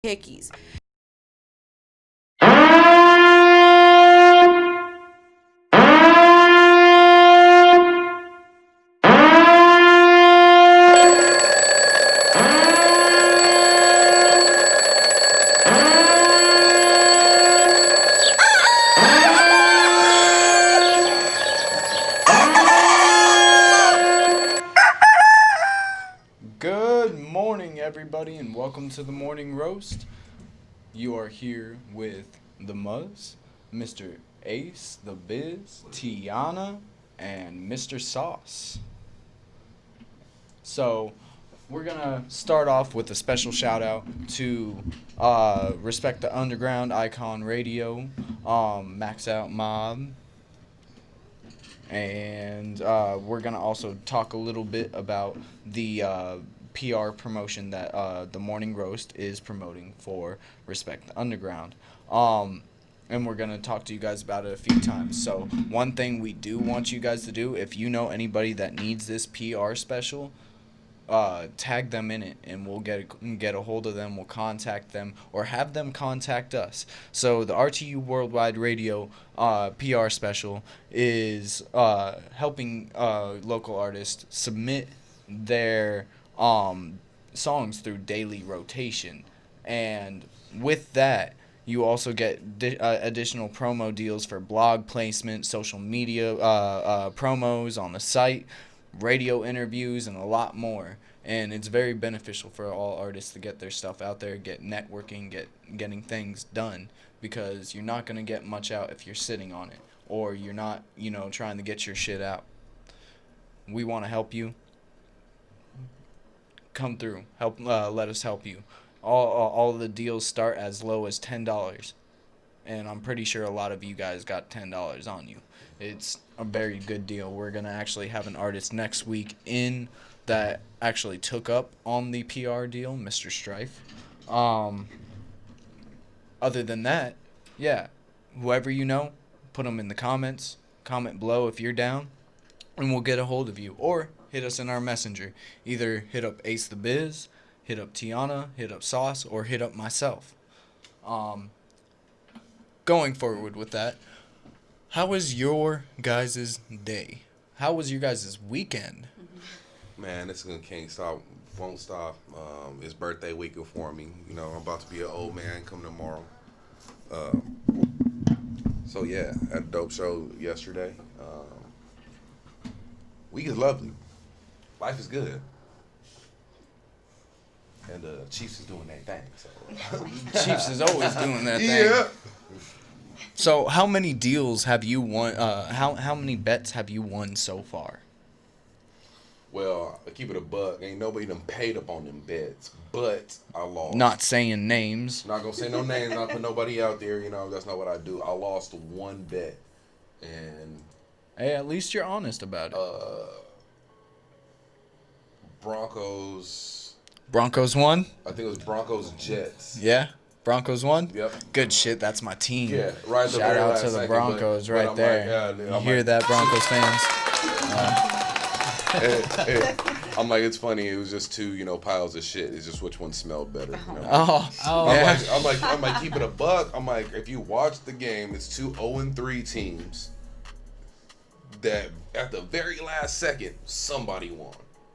hickeys. Good morning, everybody, and welcome to the morning roast. You are here with the Muzz, Mr. Ace, the Biz, Tiana, and Mr. Sauce. So, we're gonna start off with a special shout out to Respect the Underground, Icon Radio, Max Out Mob, and we're gonna also talk a little bit about the PR promotion that the Morning Roast is promoting for Respect the Underground. And we're gonna talk to you guys about it a few times. So one thing we do want you guys to do, if you know anybody that needs this PR special, tag them in it, and we'll get a hold of them. We'll contact them or have them contact us. So the RTU Worldwide Radio PR special is helping local artists submit their songs through daily rotation, and with that, you also get additional promo deals for blog placement, social media promos on the site, radio interviews, and a lot more. And it's very beneficial for all artists to get their stuff out there, get networking, getting things done, because you're not going to get much out if you're sitting on it, or you're not, trying to get your shit out. We want to help you. Come through. Let us help you. All of the deals start as low as $10. And I'm pretty sure a lot of you guys got $10 on you. It's a very good deal. We're going to actually have an artist next week in that actually took up on the PR deal, Mr. Strife. Other than that, yeah, whoever you know, put them in the comments. Comment below if you're down, and we'll get a hold of you. Or hit us in our messenger. Either hit up Ace the Biz, hit up Tiana, hit up Sauce, or hit up myself. Going forward with that, how was your guys' day? How was your guys' weekend? Man, this one can't stop, won't stop. It's birthday weekend for me. I'm about to be an old man come tomorrow. So yeah, had a dope show yesterday. Week is lovely. Life is good. And Chiefs is doing that thing. So. Chiefs is always doing that thing. Yeah. So how many deals have you won? How many bets have you won so far? Well, I keep it a buck. Ain't nobody done paid up on them bets, but I lost. Not saying names. Not gonna say no names. Not put nobody out there. That's not what I do. I lost one bet, and hey, at least you're honest about it. Broncos won. I think it was Broncos Jets. Yeah. Broncos won? Yep. Good shit, that's my team. Yeah, right. Shout out to the Broncos right there. You hear that, Broncos fans? I'm like, it's funny. It was just two, piles of shit. It's just which one smelled better. Oh, yeah. I'm like, keep it a buck. I'm like, if you watch the game, it's two 0-3 teams that at the very last second somebody won.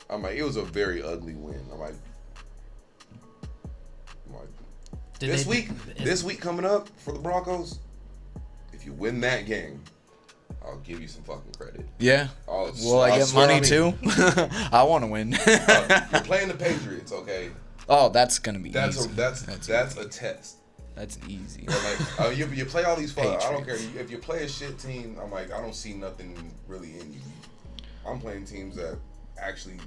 I'm like, it was a very ugly win. I'm like, this week coming up for the Broncos, if you win that game, I'll give you some fucking credit. Yeah. Will I get money too? I want to win. You're playing the Patriots, okay? Oh, that's gonna be easy. That's a test. That's easy. Like you play all these fun. I don't care if you play a shit team. I'm like, I don't see nothing really in you. I'm playing teams that actually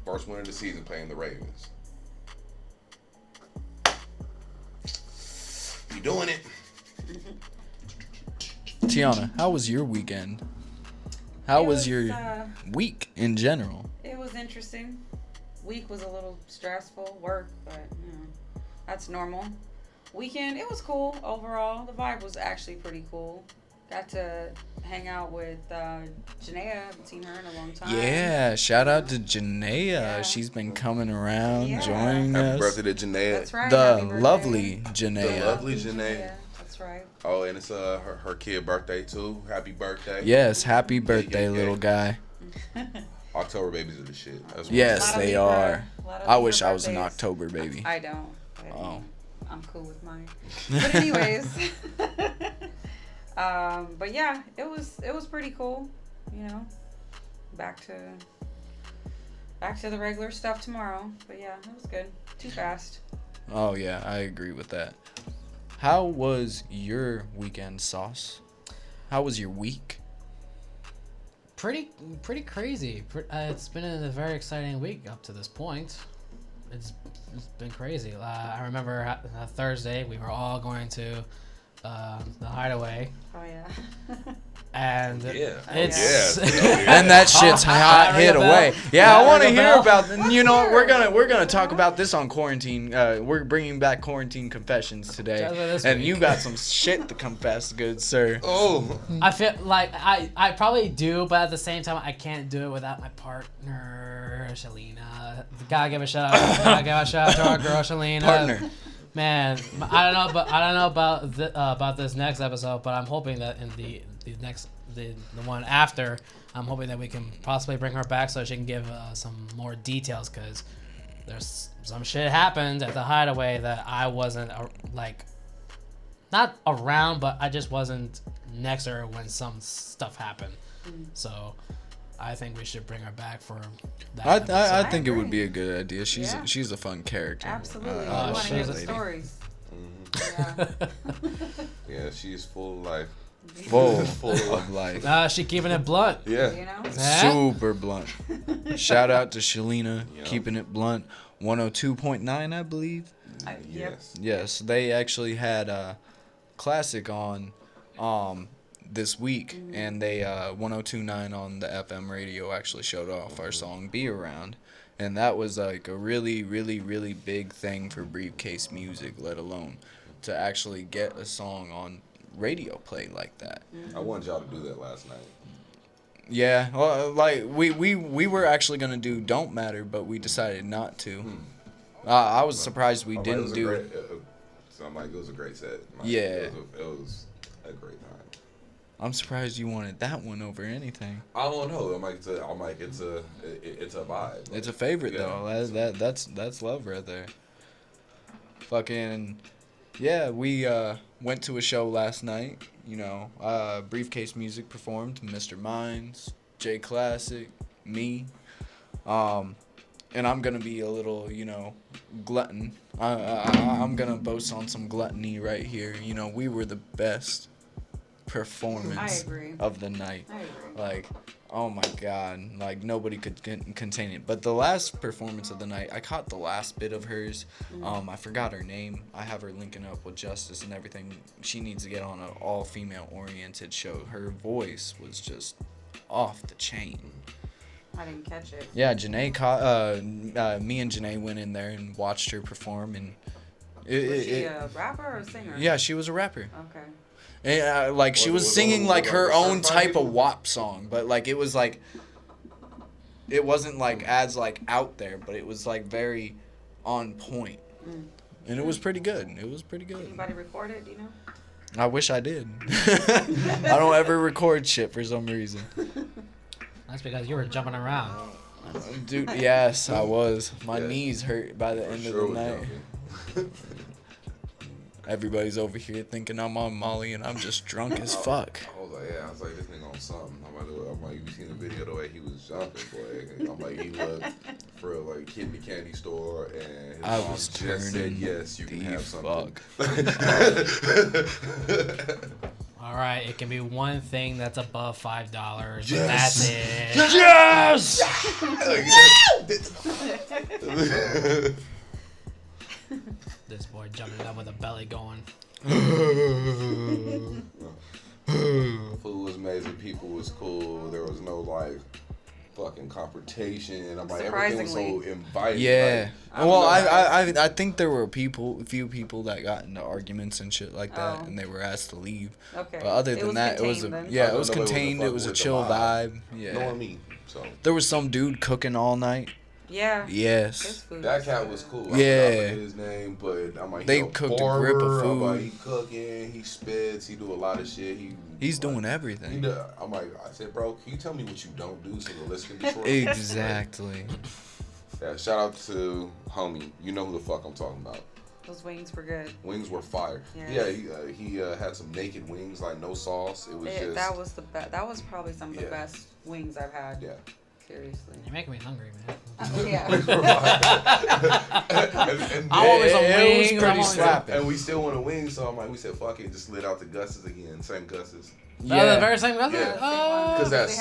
first win of the season playing the Ravens. You doing it? Tiana, how was your weekend? How was your week in general? It was interesting. Week was a little stressful, work, but that's normal. Weekend, it was cool overall. The vibe was actually pretty cool. got to hang out with Janaea. I haven't seen her in a long time. Yeah, shout out to Janaea. Yeah. She's been coming around, Yeah. joining Happy us. birthday to Janaea. That's right. The happy birthday. lovely The Janaea. lovely Janaea. That's right. Oh, and it's her kid birthday too. Happy birthday. Yes, happy birthday, little guy. October babies are the shit. That's what Yes, Lot of they Libra- are. lot of I Libra wish I was an birthdays. October baby. I don't. Oh. I'm cool with mine. But anyways, but yeah, it was pretty cool. You know, back to the regular stuff tomorrow. But yeah, it was good. Too fast. Oh yeah, I agree with that. How was your weekend, Sauce? How was your week? Pretty crazy. It's been a very exciting week up to this point. It's been crazy. I remember Thursday we were all going to the Hideaway, Oh yeah. and Yeah. it's Yeah. And that shit's hot Ring a hit bell? away. Yeah, I Ring want to a hear bell? about. You know, we're gonna talk about this on quarantine. We're bringing back quarantine confessions today, Just for this and week. you got some shit to confess, good sir. Oh. I feel like I probably do, but at the same time I can't do it without my partner Shalina. Gotta give a shout out to our girl Shalina. Partner. Man, I don't know about this next episode, but I'm hoping that in the one after, I'm hoping that we can possibly bring her back so she can give some more details, because there's some shit happened at the Hideaway that I wasn't not around, but I just wasn't next to her when some stuff happened. So I think we should bring her back for that. I episode. think it agree. would be a good idea. She's Yeah. she's a fun character. Absolutely. I I love want to hear that the lady. stories. Mhm. Yeah. Yeah, she's full of life. Full Full of of life. She keeping it blunt. Yeah. You know. Huh? Super blunt. Shout out to Shalina, Yeah. keeping it blunt. 102.9, I believe. Yep. Yes. Yes, they actually had a classic on this week, and they 102.9 on the FM radio actually showed off our song "Be Around," and that was like a really, really, really big thing for Briefcase Music, let alone to actually get a song on radio play like that. I wanted y'all to do that last night. Yeah, well, like we were actually gonna do "Don't Matter," but we decided not to. I was surprised we didn't do it. So I'm like, it was a great set. Yeah. It was a great time. I'm surprised you wanted that one over anything. I don't know. it's a vibe. It's a favorite Yeah. though. That's love right there. Fucking yeah, we went to a show last night. You know, Briefcase Music performed. Mr. Mines, J Classic, me. And I'm gonna be a little, you know, glutton. I'm gonna boast on some gluttony right here. You know, we were the best performance I agree. of the night. I agree. Like, oh my god, like nobody could contain it. But the last performance of the night, I caught the last bit of hers. I forgot her name. I have her linking up with Justice and everything. She needs to get on an all-female oriented show. Her voice was just off the chain. I didn't catch it. Yeah, Janae me and Janae went in there and watched her perform, and Was she a rapper or a singer? yeah, she was a rapper. Okay. And, like she Was- was was singing those, like like, her own certified type of people? WAP song, but like it was like it wasn't like as like out there, but it was like very on point, and it was pretty good. It was pretty good. Anybody record it? Do you know? I wish I did. I don't ever record shit for some reason. That's because you were jumping around. Dude, yes, I was. My Yeah. knees hurt by the For end sure of the was night. jumping. Everybody's over here thinking I'm on Molly and I'm just drunk as fuck. I was like, yeah, I was like, this nigga on something. I'm like, you seen the video the way he was jumping, boy. I'm like, he looked for like kid in the candy store, and his I mom was just said, turning yes, you can the have something. All right, it can be one thing that's above $5. Yes. And that's it. Yes! This boy jumping up with a belly going. Food was amazing. People was cool. There was no like fucking confrontation. I'm like, everything was so inviting. Yeah. Like, Well, I think there were a few people that got into arguments and shit like that, and they were asked to leave. Okay. But other than that, it was it was contained. It was a chill vibe. Yeah. Knowing me, so there was some dude cooking all night. Yeah. Yes. That cat was cool. I Yeah. forgot his name, but I'm like, they cooked a grip of food. I'm like, he cooking, he spits, he do a lot of shit. He's doing everything. I'm like, I said, bro, can you tell me what you don't do so the list can be short? Exactly. Yeah, shout out to homie. You know who the fuck I'm talking about. Those wings were good. Wings were fire. Yeah, he had some naked wings, like no sauce. It was just that was the best. That was probably some of the best wings I've had. Yeah. Seriously. You're making me hungry, man. Yeah. and I want me some wings. It was pretty slapping. And we still want a wing, so I'm like, we said, fuck it, just lit out the Gus's again, same Gus's. Yeah, the very same guy. Yeah. Oh. Because that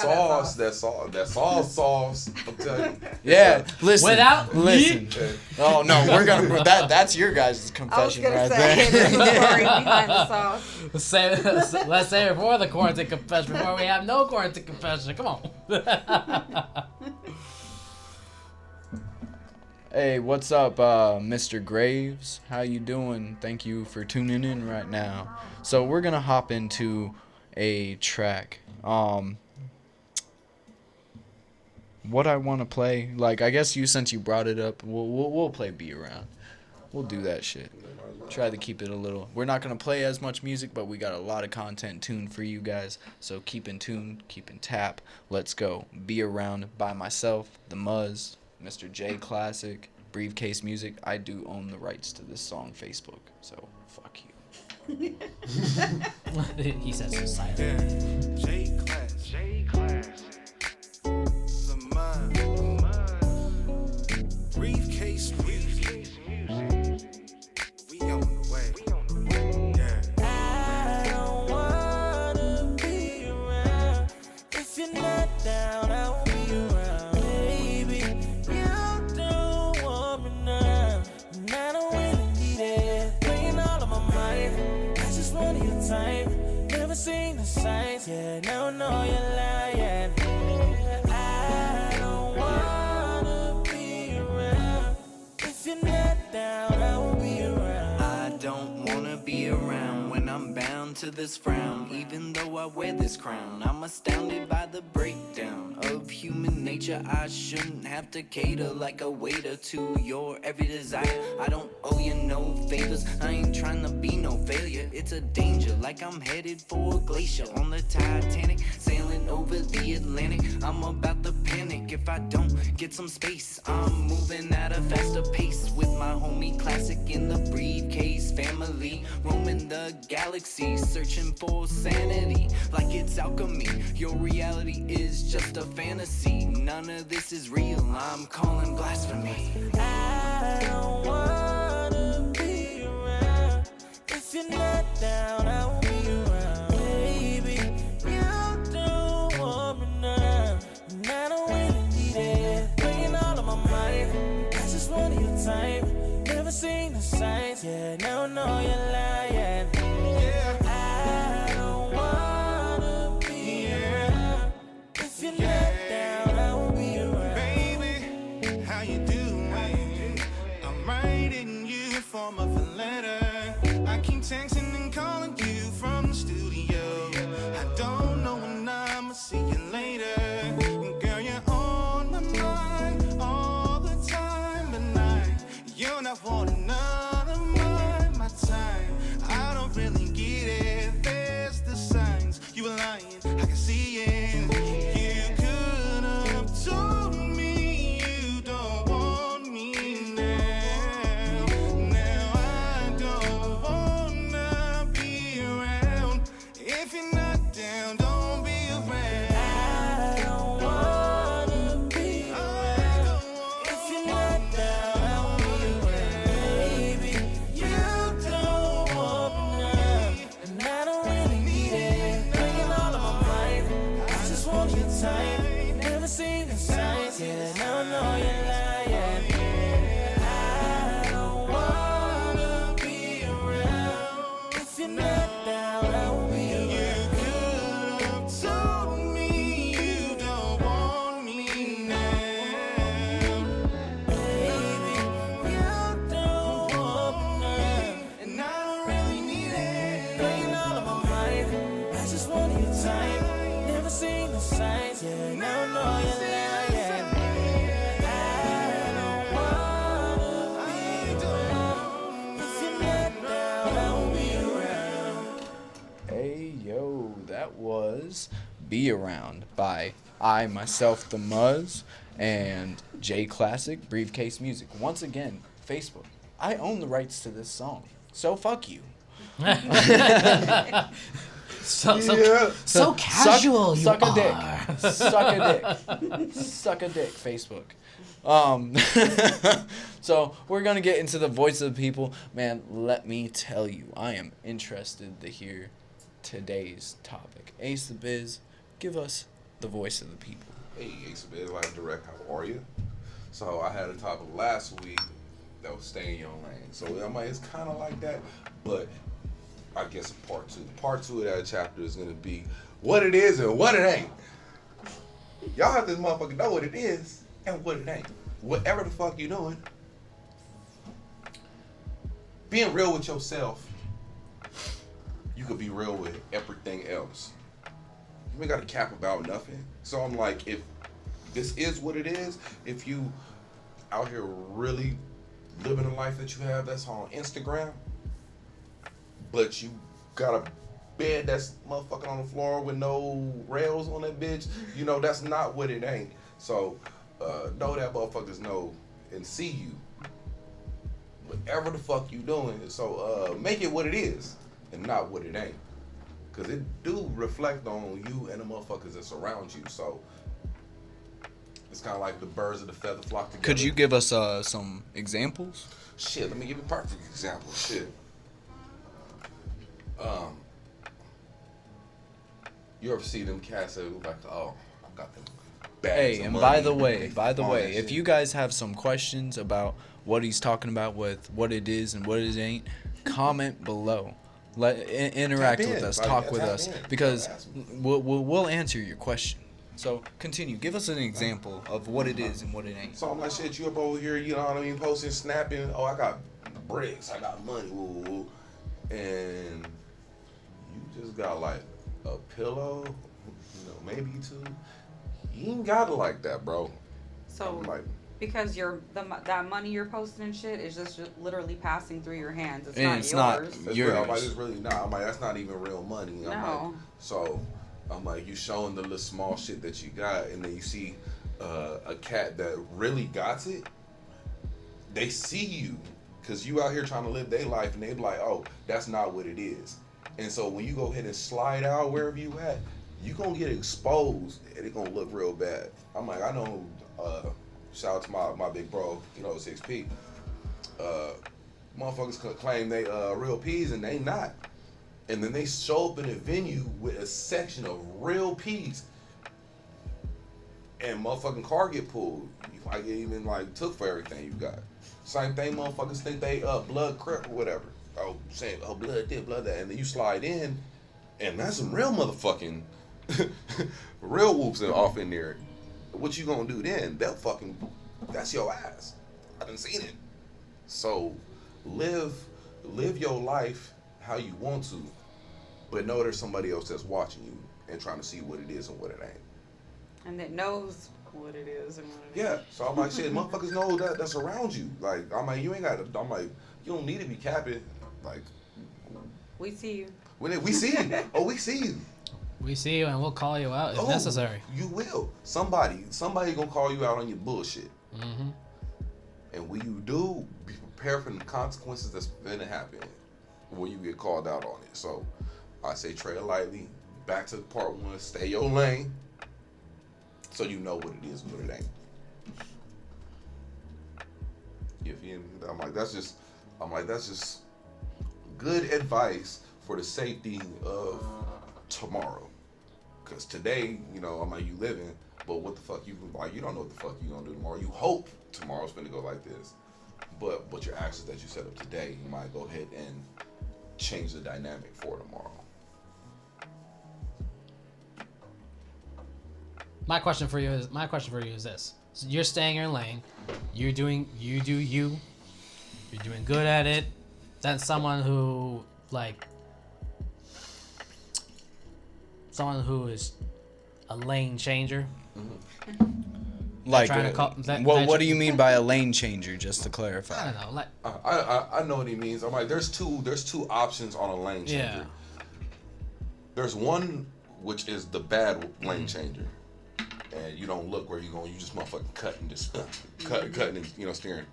sauce, I'm telling you. Yeah, listen. Listen. Oh no, we're gonna that's your guys' confession right there. The story behind the sauce. Let's say it before the quarantine confession, before we have no quarantine confession. Come on. Hey, what's up, Mr. Graves? How you doing? Thank you for tuning in right now. So we're gonna hop into a track. What I want to play, like, I guess since you brought it up, we'll play Be Around. We'll do that shit. Try to keep it a little. We're not gonna play as much music, but we got a lot of content tuned for you guys. So keep in tune, keep in tap. Let's go. Be Around by myself, the Muzz, Mr. J Classic, Briefcase Music. I do own the rights to this song, Facebook. So fuck you. He says so silent. J class, the mind, briefcase music. We on the way. Yeah. I don't wanna be around. If you're not down, I won't be around. Baby, you don't want me now, and I don't really need it. Playing all of my mind, I just want your time. Never seen the signs, yeah, now I know you're lying. I don't wanna be around. If you're not down, I won't be around. I don't wanna be around when I'm bound to this frown. Even though I wear this crown, I'm astounded by the breakdown of human nature. I shouldn't have to cater like a waiter to your every desire. I don't owe you no favors, I ain't trying to be no failure. It's a danger, like I'm headed for a glacier on the Titanic, sailing over the Atlantic. I'm about to panic if I don't get some space. I'm moving at a faster pace with my homie Classic in the Briefcase family, roaming the galaxy, searching for sanity like it's alchemy. Your reality is just a fantasy, none of this is real, I'm calling blasphemy. I don't wanna be around. If you're not down, I won't be around. Baby, you don't want me now, and I don't really need it. Playing all of my mind, I just want your time. Never seen the signs, yeah, now I know you're lying. I don't wanna be around. If you're not down, I won't be around. Baby, how you doing? I'm writing you in form of a letter. I keep texting and calling you from the studio. I don't know when I'ma see you later. Girl, you're on my mind all the time, but you're not for none of my time. I don't really get it. There's the signs. You were lying, I can see it. You could have told me you don't want me now. Now I don't wanna was Be Around by I, Myself, The Muzz, and J Classic, Briefcase Music. Once again, Facebook. I own the rights to this song, so fuck you. So casual you suck are. a dick. Suck a dick. Suck a dick, Facebook. So we're gonna get into the voice of the people. Man, let me tell you, I am interested to hear today's topic. Ace the Biz, give us the voice of the people. Hey, Ace of Biz, Live Direct, how are you? So I had a topic last week that was stay in your lane. So I mean, it's kind of like that, but I guess part two. Part two of that chapter is gonna be what it is and what it ain't. Y'all have this motherfucker know what it is and what it ain't. Whatever the fuck you doing, being real with yourself, you could be real with everything else. You ain't got to cap about nothing. So I'm like, if this is what it is, if you out here really living the life that you have that's on Instagram, but you got a bed that's motherfucking on the floor with no rails on that bitch, you know, that's not what it ain't. So know that motherfuckers know and see you. Whatever the fuck you doing, so make it what it is and not what it ain't. Cause it do reflect on you and the motherfuckers that surround you. So it's kind of like the birds of the feather flock together. Could you give us some examples? Shit, let me give you a perfect example. Shit. You ever see them cats that look like, oh, I got them bags Hey, of and money, by the all way, that if shit. you guys have some questions about what he's talking about with what it is and what it ain't, comment below. Interact Tap with in. us, Like, talk with tap us, in. because Ask me. we'll answer your question. So continue. Give us an example of what it is and what it ain't. So I'm like, shit, you up over here, you know what I mean, posting, snapping, oh, I got bricks, I got money, woo, woo, woo. And you just got like a pillow, you know, maybe two. You ain't got it like that, bro. So, I'm like, because that money you're posting and shit is just literally passing through your hands. It's And not it's not yours. that's yours. real. I'm like, it's really not. I'm like, that's not even real money. I'm No. like, so I'm like, you showing the little small shit that you got, and then you see a cat that really got it. They see you, cause you out here trying to live their life, and they be like, oh, that's not what it is. And so when you go ahead and slide out wherever you at, you gonna get exposed, and it gonna look real bad. I'm like, I know. Shout out to my big bro, you know, 6P. Motherfuckers could claim they real P's and they not. And then they show up in a venue with a section of real P's. And motherfucking car get pulled. You might get even like took for everything you got. Same thing, motherfuckers think they blood crip or whatever. Oh, saying, oh, blood this, blood that. And then you slide in, and that's some real motherfucking real whoops off in there. What you gonna do then? That's your ass. I done seen it. So live your life how you want to, but know there's somebody else that's watching you and trying to see what it is and what it ain't. And that knows what it is and what it Yeah. ain't. So I'm like, shit, motherfuckers know that's around you. Like, I'm like, you ain't got to, I'm like, you don't need to be capping. Like, We see you. we see you. Oh, we see you. We see you and we'll call you out if necessary. You will. Somebody gonna call you out on your bullshit. Mm-hmm. And when you do, be prepared for the consequences that's gonna happen when you get called out on it. So I say tread lightly. Back to part one, stay your lane. So you know what it is and what it ain't. You feel me? I'm like, that's just good advice for the safety of tomorrow. Cause today, you know, I'm like, you living, but what the fuck you like? You don't know what the fuck you gonna do tomorrow. You hope tomorrow's gonna go like this, but your actions that you set up today, you might go ahead and change the dynamic for tomorrow. My question for you is this: so you're staying in your lane. You do you. You're doing good at it. Then someone who is a lane changer. Like, trying to call- what do you mean by a lane changer? Just to clarify. I don't know, like I know what he means. I'm like, there's two options on a lane changer. yeah. There's one which is the bad lane changer. And you don't look where you're going. You just motherfucking cut and just cutting and steering.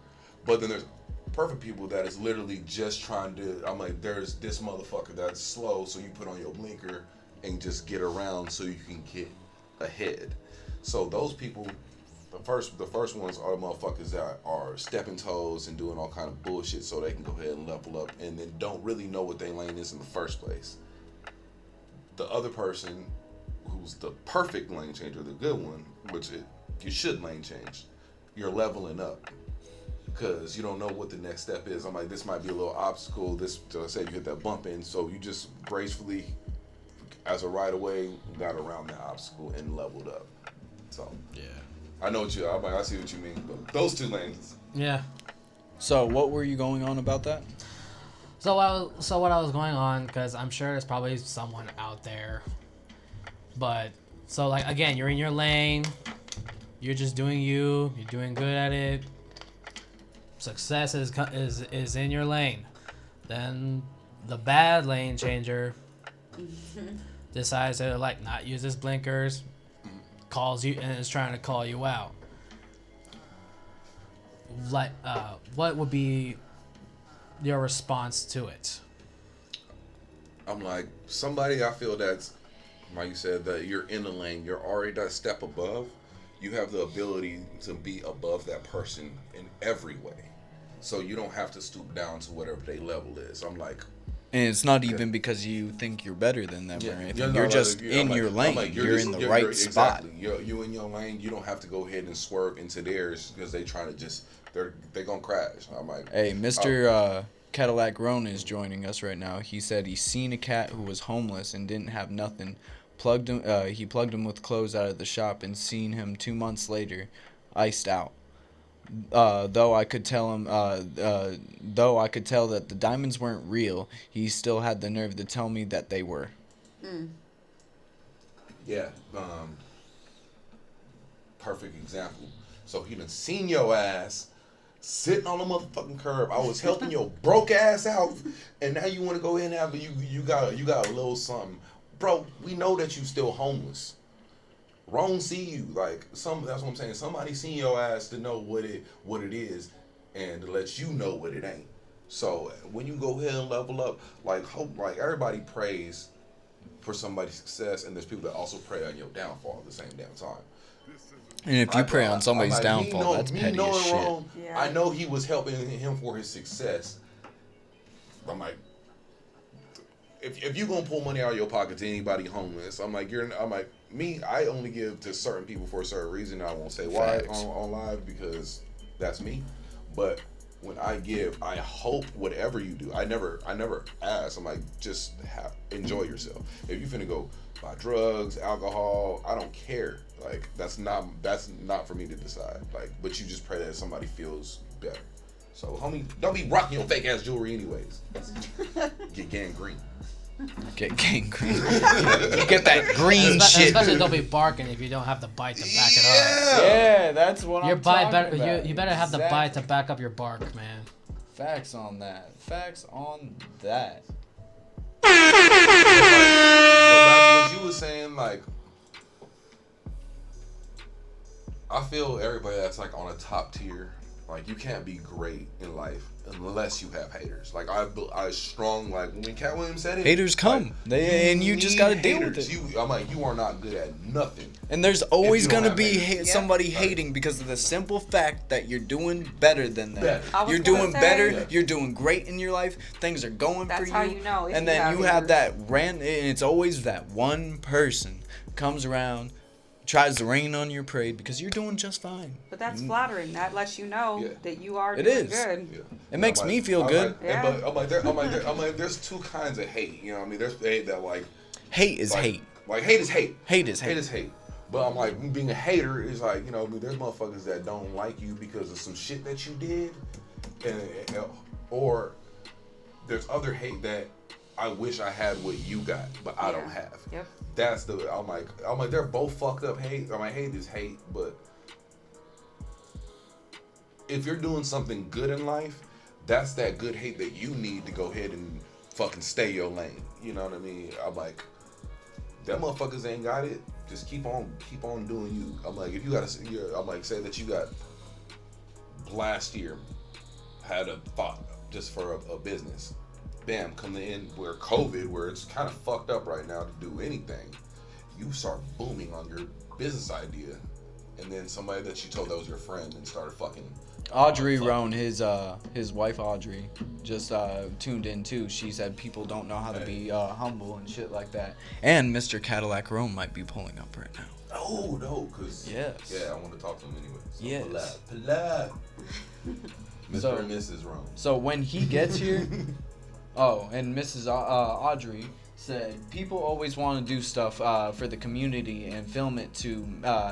But then there's perfect people that is literally just trying to. I'm like, there's this motherfucker that's slow, so you put on your blinker and just get around so you can get ahead. So those people, the first ones are the motherfuckers that are stepping toes and doing all kind of bullshit so they can go ahead and level up, and then don't really know what their lane is in the first place. The other person, who's the perfect lane changer, the good one, you should lane change. You're leveling up because you don't know what the next step is. I'm like, this might be a little obstacle. This, say you hit that bump in, so you just gracefully, as a right away, got around that obstacle and leveled up. So Yeah. I know what I see what you mean. But those two lanes. Yeah. So what were you going on about that? So what I was going on, because I'm sure there's probably someone out there, but so like again, you're in your lane, you're just doing you're doing good at it. Success is in your lane. Then the bad lane changer decides to like not use his blinkers, calls you and is trying to call you out. Like, what would be your response to it? I'm like, somebody I feel that's, like you said, that you're in the lane, you're already that step above, you have the ability to be above that person in every way. So you don't have to stoop down to whatever their level is. I'm like... And it's not even because you think you're better than them or anything. You're just in your lane. You're in the right spot. Exactly. You in your lane, you don't have to go ahead and swerve into theirs because they trying to just... They're going to crash. I'm like... Hey, Mr. Cadillac Roan is joining us right now. He said he's seen a cat who was homeless and didn't have nothing. He plugged him with clothes out of the shop and seen him 2 months later, iced out. Though I could tell that the diamonds weren't real, he still had the nerve to tell me that they were. Yeah. Perfect example. So he done seen your ass sitting on the motherfucking curb. I was helping your broke ass out, and now you want to go in there, but you got a little something, bro. We know that you still homeless. Wrong see you like that's what I'm saying. Somebody seen your ass to know what it is, and to let you know what it ain't. So when you go ahead and level up, like everybody prays for somebody's success, and there's people that also pray on your downfall at the same damn time. And if you pray on somebody's downfall, that's petty as shit. Wrong, yeah. I know he was helping him for his success. I'm like, if you gonna pull money out of your pocket to anybody homeless, I'm like, I only give to certain people for a certain reason. I won't say why on live because that's me. But when I give, I hope whatever you do. I never ask. I'm like, just enjoy yourself. If you finna go buy drugs, alcohol, I don't care. Like that's not for me to decide. Like, but you just pray that somebody feels better. So, homie, don't be rocking your fake ass jewelry anyways. Get gangrene. Get gangrene. Get that green shit. Especially don't be barking if you don't have the bite to back it up. Yeah, that's what I'm talking about. You better have the bite to back up your bark, man. Facts on that. Facts on that. So that's what you was saying, like, I feel everybody that's like on a top tier, like you can't be great in life unless you have haters. Like I strong, like when Cat Williams said it, haters come, like, you just gotta deal with it. I'm like, you are not good at nothing. And there's always gonna be somebody hating because of the simple fact that you're doing better than them. You're doing better. You're doing great in your life. Things are going for you. That's how you know. And then you have that and it's always that one person comes around, tries to rain on your parade because you're doing just fine. But that's flattering. That lets you know that you are doing good. Yeah. It makes me feel good. But I'm like, there's two kinds of hate. You know what I mean? There's hate that like... Hate is hate. Like, hate is hate. Hate is hate. Hate is hate. But I'm like, being a hater is like, you know, I mean, there's motherfuckers that don't like you because of some shit that you did. Or there's other hate that I wish I had what you got, but I don't have. Yep. That's I'm like, they're both fucked up hate. I'm like, hate is hate, but if you're doing something good in life, that's that good hate that you need to go ahead and fucking stay your lane. You know what I mean? I'm like, That motherfuckers ain't got it. Just keep on doing you. I'm like, if you got I'm like, say that you got last year had a thought just for a business. Bam, come in where COVID, where it's kind of fucked up right now to do anything. You start booming on your business idea, and then somebody that you told that was your friend and started fucking. Audrey Roan, his wife Audrey, just tuned in too. She said people don't know how to be humble and shit like that. And Mr. Cadillac Roan might be pulling up right now. Oh no, cause yes. Yeah, I want to talk to him anyway. So yes. Mr. and Mrs. Roan. So when he gets here, oh, and Mrs. Audrey said people always want to do stuff for the community and film it to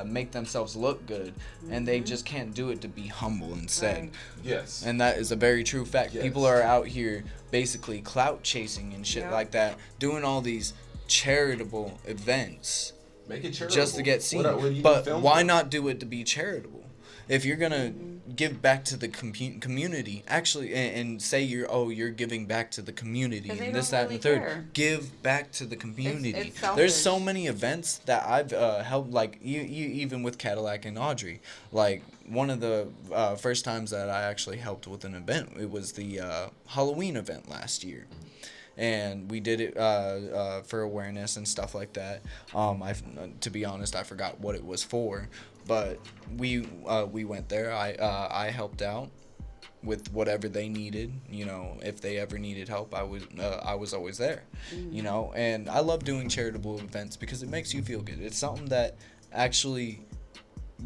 make themselves look good, and they just can't do it to be humble instead. Right. Yes. And that is a very true fact. Yes. People are out here basically clout chasing and shit like that, doing all these charitable events Make it charitable. just to get seen. What do you But film why for? not do it to be charitable? If you're gonna give back to the community, actually, and say you're giving back to the community 'Cause they and this, don't that, really and the third, care. give back to the community. It's There's so selfish. many events that I've helped, like you even with Cadillac and Audrey. Like one of the first times that I actually helped with an event, it was the Halloween event last year. And we did it for awareness and stuff like that. To be honest, I forgot what it was for, but we went there. I helped out with whatever they needed. You know, if they ever needed help, I was always there. You know, and I love doing charitable events because it makes you feel good. It's something that actually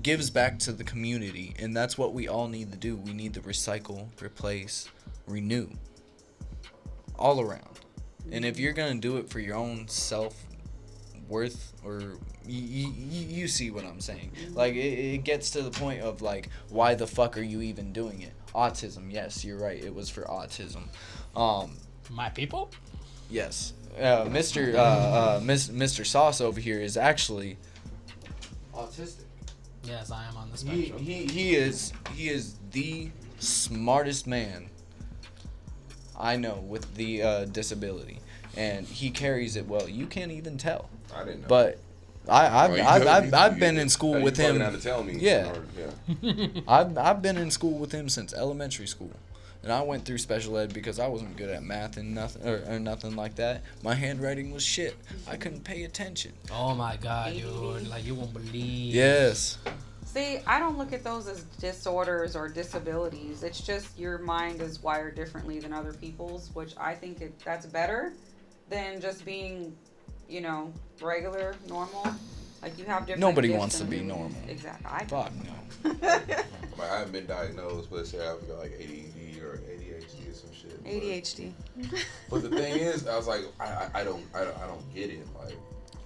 gives back to the community, and that's what we all need to do. We need to recycle, replace, renew, all around. And if you're gonna do it for your own self-worth, or you see what I'm saying, like it gets to the point of like, why the fuck are you even doing it? Autism, yes, you're right, it was for autism. My people? Yes. Mr. Sauce over here is actually autistic. Yes, I am on the spectrum. He is the smartest man I know with the disability, and he carries it well. You can't even tell. I didn't know. But I've been in school with him. To tell me, Yeah. yeah. I've been in school with him since elementary school, and I went through special ed because I wasn't good at math and nothing or nothing like that. My handwriting was shit. I couldn't pay attention. Oh my god, dude! Like you won't believe. Yes. See, I don't look at those as disorders or disabilities. It's just your mind is wired differently than other people's, which I think that's better than just being, you know, regular, normal. Like you have different. Nobody gifts wants to and be abilities. normal. Exactly. I Fuck no. Like, I haven't been diagnosed, but say I've got like ADD or ADHD or some shit. but- ADHD. But the thing is, I was like, I don't get it. Like,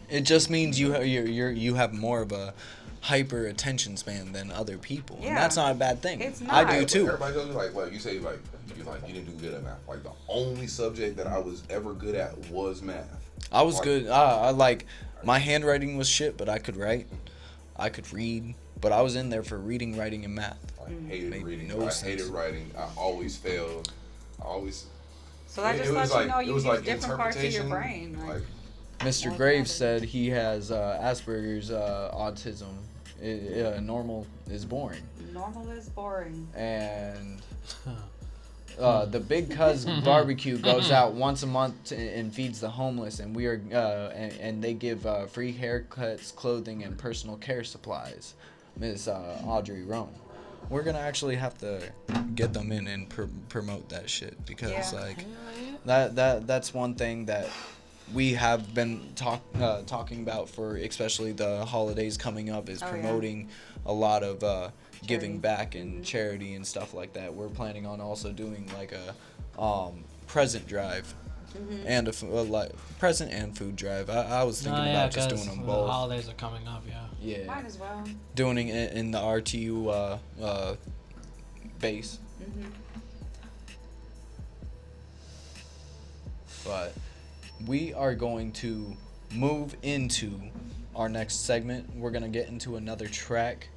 It just means you have more of a hyper attention span than other people, and Yeah. that's not a bad thing. It's I not. do too. Everybody goes like, well, you say like you didn't do good at math. Like the only subject that I was ever good at was math. I was Like, good. I like my handwriting was shit, but I could write, I could read, but I was in there for reading, writing, and math. I hated Made reading. no I sense. hated writing. I always failed. I always. So that it just was lets you know it you was use like different parts of your interpretation, brain. Like, Mr. More Graves than said he has Asperger's autism. Normal is boring, normal is boring. and the Big Cuz barbecue goes out once a month and feeds the homeless, and we are and they give free haircuts, clothing, and personal care supplies. Miss Audrey Roan. We're gonna actually have to get them in and promote that shit because Yeah. like that's one thing that we have been talking about for especially the holidays coming up is Oh, yeah. promoting a lot of giving Charity. back and charity and stuff like that. We're planning on also doing like a present drive and like present and food drive. I was thinking about just doing them the both. holidays are coming up, yeah. Yeah, Might as well. doing it in the RTU base. But we are going to move into our next segment. We're gonna get into another track.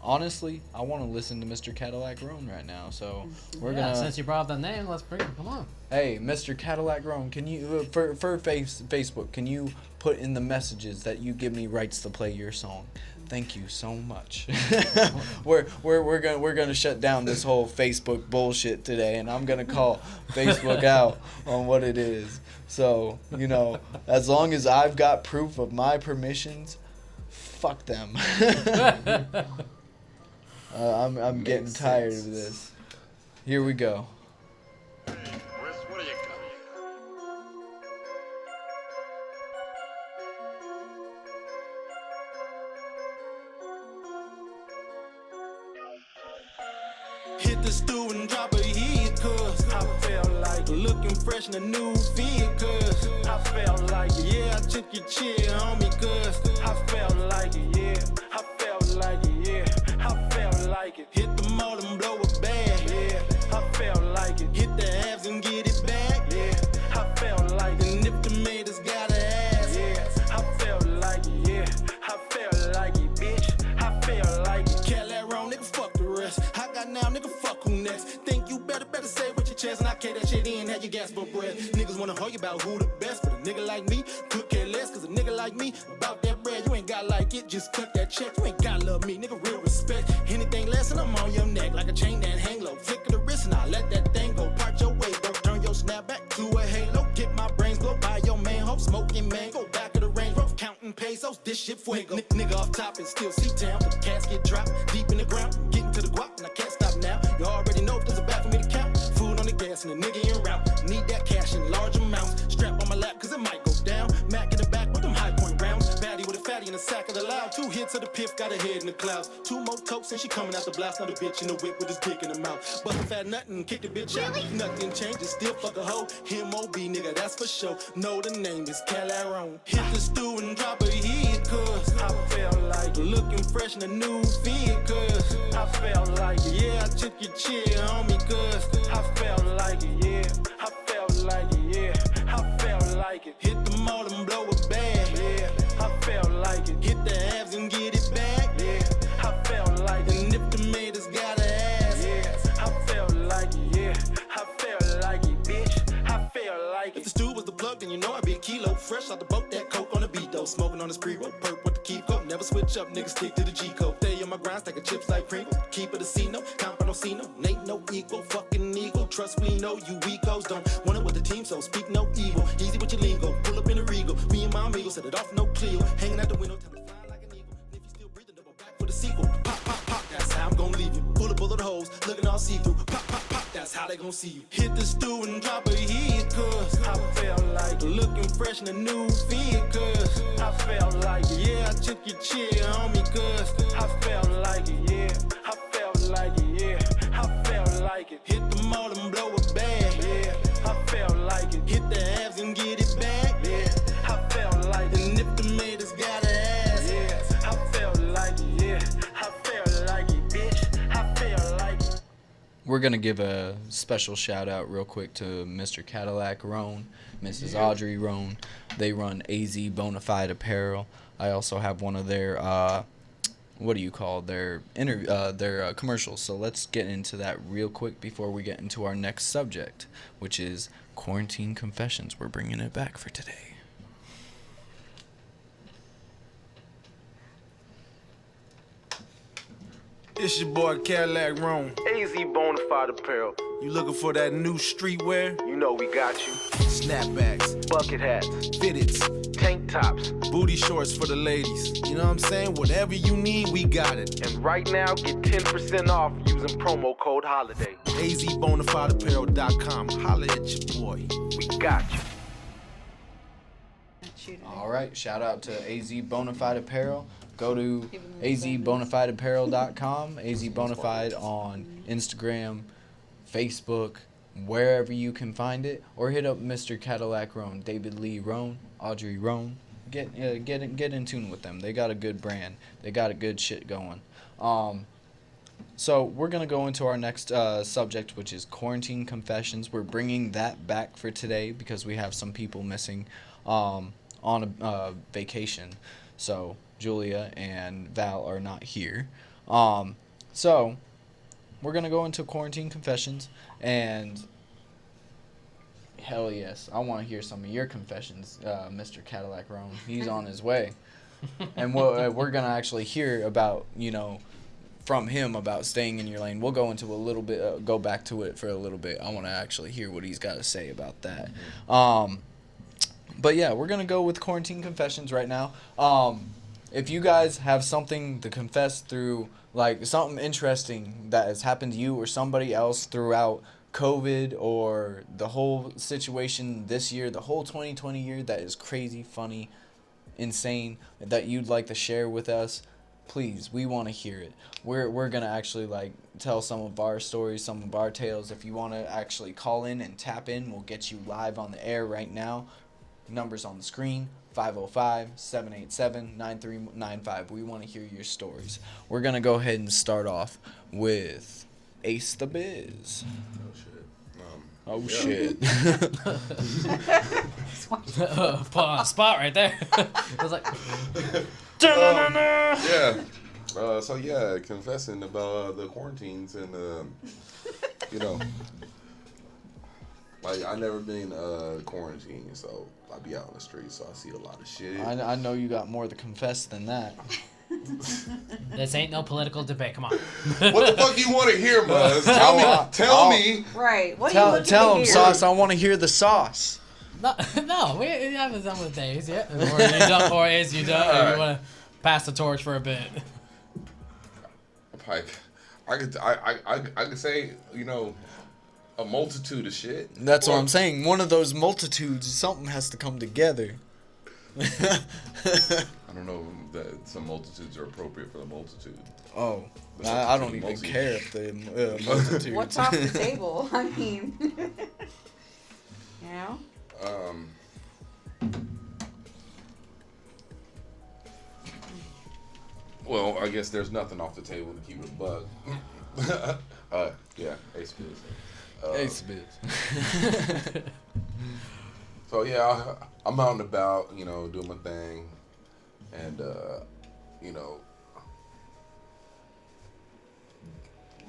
honestly, I want to listen to Mr. Cadillac Roan right now. So we're Yeah, gonna. since you brought up the name, let's bring him. Come on. Hey, Mr. Cadillac Roan, can you for Facebook? Can you put in the messages that you give me rights to play your song? Thank you so much. we're gonna shut down this whole Facebook bullshit today, and I'm gonna call Facebook out on what it is. So as long as I've got proof of my permissions, fuck them. I'm getting tired of this. Here we go. Hit the stool and drop a hit, cuz I felt like looking fresh in a new fit, cuz I felt like it. Yeah, I took your chair, homie, cuz I felt like it. Yeah, I felt like it. Yeah, I felt like it. Hit the mall and blow a bag. Yeah, I felt like it. Hit the abs and get it back. Yeah, I felt like it. And if the haters gotta ask, yeah, I felt like it. Yeah, I felt like it, bitch. I felt like it. Can't let wrong, nigga, fuck the rest. I got now, nigga, fuck who next. Think you better say it with your chest, and I carry that shit in, had you gasp for breath. Niggas wanna hold you about who the best, but a nigga like me could care less, cause a nigga like me about that bread. You ain't got like it, just cut that check. You ain't gotta love me, nigga, real respect. Anything less and I'm on your neck like a chain that hang low. Flick of the wrist and I let that thing go. Part your way, bro, turn your snap back to a halo. Get my brains blow by your manhole, smoking mango. Back of the range, bro, counting pesos, this shit fuego. Nigga off top and still C-town, the casket drop deep in the ground. Getting to the guap and I can't stop now. You already know if there's a bat for me to count. Food on the gas and a nigga en route. Need that cash in large amounts. Strap on my lap cause it might go down. Mac in the back with them high point rounds. Baddie with a fatty in the sack of the loud. 2 hits of the piff, got her head in the clouds. 2 more tokes and she coming out the blast. Now the bitch in the whip with his dick in the mouth. Bust a fat nut and kick the bitch out. Nothing changes, still fuck a hoe. M.O.B. nigga, that's for sure. Know the name is Calaron. Hit the stew and drop a hit cause I felt like looking fresh in a new fit cause I felt like it. Yeah, I took your chair, homie, cause I felt like it. Yeah, I felt like it. Yeah, I felt like it. Hit the mall and blow a bag. Yeah, I felt like it. Hit the abs and get it back. Yeah, I felt like it. And if the haters gotta ask, yeah, I felt like it. Yeah, I felt like it, bitch. I felt like it. If the stew was the plug, then you know I'd be a kilo. Fresh out the boat, that coke on the beat though. Smoking on this pre-roll, perk with the keep coat. Never switch up, niggas stick to the G-code. Stay on my grind, stack of chips like Pringle. Keep it a C-no, count on no C-no. Ain't no equal, fucking eagle. Trust we know you weakos don't want it with the team, so speak no evil. Easy with your lingo, pull up in a Regal. Me and my amigos set it off, no Clio. Hanging out the window, time to fly like an eagle. And if you still breathing, double back for the sequel. Pop, pop, pop, that's how I'm gonna leave you. Full of bullet holes, looking all see-through. Pop, pop, pop, that's how they gonna see you. Hit the stew and drop a hit, cause I felt like looking fresh in a new fit, cause I felt like it. Yeah, I took your chair, homie, cause I felt like it. Yeah, I felt like it. Yeah, I felt like it. Hit the mall and blow a bag. Yeah, I felt like it. Hit the abs and get it back. Yeah, I felt like it. And if the haters gotta ask, yeah, I felt like it. Yeah, I felt like it, bitch. I felt like it. We're going to give a special shout out real quick to Mr. Cadillac Roan, Mrs. Audrey Roan. They run AZ Bonafide Apparel. I also have one of their, their commercials. So let's get into that real quick before we get into our next subject, which is Quarantine Confessions. We're bringing it back for today. It's your boy Cadillac Roan, AZ Bonafide Apparel. You looking for that new streetwear? You know we got you. Snapbacks, bucket hats, fitteds, tank tops, booty shorts for the ladies. You know what I'm saying? Whatever you need, we got it. And right now, get 10% off using promo code HOLIDAY. AZBonafideapparel.com. Holla at your boy. We got you. All right, shout out to AZ Bonafide Apparel. Go to azbonafideapparel.com, AZ Bonafide on Instagram, Facebook, wherever you can find it, or hit up Mr. Cadillac Roan, David Lee Roan, Audrey Roan. Get in tune with them. They got a good brand. They got a good shit going. So we're gonna go into our next subject, which is Quarantine Confessions. We're bringing that back for today because we have some people missing on a vacation. So Julia and Val are not here. So we're gonna go into quarantine confessions, and hell yes, I want to hear some of your confessions, Mr. Cadillac Roan. He's on his way, and we're gonna actually hear about from him about staying in your lane. We'll go into a little bit, go back to it for a little bit. I want to actually hear what he's got to say about that. But yeah, we're gonna go with quarantine confessions right now. If you guys have something to confess through, like something interesting that has happened to you or somebody else throughout COVID or the whole situation this year, the whole 2020 year that is crazy, funny, insane, that you'd like to share with us, please, we want to hear it. We're gonna actually like tell some of our stories, some of our tales. If you want to actually call in and tap in, we'll get you live on the air right now. Numbers on the screen, 505-787-9395. We want to hear your stories. We're gonna go ahead and start off with Ace the Biz. Oh shit. Spot right there. I was like, Yeah. So yeah, confessing about the quarantines and like I never been quarantined, so I be out on the street, so I see a lot of shit. I know you got more to confess than that. this ain't no political debate. Come on. What the fuck you want to hear, Muzz? Tell me. Right. What are you looking Tell to him, hear? Sauce. I want to hear the sauce. No, we haven't done with days yet. Or you done, or is you done? Or you want to pass the torch for a bit? Like, I could say a multitude of shit. That's what I'm saying. One of those multitudes, something has to come together. I don't know that some multitudes are appropriate for the multitude. Oh, I don't even care if the multitudes. What's off the table? I mean, you know. Well, I guess there's nothing off the table to keep it a bug. Yeah, Ace Biz. Ace Biz. So yeah, I'm out and about, doing my thing, and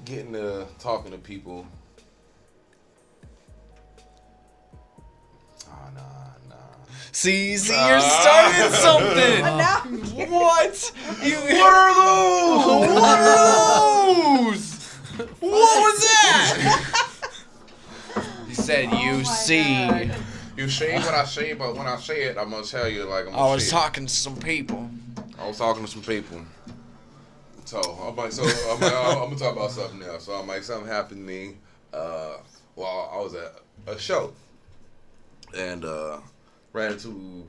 getting to talking to people. Nah. See, you're starting something. What? What are those? What was that? He said, "You see." God. You see what I see, but when I say it, I'm gonna tell you like I was talking to some people. I was talking to some people. So I'm gonna talk about something else. So I'm like, something happened to me. While I was at a show, and ran into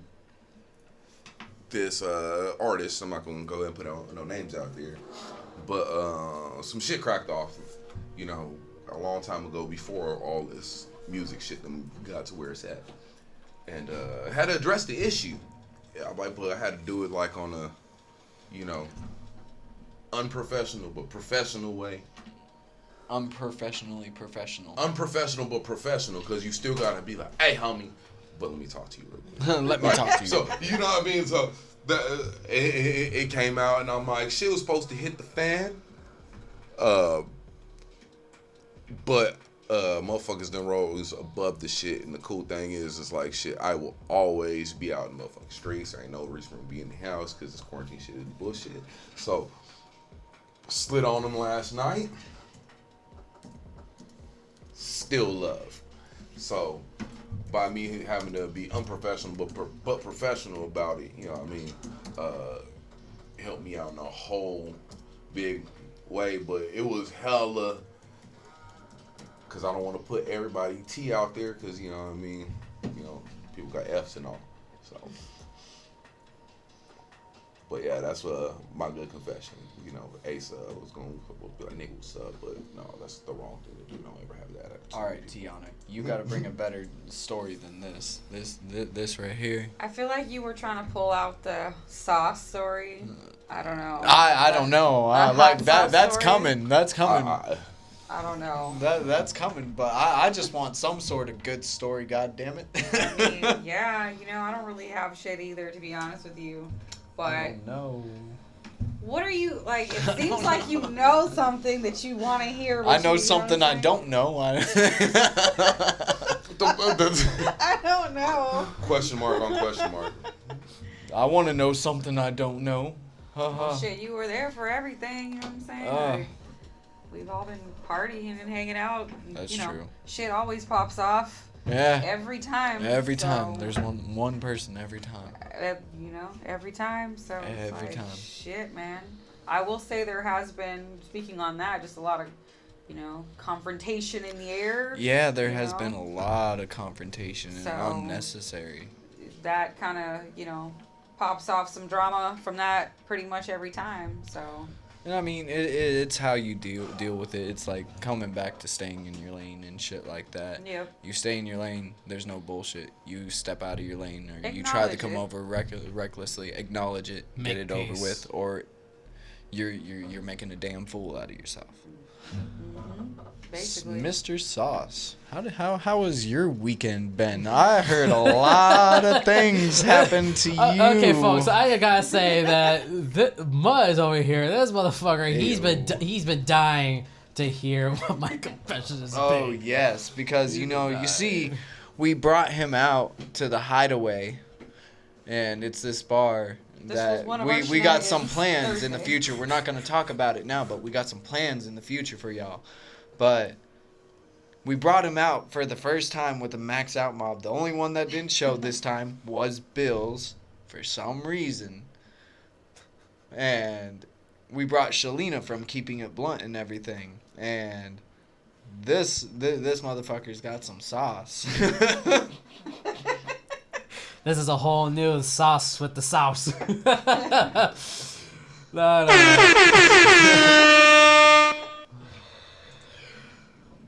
this artist. I'm not gonna go ahead and put no names out there, but some shit cracked off. A long time ago, before all this music shit got to where it's at, and had to address the issue. Yeah, but I had to do it like on a, unprofessional but professional way. Unprofessionally professional. Unprofessional but professional, because you still gotta be like, hey, homie, but let me talk to you real quick. Let me talk to you. So, you know what I mean? So, it came out, and I'm like, shit was supposed to hit the fan, but motherfuckers done rose above the shit, and the cool thing is, it's like, shit, I will always be out in the motherfucking streets. There ain't no reason for me to be in the house, because this quarantine shit is bullshit. So, slid on them last night. Still love. So, by me having to be unprofessional but professional about it, helped me out in a whole big way. But it was hella, because I don't want to put everybody T out there, because people got F's and all. So, but yeah, that's my good confession. Ace was going to be like, nigga, what's up? But no, that's the wrong thing to do. Don't ever have that attitude. All right, Tiana, you got to bring a better story than this. This right here. I feel like you were trying to pull out the sauce story. I don't know. I don't know. Like that. That's story? coming. That's coming. I don't know. That's coming. But I just want some sort of good story. God damn it. I mean, yeah, I don't really have shit either, to be honest with you. But no. What are you like? It seems like you know something that you want to hear. I know something I don't know. I don't know. Question mark on question mark. I want to know something I don't know. Well, shit, you were there for everything. You know what I'm saying? Like, we've all been partying and hanging out. And, That's you know, true. Shit always pops off. Yeah. Every time. Every so, time. There's one person every time. You know, every time. So Every it's like, time. shit, man. I will say there has been, speaking on that, just a lot of, you know, confrontation in the air. Yeah, there you has know? been a lot of confrontation So- and unnecessary. That kind of, you know, pops off some drama from that pretty much every time. So And I mean, it's how you deal with it. It's like coming back to staying in your lane and shit like that. Yep. You stay in your lane. There's no bullshit. You step out of your lane, or you try to Acknowledge come it. over recklessly. Acknowledge it. Make get it over peace. with, or you're making a damn fool out of yourself. basically, Mr. Sauce, how has your weekend been? I heard a lot of things happen to you. Okay, folks, I gotta say that Muzz over here, this motherfucker, he's been dying to hear what my confession is. Oh yes, because you see, we brought him out to the Hideaway, and it's this bar This that was one of our we got some shenanigans plans in the Thursday. future. We're not gonna talk about it now, but we got some plans in the future for y'all. But we brought him out for the first time with the Max Out mob. The only one that didn't show this time was Bill's for some reason. And we brought Shalina from Keeping It Blunt and everything. And this motherfucker's got some sauce. This is a whole new sauce with the sauce. No.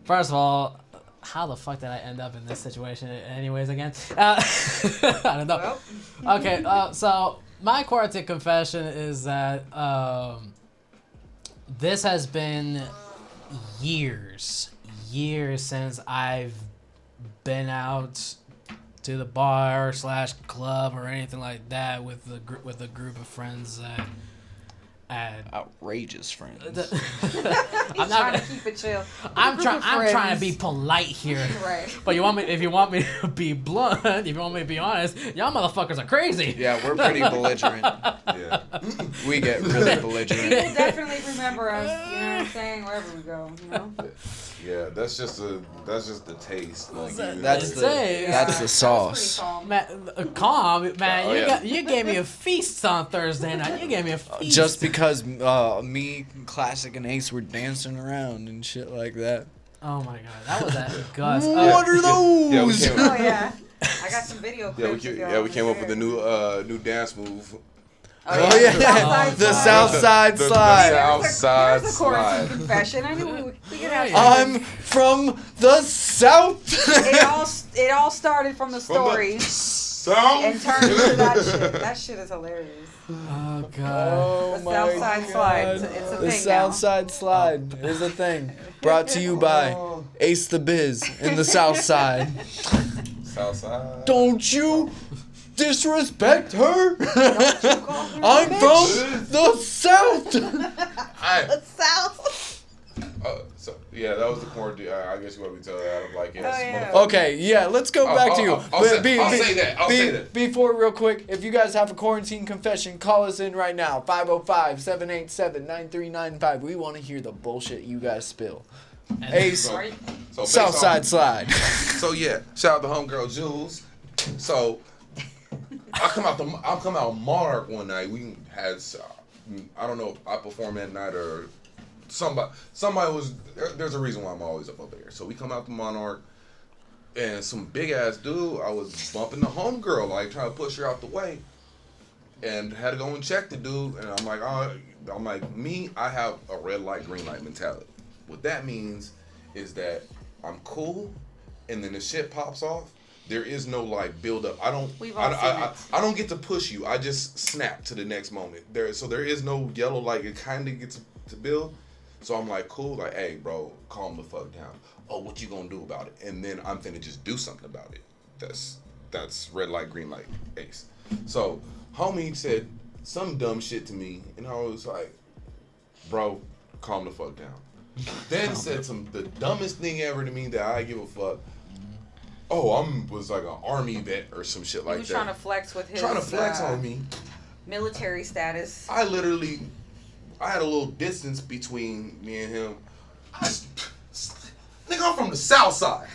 First of all, how the fuck did I end up in this situation anyways again? I don't know. Okay, so my quarantine confession is that this has been years since I've been out to the bar / club or anything like that with a group of friends that Outrageous friends. he's I'm not trying gonna, to keep it chill. I'm Group of trying to friends. be polite here. Right. But if you want me to be blunt, if you want me to be honest, y'all motherfuckers are crazy. Yeah, we're pretty belligerent. Yeah. We get really belligerent. People definitely remember us. You know what I'm saying? Wherever we go, you know. Yeah, that's just the taste. Like, That's the Say, that's the Pretty sauce. calm. Man, calm, man. Oh, yeah. You gave me a feast on Thursday night. You gave me a feast. Just because me, Classic, and Ace were dancing around and shit like that. Oh my god, that was that Gus. What are those? Yeah, we came, Oh yeah. I got some video clips. we came up with a new dance move. Oh yeah, the South Side The Slide. South Side Here's a quarantine Slide. confession. I knew we could have. I'm from the South. It all started from the story South. and turned into that shit. That shit is hilarious. Oh god. Oh The my South Side Slide. God. It's a The thing South now. Side Slide is a thing. Brought to you by Ace the Biz in the South Side. South Side. Don't you disrespect her. Don't you call her I'm a from the South. I, South. so yeah, that was the quarantine. I guess you want me to tell Adam like yes. Oh, yeah. motherfucker. Okay, yeah, let's go back to you. I'll say that. I'll say that. Before, real quick, if you guys have a quarantine confession, call us in right now. 505-787-9395. We want to hear the bullshit you guys spill. Ace, So based South off- Side Slide. So yeah, shout out to homegirl Jules. So I come out Monarch one night. We had I don't know if I performed that night or somebody was there's a reason why I'm always up there. So we come out to Monarch and some big ass dude, I was bumping the homegirl, like trying to push her out the way. And had to go and check the dude, and I'm like, I have a red light, green light mentality. What that means is that I'm cool, and then the shit pops off. There is no like build up. I don't get to push you. I just snap to the next moment. There is no yellow like it kind of gets to build. So I'm like, cool, like, hey, bro, calm the fuck down. Oh, what you gonna do about it? And then I'm finna just do something about it. That's red light, green light, Ace. So homie said, some dumb shit to me, and I was like, bro, calm the fuck down. Then said the dumbest thing ever to me that I give a fuck. Oh, was like an army vet or some shit like that. He was trying to flex with his on me. Military status. I had a little distance between me and him. Nigga, I'm from the South Side.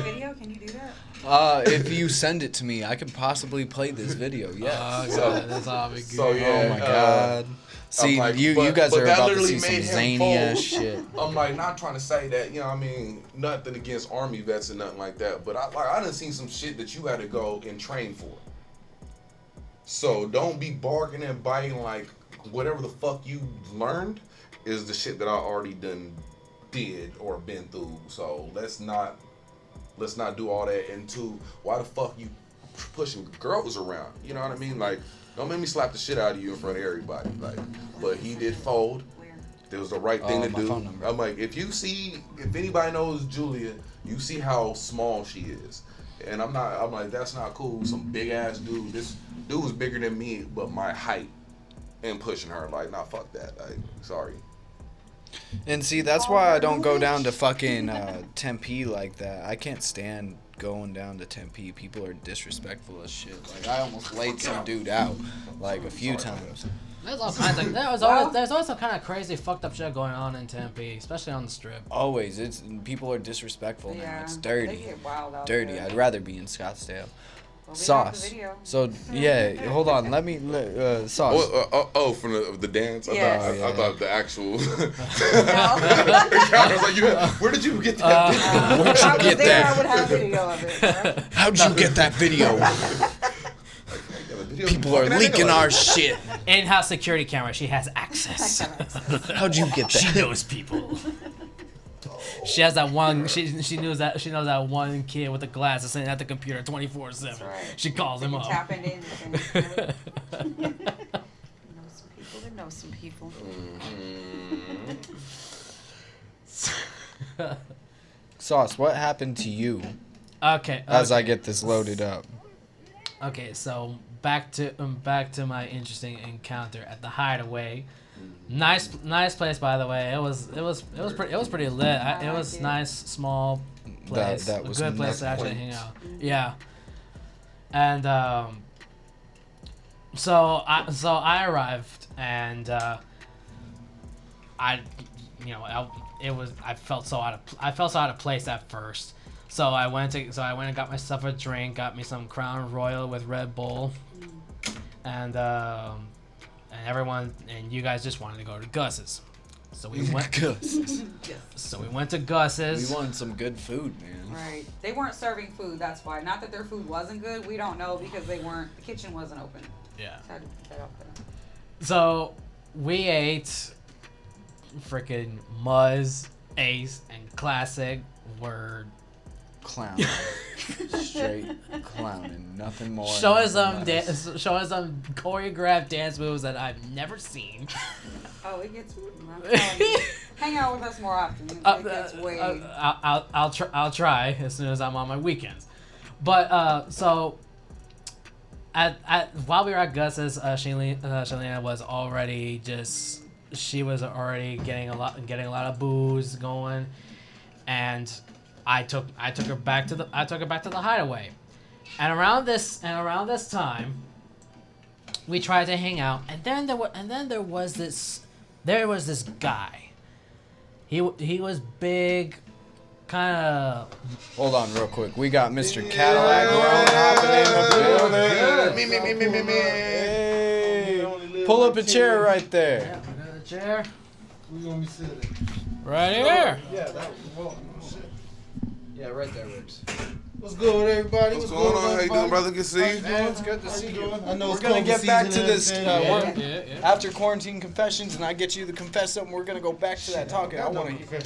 Video? Can you do that? If you send it to me, I could possibly play this video. Yes. Oh, God, that's all we So yeah, oh my god. See, like, you but guys are that about to literally see some made him zany ass fold. shit. I'm like not trying to say that, you know what I mean, nothing against army vets and nothing like that, but I done seen some shit that you had to go and train for. So don't be barking and biting like whatever the fuck you learned is the shit that I already did or been through. So let's not do all that. And two, why the fuck you pushing girls around? You know what I mean? Like, don't make me slap the shit out of you in front of everybody. Like, but he did fold. It was the right thing to my do. phone number. I'm like, if anybody knows Julia, you see how small she is. And I'm like, that's not cool. Some big ass dude. This dude was bigger than me, but my height and pushing her. Like, nah, fuck that. Like, sorry. And see, that's why I don't go down to fucking Tempe like that. I can't stand going down to Tempe. People are disrespectful as shit. Like, I almost laid some dude out, like, a few times. There's all kinds of there's always some kind of crazy fucked up shit going on in Tempe, especially on the strip. Always. People are disrespectful now. Yeah, It's they dirty. get wild out Dirty. there. I'd rather be in Scottsdale. Well, we got the Sauce. video. So, yeah, hold on. Let me, Sauce. From the dance? Yes. I thought the actual. No. I was like, where did you get that video? Where'd If I you was get there, I that? would have video of it. Bro. How'd you get that video? People are leaking our shit. In-house security camera. She has access. How'd you get that? She knows people. She has that one. She knows that one kid with the glasses sitting at the computer 24/7. That's right. She calls They him can up. tap into anything. Know some people that know some people. Sauce, what happened to you Okay. as I get this loaded up? Okay, so back to my interesting encounter at the Hideaway. Nice place, by the way. It was pretty lit. It was nice, small place. That was a good place to nice actually place. hang out. Yeah. And so I arrived and I felt so out of place at first. So I went and got myself a drink, got me some Crown Royal with Red Bull, and everyone and you guys just wanted to go to Gus's, so we went. Gus's. So we went to Gus's. We wanted some good food, man. Right. They weren't serving food. That's why. Not that their food wasn't good. We don't know because they weren't. The kitchen wasn't open. Yeah. So I had to put that out there. So we ate freaking Muzz, Ace, and Classic were Clown. Straight clowning. Nothing more. showing nothing less. some choreographed dance moves that I've never seen. Oh, it gets. I'm telling you, hang out with us more often. It gets way. I'll try as soon as I'm on my weekends. But so while we were at Gus's, Shalina was already getting a lot of booze going, and I took her back to the Hideaway, and around this time, we tried to hang out, and then there was this guy. He was big, kind of. Hold on, real quick. We got Mr. Cadillac Brown hopping in the building. Me. Hey. Pull up a chair right there. Yeah, we got a chair We're gonna be sitting. right here. Yeah, that was shit. Yeah, right there, Ribs. What's good, everybody? What's going on? How you doing, brother? Good to see you. Man, it's good to see you. I know We're it's gonna cold get back to season this. and everything. Yeah. After quarantine confessions, and I get you to confess something, we're gonna go back to that talking. I want to. Confess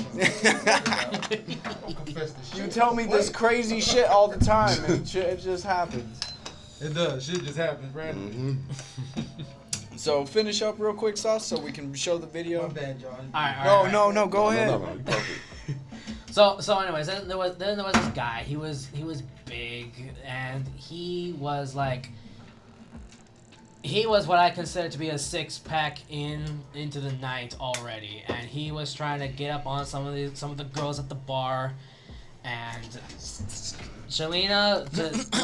the shit. You tell me this crazy shit all the time, and it just happens. It does. Shit just happens, randomly. So finish up real quick, Sauce, so we can show the video. My bad, John. All right. No, go ahead. No, perfect. So anyways, then there was this guy. He was big, and he was what I consider to be a six-pack into the night already, and he was trying to get up on some of the girls at the bar, and Shalina just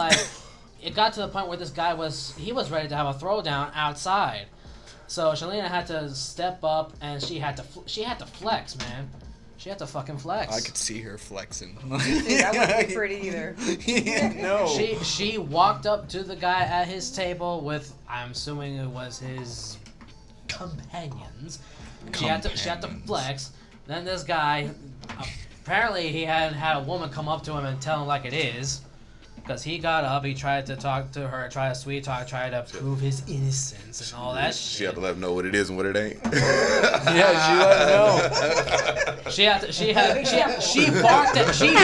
it got to the point where this guy was ready to have a throwdown outside. So Shalina had to step up, and she had to flex, man. She had to fucking flex. I could see her flexing. Dude, that wouldn't be pretty either. No. She walked up to the guy at his table with, I'm assuming it was his companions. She had to flex. Then this guy, apparently he hadn't had a woman come up to him and tell him like it is. Because he got up, he tried to talk to her, try to sweet talk, try to prove his innocence and all that shit. She had to let him know what it is and what it ain't. Yeah, she let him know. She barked at his lane.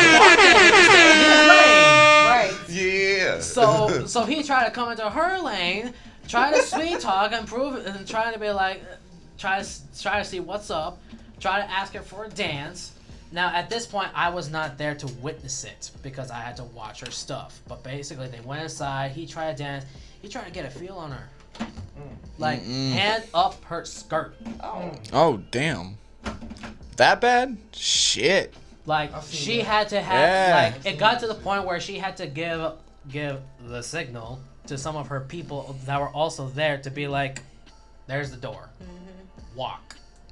Right. Yeah. So he tried to come into her lane, try to sweet talk and prove and trying to be like, try to see what's up, try to ask her for a dance. Now, at this point, I was not there to witness it because I had to watch her stuff. But basically, they went inside. He tried to dance. He tried to get a feel on her. Like, hand up her skirt. Oh, damn. That bad? Shit. Like, she had to have... Yeah. Like, it got to the point where she had to give the signal to some of her people that were also there to be like, there's the door. Walk.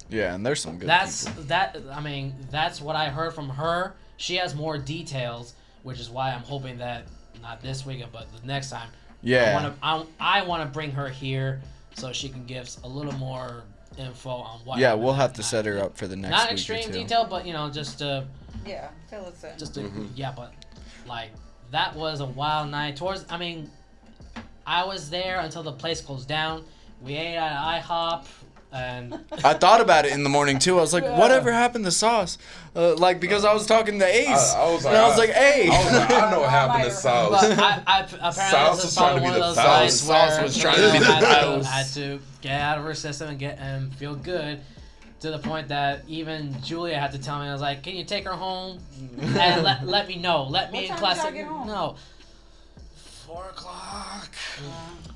Yeah, and there's some good people. That's what I heard from her. She has more details, which is why I'm hoping that not this weekend, but the next time. Yeah. I want to bring her here so she can give us a little more info on what. Yeah, we'll have to set her up for the next not week extreme or two. detail, but just to. Yeah, fill us in. Just to, yeah, but like that was a wild night. I was there until the place closed down. We ate at IHOP. And I thought about it in the morning too. I was like, whatever happened to Sauce? Because I was talking to Ace. I was like, hey. I know what happened to Sauce. But apparently Sauce this was is trying to probably be one of the those Sauce. nights where Sauce was trying to be the had to get out of her system and feel good. To the point that even Julia had to tell me, I was like, can you take her home? And let me know. Let me in class. No. 4 o'clock.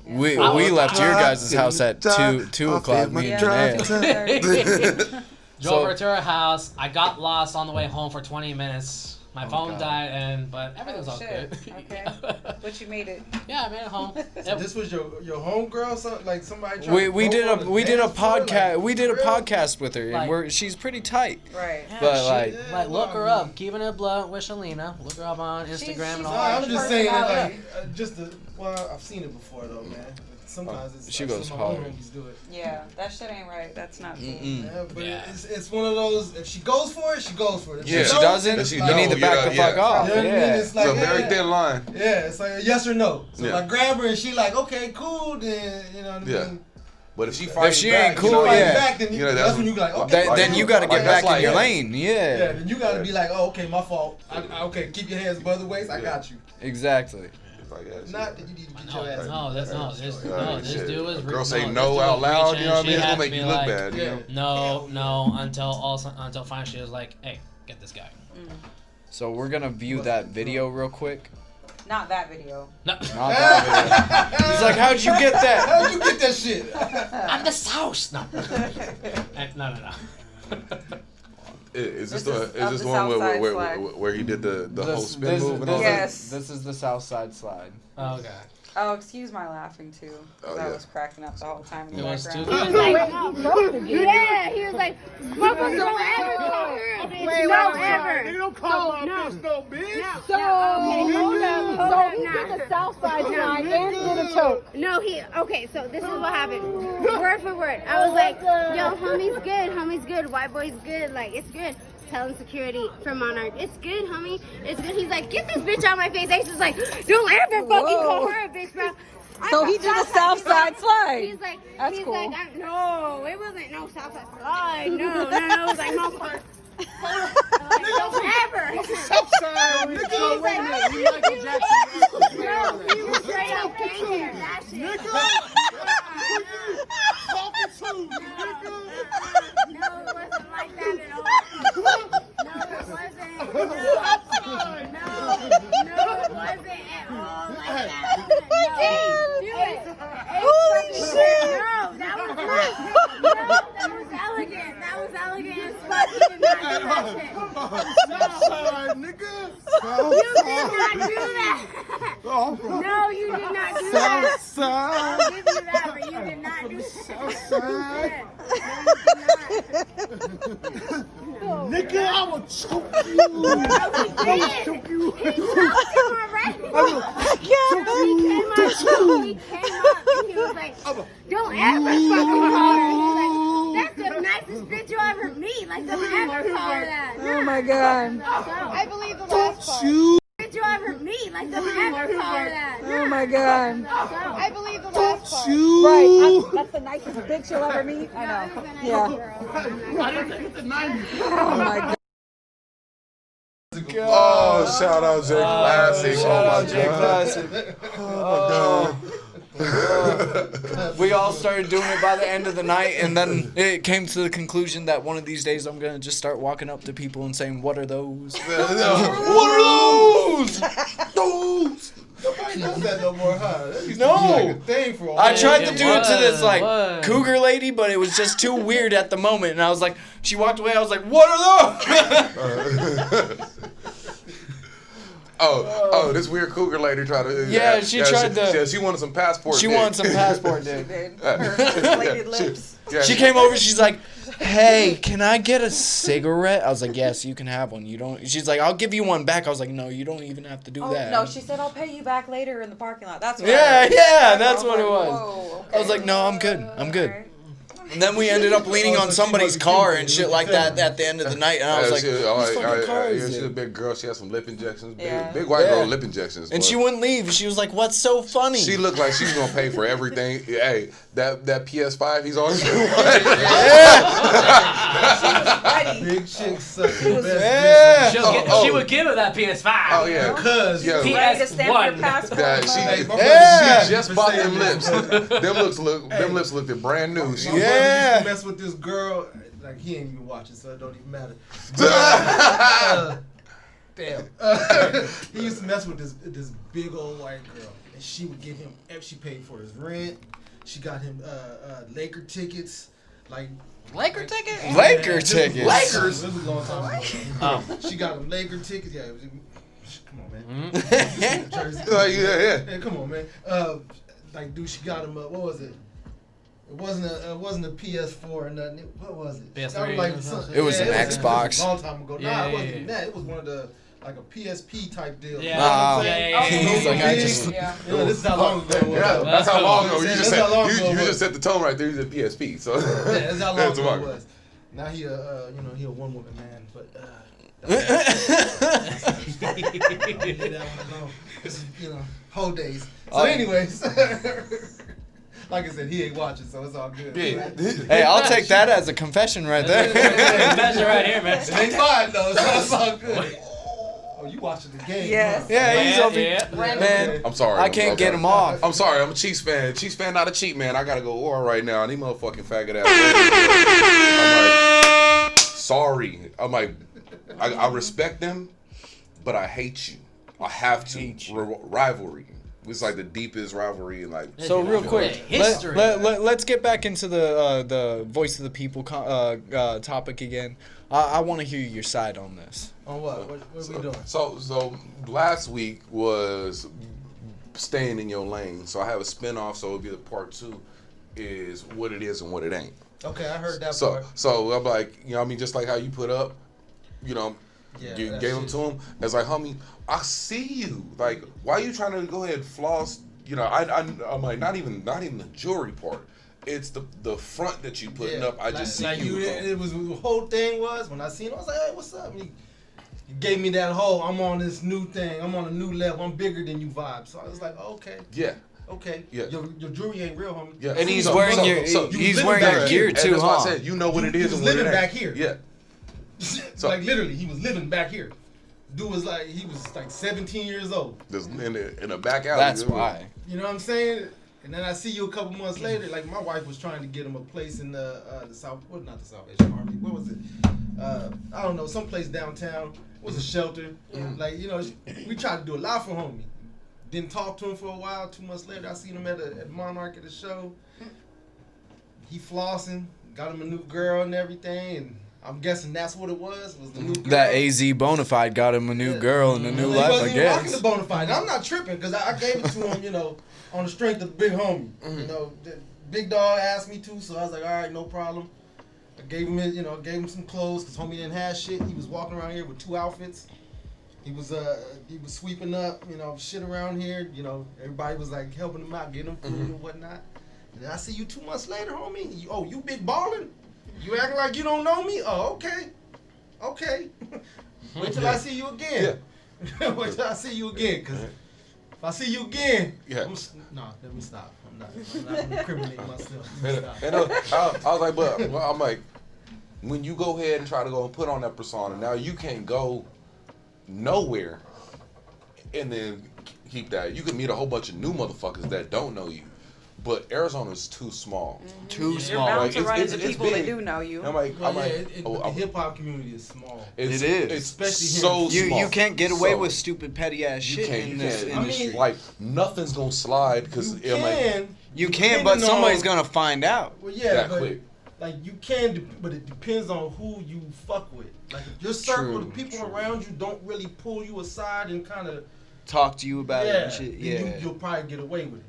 We left your guys' house at 2 o'clock. Me and Janae. Drove her to her house. I got lost on the way home for 20 minutes. My phone died, but everything's all good. Okay. But you made it. Yeah, I made it home. So this was your homegirl, like somebody. We did a podcast with her, and she's pretty tight. Right. Yeah, But look her up. Keeping it blunt with Shalina. Look her up on Instagram and all that. I'm just saying that, I've seen it before though, man. Sometimes she goes hard. Do it. Yeah, that shit ain't right. That's not cool. Yeah, but it's one of those. If she goes for it, she goes for it. If she doesn't, you need to back the fuck off. You know what I mean? It's like a very thin line. Yeah, it's like a yes or no. So if I grab her and she like, okay, cool, then you know what I mean. But if she fights ain't cool, back, then that's when you like, okay. Then you gotta get back in your lane. Yeah, then you gotta be like, oh, okay, my fault. Okay, keep your hands above the waist. I got you. Exactly. Not that you need to get your ass. This dude was. Girl say no out loud. You know what I mean? It's gonna make you look bad. You know? No. Until finally she was like, hey, get this guy. So we're gonna view that video real quick. Not that video. No. Not that video. He's like, how'd you get that? How'd you get that shit? I'm the sauce. No. No. Is this the one where he did the whole spin move and all that? Yes. This is the South Side Slide. Oh god. Oh, excuse my laughing too. I was cracking up the whole time in the background. Yeah, he was like, motherfucker, don't ever call her a bitch. Don't ever. They don't call my bitch no bitch. So, hold up now. The South Side tonight and did a choke. No, so this is what happened. Word for word. I was like, yo, homie's good, white boy's good, like, it's good. Telling security for Monarch, it's good, homie, it's good. He's like, get this bitch out my face. Ace is like, don't ever fucking call her a bitch, bro. So he did a South Side Slide. He's like, that's cool. No, it wasn't no South Side Slide. No, it was like, motherfucker. Don't ever. Southside, nigga. Wait a minute. You Michael Jackson. No, he was straight up gangster. That shit. Nigga. No, it wasn't like that at all. No, it wasn't. That was elegant as fuck. You did not do that shit. Southside, nigga. You did not do that. No, you did not do that. Southside. I'll give you that, but you did not do that. Southside. Nigga, I will choke you. No, he didn't. Choke you. He choked him already. I will choke you. He came up and he was like, don't ever fucking call her. He was like, that's the nicest bitch you'll ever meet. Like, don't ever call her that. Oh my god. I believe the last part. Bitch you'll ever meet. Like, don't ever call her that. Oh my god. I believe the last part. Right. That's the nicest bitch you'll ever meet. I know. Yeah. Oh my god. Oh, shout out Jay Classic. Shout oh out my Jay God. Classic. We all started doing it by the end of the night, and then it came to the conclusion that one of these days I'm gonna just start walking up to people and saying, "What are those? What are those? Those. Nobody does that no more, huh? That used to No. be like a thing for a I while. tried to do it to this like was. cougar lady, but it was just too weird at the moment, and I was like, she walked away. I was like, "What are those?" Oh, this weird cougar lady tried to. Yeah, she tried to- She wanted some passport. She dick. wanted some passport dick. Her inflated lips. Yeah. She came over. She's like, "Hey, can I get a cigarette?" I was like, "Yes, you can have one. You don't." She's like, "I'll give you one back." I was like, "No, you don't even have to do Oh, that." no, she said, I'll pay you back later in the parking lot. That's what I Yeah, heard. yeah, that's I what it like, was. whoa, I was okay. like, "No, I'm good. I'm good." Alright. And then we ended up leaning on somebody's car and shit like that at the end of the night, and I was like, "Whose fucking car is she's a it?" big girl. She had some lip injections. Yeah. Big white girl Yeah. lip injections. And but she wouldn't leave. She was like, "What's so funny?" She looked like she's gonna pay for everything. Hey, that PS5 he's always been Ready. Big chicks suck the best Yeah. She would give her that PS5. Oh yeah, Because yeah. Ready to stamp your PS1. passport. That Hey, my Yeah. she just bought them lips. Them lips looked brand new. She, My brother Yeah. used to mess with this girl. Like, he ain't even watching, so it don't even matter. Damn. He used to mess with this big old white girl, and she would give him. She paid for his rent. She got him Laker tickets. Like Laker ticket? Laker this was- tickets. Lakers. This was a long time ago. Oh. She got him Laker tickets. Yeah. It was, come on, man. Jersey. yeah. Hey, come on, man. Like, dude, she got him. What was it? It wasn't a PS4 or nothing. What was it? PS3 That was like or something? It was an a Xbox. long time ago. Yeah, Nah, it yeah, wasn't yeah. even that. It was one of the like a PSP type deal. Yeah. You know what I'm Oh. saying? Yeah. He's like, I just. Yeah. You know, this is how long ago it was. Yeah, that's how long ago. You That's just how long said ago it you was. just set the tone right there. You said PSP. So Yeah, that's how long That's ago it right. was. Now he a he a one woman man, but leave that one alone. This is, whole days. So anyways, like I said, he ain't watching, so it's all good. yeah. Hey, I'll take that as a confession right there. Measure right here, man. It ain't mine though, so it's all good. Oh, you watching the game? Yes. Huh? Yeah, he's over. Yeah. Man, I'm sorry. I can't get him off. I'm sorry. I'm a Chiefs fan. Chiefs fan, not a cheat man. I gotta go war right now. These motherfucking faggot ass. I'm like, sorry. I'm like, I respect them, but I hate you. I have to. Rivalry. It's like the deepest rivalry in like. So real quick, History. let's get back into the voice of the people topic again. I want to hear your side on this. On what? What are we doing? So last week was staying in your lane. So I have a spinoff. So it'll be the part 2 is what it is and what it ain't. Okay, I heard that So part. so I'm like, I mean, just like how you put up, Yeah, you that gave them shit. to him. It's like, homie, I see you. Like, why are you trying to go ahead and floss? I'm like, not even the jewelry part. It's the front that you putting up. I just see you. It was the whole thing was when I seen him, I was like, hey, what's up? And he gave me that whole I'm on this new thing. I'm on a new level. I'm bigger than you vibe. So I was like, okay. Yeah. Okay. Yeah. Your jewelry ain't real, homie. Yeah. And he's So- wearing so- your so you he's living wearing back your here. gear And too, that's why I huh? said, you know what it He is was and what it living ain't. back here. Yeah. So- like literally, he was living back here. Dude was like, he was like 17 years old. Just in a back alley. That's why. You know what I'm saying? And then I see you a couple months later. Like my wife was trying to get him a place in the South, well, not the Salvation Army. What was it? I don't know, someplace downtown. It was a shelter. Like we tried to do a lot for homie. Didn't talk to him for a while. 2 months later, I seen him at Monarch at a show. He flossing. got him a new girl and everything, and I'm guessing that's what it was the new girl. That AZ Bonafide got him a new girl and a new life, I He wasn't even rocking guess. the Bonafide. And I'm not tripping because I gave it to him, on the strength of the big homie. The big dog asked me to, so I was like, all right, no problem. I gave him some clothes because homie didn't have shit. He was walking around here with 2 outfits. He was sweeping up, shit around here. Everybody was like helping him out, getting him food and whatnot. And then I see you 2 months later, homie. You big ballin'? You acting like you don't know me? Oh, okay. Wait till I see you again. Yeah. Wait till I see you again, cause if I see you again, let me stop. I'm not gonna incriminate myself. And I was like, but I'm like, when you go ahead and try to go and put on that persona, now you can't go nowhere and then keep that. You can meet a whole bunch of new motherfuckers that don't know you. But Arizona's too small. Too You're small. bound to run it's into people that big. do know you. I'm like, the hip hop community is small. It is. It's Especially so here. small. You can't get away with stupid petty ass shit in this industry. Like nothing's gonna slide because you can, but somebody's gonna find out. Well, yeah, that but quick. like you can, but it depends on who you fuck with. Like if your circle, the people around you don't really pull you aside and kind of talk to you about it and shit. Yeah, you'll probably get away with it.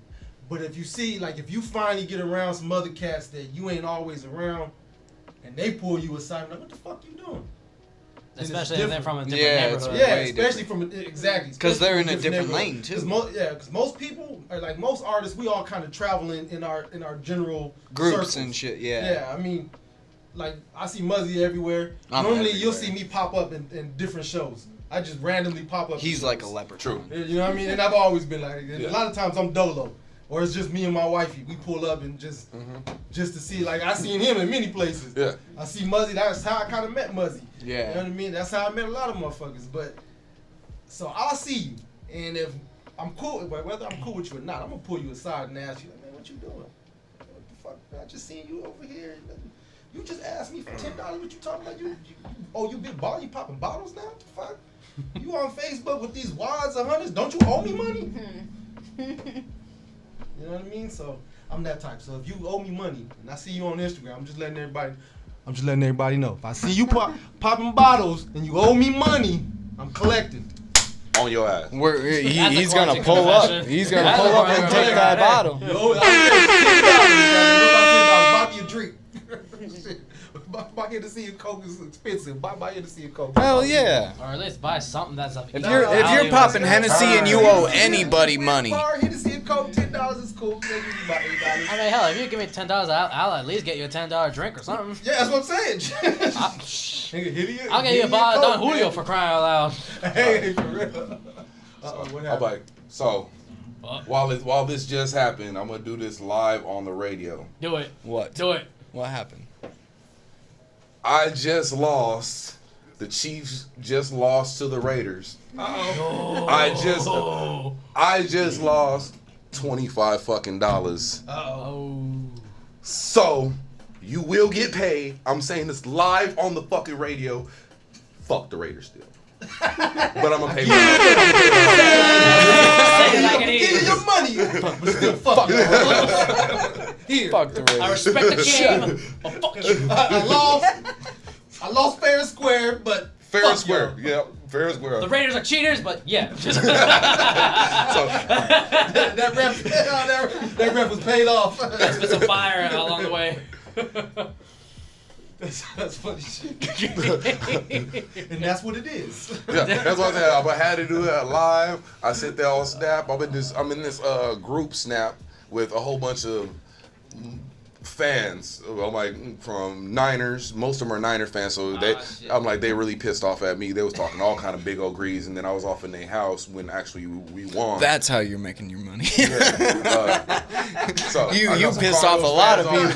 But if you see, like, if you finally get around some other cats that you ain't always around, and they pull you aside, like, what the fuck you doing? Especially if they're from a different neighborhood. Yeah, especially exactly. Because they're in a different lane too. Because most people, or like most artists, we all kind of travel in our general groups circles. and shit. Yeah. Yeah, I mean, like I see Muzzy everywhere. Normally, you'll see me pop up in different shows. I just randomly pop up. He's like a leprechaun. True. You know what I mean? And I've always been like, a lot of times I'm dolo. Or it's just me and my wifey. We pull up and just to see. Like I seen him in many places. Yeah. I see Muzzy. That's how I kind of met Muzzy. Yeah. You know what I mean? That's how I met a lot of motherfuckers. But so I'll see you, and if I'm cool, whether I'm cool with you or not, I'm gonna pull you aside and ask you, like, man, what you doing? What the fuck? Man, I just seen you over here. You just asked me for $10. What you talking about? You big ball? You popping bottles now? What the fuck? You on Facebook with these wads of hundreds? Don't you owe me money? You know what I mean? So I'm that type. So if you owe me money and I see you on Instagram, I'm just letting everybody know. If I see you popping bottles and you owe me money, I'm collecting. On your ass. He's gonna pull up. He's gonna pull up and take that bottle. Yo, $10. Buy me a drink. Buy here to see a Coke is expensive. Buy here to see a Coke. Hell yeah. Or at least buy something that's of If you're popping Hennessy and you owe anybody money. Bar here to see a Coke, $10 is cool. They give you about $8. I mean, hell, if you give me $10, I'll at least get you a $10 drink or something. Yeah, that's what I'm saying. I'll get you a bottle of Don Julio for crying out loud. Hey, for real. What happened? I'm like, so while this just happened, I'm gonna do this live on the radio. Do it. What? Do it. What happened? I just lost. The Chiefs just lost to the Raiders. Uh-oh. I just lost $25 fucking. Uh-oh. So you will get paid. I'm saying this live on the fucking radio. Fuck the Raiders still. But I'm gonna pay my Give you your money, but still fuck you. Here. Fuck the Raiders. I respect the game, but fuck you. I lost fair and square, but fair and square. Yep, fair and square. The Raiders are cheaters, but yeah. So that ref was paid off. Spit some fire along the way. That's funny shit. And that's what it is. Yeah, that's what I said. I had to do that live. I sit there on Snap. I'm in this group Snap with a whole bunch of fans. I'm like from Niners. Most of them are Niner fans, so I'm like they really pissed off at me. They was talking all kind of big old grease, and then I was off in their house when actually we won. That's how you're making your money. So you pissed off a lot of people.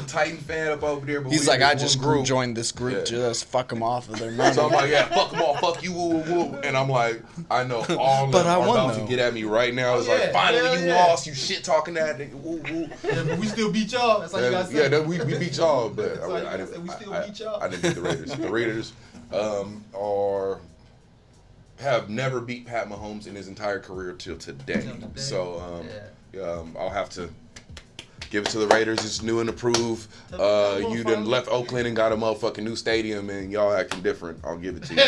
Titan fan up over there. But He's like, I just joined this group, just fuck them off of their money. So I'm like, yeah, fuck them all, fuck you, woo, woo. And I'm like, I know all of them are about to get at me right now. It's like, finally you lost, you shit talking that nigga, woo, woo. Yeah, but we still beat y'all. That's all you gotta say. Yeah, we beat y'all, but I didn't beat the Raiders. The Raiders have never beat Pat Mahomes in his entire career till today. So I'll have to Give it to the Raiders. It's new and approved. You done left Oakland and got a motherfucking new stadium, and y'all acting different. I'll give it to you.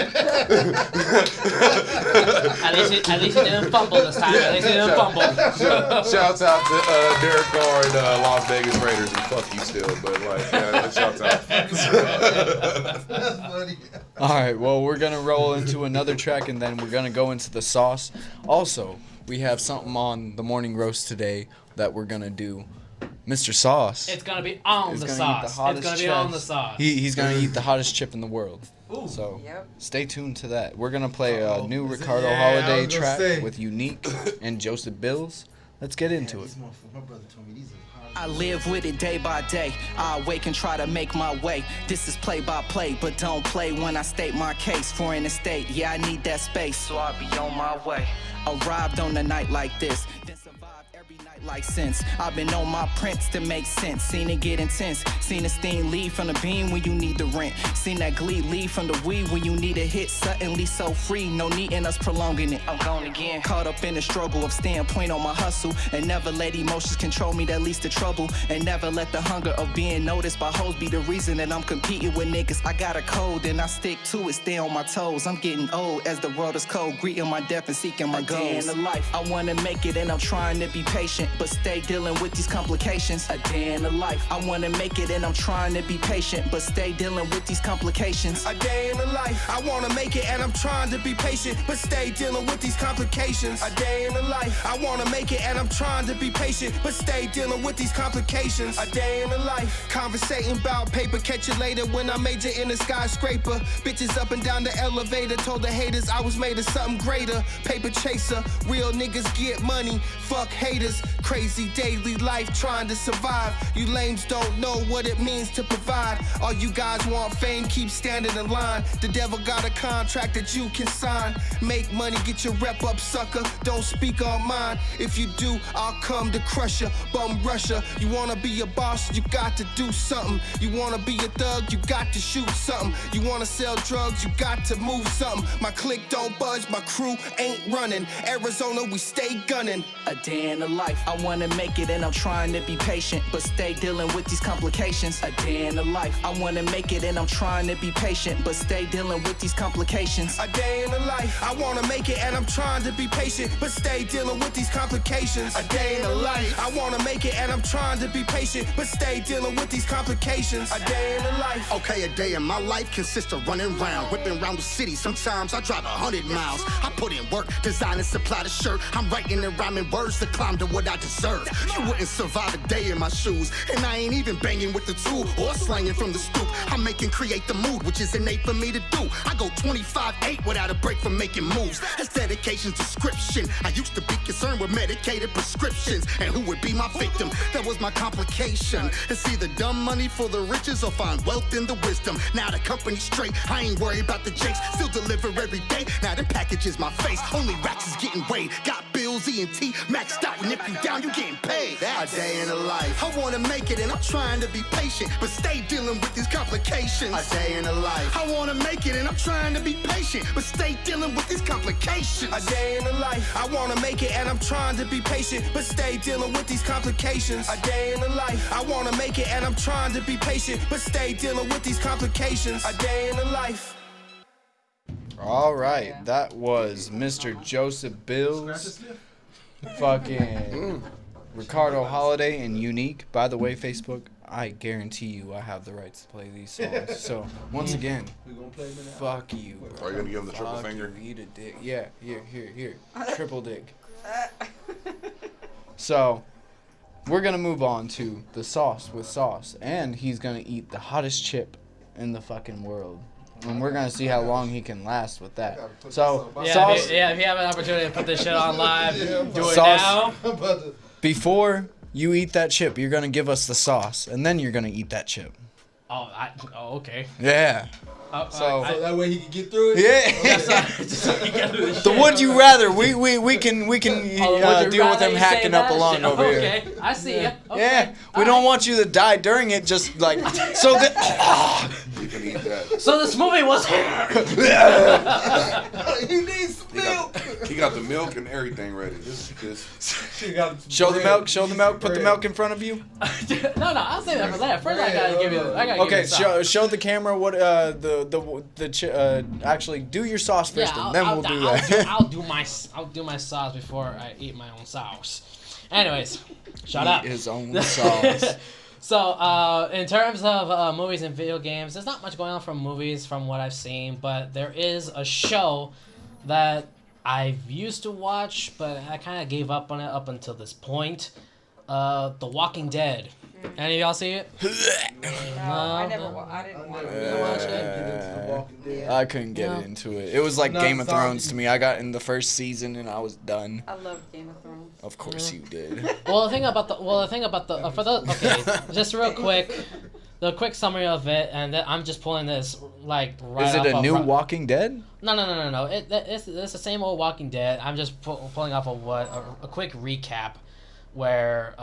At least you didn't fumble this time. At least you didn't fumble. Shouts out to Derek Carr and Las Vegas Raiders, and fuck you still, but like, yeah, shouts out. That's funny. All right, well, we're going to roll into another track, and then we're going to go into the sauce. Also, we have something on the morning roast today that we're going to do. Mr. Sauce. It's going to be on the sauce. It's going to be on the sauce. He's going to eat the hottest chip in the world. Ooh. So Yep. stay tuned to that. We're going to play a new Ricardo Holiday track with Unique and Joseph Bills. Let's get into it. My brother told me these are hard. I live with it day by day. I wake and try to make my way. This is play by play, but don't play when I state my case. For an estate, yeah, I need that space, so I'll be on my way. Arrived on a night like this, then survived every night like since. I've been on my prints to make sense. Seen it get intense. Seen the steam leave from the beam when you need the rent. Seen that glee leave from the weed when you need a hit. Suddenly so free, no need in us prolonging it. I'm gone again. Caught up in the struggle of staying point on my hustle. And never let emotions control me, that leads to trouble. And never let the hunger of being noticed by hoes be the reason that I'm competing with niggas. I got a code and I stick to it, stay on my toes. I'm getting old as the world is cold. Greeting my death and seeking my goals. In the life, I wanna make it and I'm trying to be patient, but stay dealing with these complications. A day in the life, I wanna make it and I'm trying to be patient, but stay dealing with these complications. A day in the life, I wanna make it and I'm trying to be patient, but stay dealing with these complications. A day in the life, I wanna make it and I'm trying to be patient, but stay dealing with these complications. A day in the life, conversating about paper, catch it later when I major in a skyscraper. Bitches up and down the elevator, told the haters I was made of something greater. Paper chaser, real niggas get money, fuck haters. Crazy daily life trying to survive. You lames don't know what it means to provide. All you guys want fame, keep standing in line. The devil got a contract that you can sign. Make money, get your rep up, sucker. Don't speak on mine. If you do, I'll come to crush ya, bum rusher. You wanna be a boss, you got to do something. You wanna be a thug, you got to shoot something. You wanna sell drugs, you got to move something. My clique don't budge, my crew ain't running. Arizona, we stay gunning. A day in the life, I wanna make it and I'm trying to be patient, but stay dealing with these complications. A day in the life, I wanna make it and I'm trying to be patient, but stay dealing with these complications. A day in the life, I wanna make it and I'm trying to be patient, but stay dealing with these complications. A day in the life, I wanna make it and I'm trying to be patient, but stay dealing with these complications. A day in the life. Okay, a day in my life consists of running round, whipping around the city. Sometimes I drive 100 miles. I put in work, design and supply the shirt. I'm writing and rhyming words to climb to what I deserve. You wouldn't survive a day in my shoes, and I ain't even banging with the tool or slanging from the stoop. I'm making create the mood, which is innate for me to do. I go 25-8 without a break from making moves. That's dedication's description. I used to be concerned with medicated prescriptions and who would be my victim. That was my complication. It's either dumb money for the riches or find wealth in the wisdom. Now the company's straight, I ain't worried about the jakes. Still deliver every day. Now the package is my face. Only racks is getting weighed. Got bills, E&T maxed out, and if you down, you getting paid. That's a day in the life. I wanna make it and I'm trying to be patient, but stay dealing with these complications. A day in the life. I wanna make it and I'm trying to be patient, but stay dealing with these complications. A day in the life, I wanna make it and I'm trying to be patient, but stay dealing with these complications. A day in the life, I wanna make it and I'm trying to be patient, but stay dealing with these complications. A day in the life. All right, that was Mr. Joseph Bills, fucking Ricardo Holiday, and Unique. By the way, Facebook, I guarantee you I have the rights to play these songs. So, once again, fuck you, bro. Are you gonna give him the triple Fuck finger? you, eat a dick. Yeah, here. Triple dick. So, we're going to move on to the sauce with sauce. And he's going to eat the hottest chip in the fucking world. And we're going to see how long he can last with that. So, Yeah, sauce. if you have an opportunity to put this shit on live, do it Sauce. now. Before you eat that chip, you're going to give us the sauce. And then you're going to eat that chip. Oh, okay. Yeah. So that way he can get through it. Yeah. The would you rather? We can deal with him hacking up along over here. Okay, I see ya. Okay. Yeah, we don't want you to die during it. Just like so that. You can eat that. So this movie was. He needs some milk. He He got the milk and everything ready. This. Show the milk. Show the milk. Put the milk in front of you. No, I'll say that for that. First, I gotta give you. Okay, show the camera what actually do your sauce first, and then we'll do that. I'll do my sauce before I eat my own sauce. Anyways, shut up. Eat his own sauce. So, in terms of movies and video games, there's not much going on from movies from what I've seen, but there is a show that I used to watch, but I kind of gave up on it up until this point. The Walking Dead. Any of y'all see it? No, I didn't watch it. I couldn't get into it. It was like Game of Thrones to me. I got in the first season and I was done. I love Game of Thrones. Of course you did. Just real quick, the quick summary of it, and then I'm just pulling this like right. Is it a new Walking Dead? No. It's the same old Walking Dead. I'm just pulling off of a quick recap, where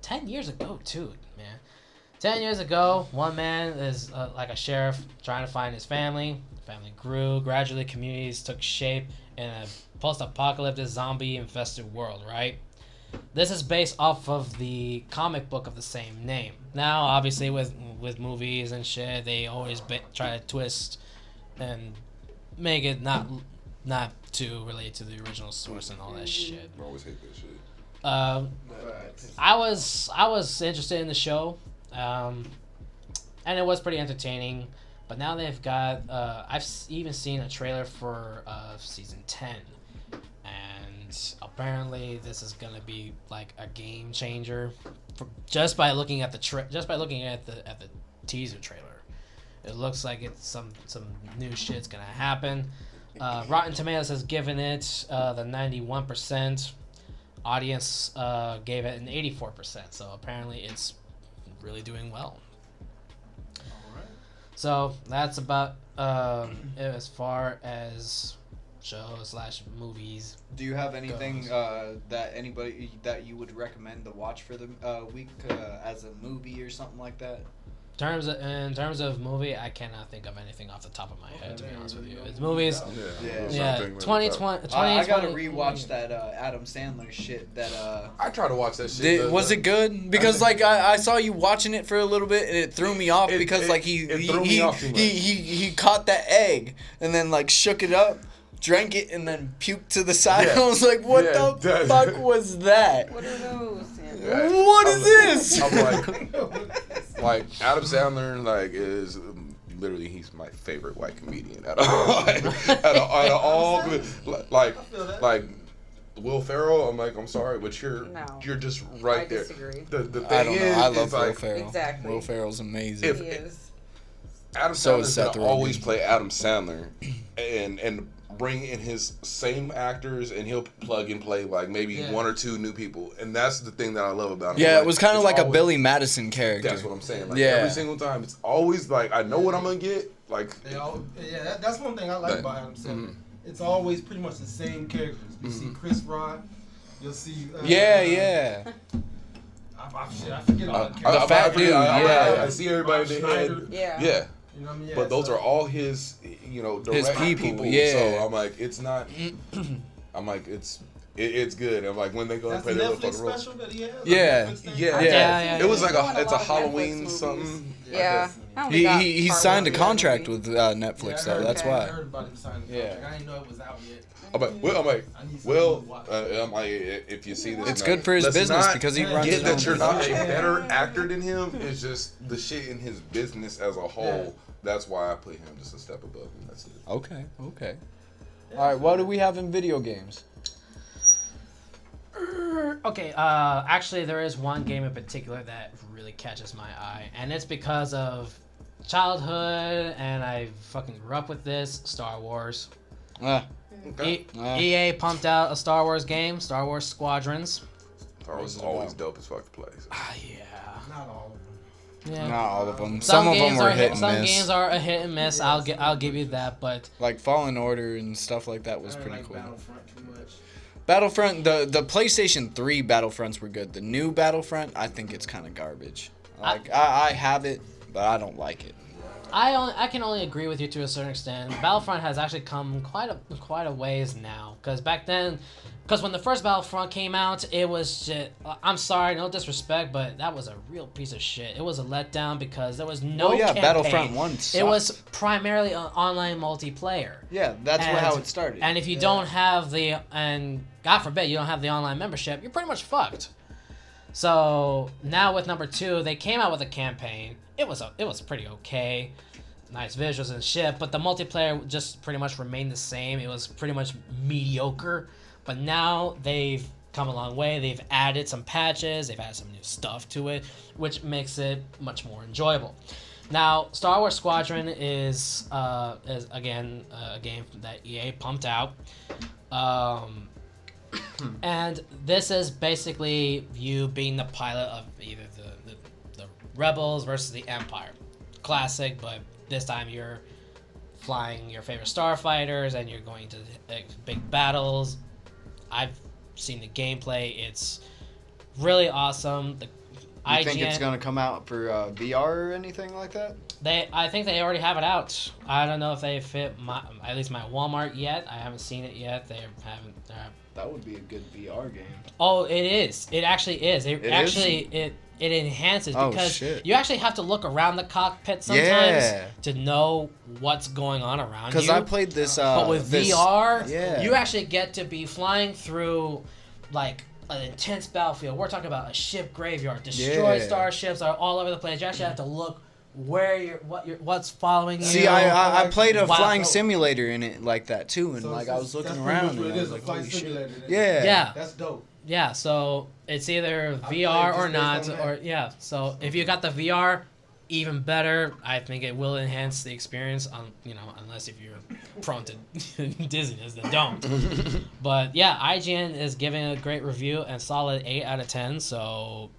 10 years ago too, man. 10 years ago, one man is like a sheriff trying to find his family. The family grew. Gradually, communities took shape in a post-apocalyptic zombie-infested world, right? This is based off of the comic book of the same name. Now, obviously, with movies and shit, they always try to twist and make it not to relate to the original source and all that shit. I always hate that shit. I was interested in the show, and it was pretty entertaining. But now they've got I've even seen a trailer for season 10, and apparently this is gonna be like a game changer, just by looking at the teaser trailer. It looks like it's some new shit's gonna happen. Rotten Tomatoes has given it the 91%. Audience gave it an 84%, so apparently it's really doing well. Alright. So that's about it as far as shows / movies. Do you have anything that anybody that you would recommend to watch for the week as a movie or something like that? In terms of movie, I cannot think of anything off the top of my head, to be honest with you. It's movies. Yeah. 2020. I gotta rewatch that Adam Sandler shit. That I try to watch that shit. Was it good? Because like I saw you watching it for a little bit and it threw me off because like he caught that egg and then like shook it up, drank it, and then puked to the side. I was like, what the fuck was that? What are those? What is this? I'm like Adam Sandler, like is literally he's my favorite white comedian out of all like Will Ferrell. I'm like, I'm sorry, but you're just right there. Disagree. The thing I don't know. I love Will like, Ferrell. Exactly. Will Ferrell's amazing. He is. Adam Sandler's gonna always play Adam Sandler, and bring in his same actors, and he'll plug and play like maybe one or two new people, and that's the thing that I love about him. Yeah, like, it was kind of like a Billy Madison character. That's what I'm saying. Like every single time, it's always like I know what I'm gonna get. Like that's one thing I like about Adam Sandler. Mm-hmm. It's always pretty much the same characters. You see Chris Rock, you'll see. I forget all the characters. The fat dude. I see everybody in the head. Yeah. You know what I mean? But those are all his, direct his people. Yeah. So I'm like, it's not. I'm like, it's good. I'm like, when they go and play their little fucking role. Special that he has? Yeah. It was like it's a Halloween something. Yeah. He signed a contract with Netflix though. That's why. I heard about him signing a contract. I didn't know it was out yet. I'm like, if you see this, it's good for his business because he runs get it. That you're not a better actor than him. It's just the shit in his business as a whole. Yeah. That's why I put him just a step above him. That's it. Okay. All right. What do we have in video games? Okay. Actually, there is one game in particular that really catches my eye, and it's because of childhood, and I fucking grew up with this. Star Wars. EA pumped out a Star Wars game, Star Wars Squadrons. Star Wars is always dope as fuck to play. So. Yeah. Not all of them. Yeah. Not all of them. Some of them are hit and miss. Some games are a hit and miss. I'll give you that, but like Fallen Order and stuff like that was pretty cool. Battlefront too much. Battlefront, the PlayStation 3 Battlefronts were good. The new Battlefront, I think it's kind of garbage. Like I have it, but I don't like it. I can only agree with you to a certain extent. Battlefront has actually come quite a ways now. Because back then, when the first Battlefront came out, it was just, I'm sorry, no disrespect, but that was a real piece of shit. It was a letdown because there was no campaign. Battlefront 1 sucked. It was primarily an online multiplayer. Yeah, that's how it started. And if you don't have and God forbid you don't have the online membership, you're pretty much fucked. So now with number 2, they came out with a campaign. It was pretty okay, nice visuals and shit, but the multiplayer just pretty much remained the same. It was pretty much mediocre. But now they've come a long way. They've added some patches. They've added some new stuff to it, which makes it much more enjoyable. Now, Star Wars Squadron is again a game that EA pumped out. And this is basically you being the pilot of either the Rebels versus the Empire. Classic, but this time you're flying your favorite starfighters and you're going to big battles. I've seen the gameplay. It's really awesome. You think it's going to come out for VR or anything like that? I think they already have it out. I don't know if they fit at least my Walmart yet. I haven't seen it yet. They haven't. That would be a good VR game. Oh, it is. It actually is. It enhances because you actually have to look around the cockpit sometimes to know what's going on around you. Because I played this. But with VR, you actually get to be flying through like an intense battlefield. We're talking about a ship graveyard. Destroyed starships are all over the place. You actually have to look where what's following you. See, I played a flying simulator in it like that too, and I was looking around. It is a flight simulator. Yeah. That's dope. Yeah, so it's either VR or not, So if you got the VR, even better. I think it will enhance the experience. Unless if you're prone to dizziness, then don't. But yeah, IGN is giving a great review and solid 8 out of 10. So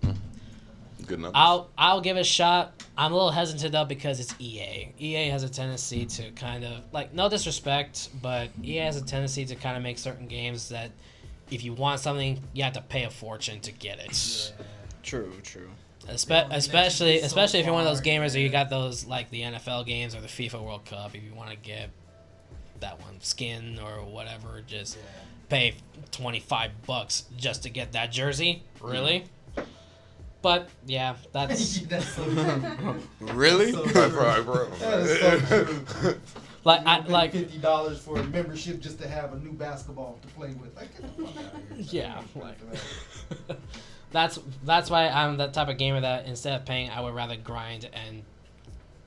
good enough. I'll give it a shot. I'm a little hesitant though because it's EA. EA has a tendency to kind of no disrespect, but EA has a tendency to kind of make certain games that if you want something, you have to pay a fortune to get it. Yeah. True. Especially if you're one of those gamers or you got those like the NFL games or the FIFA World Cup. If you want to get that one skin or whatever, just pay $25 just to get that jersey. Really? But yeah, that's That's so really. That's so true. That is so true. like $50 for a membership just to have a new basketball to play with. Like, get the fuck out of here. Yeah. That's why I'm that type of gamer that instead of paying, I would rather grind and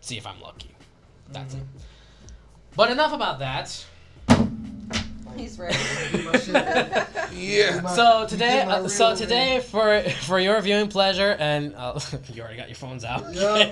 see if I'm lucky. That's it. But enough about that. He's ready. Yeah. So today, for your viewing pleasure, and you already got your phones out. Me. I'm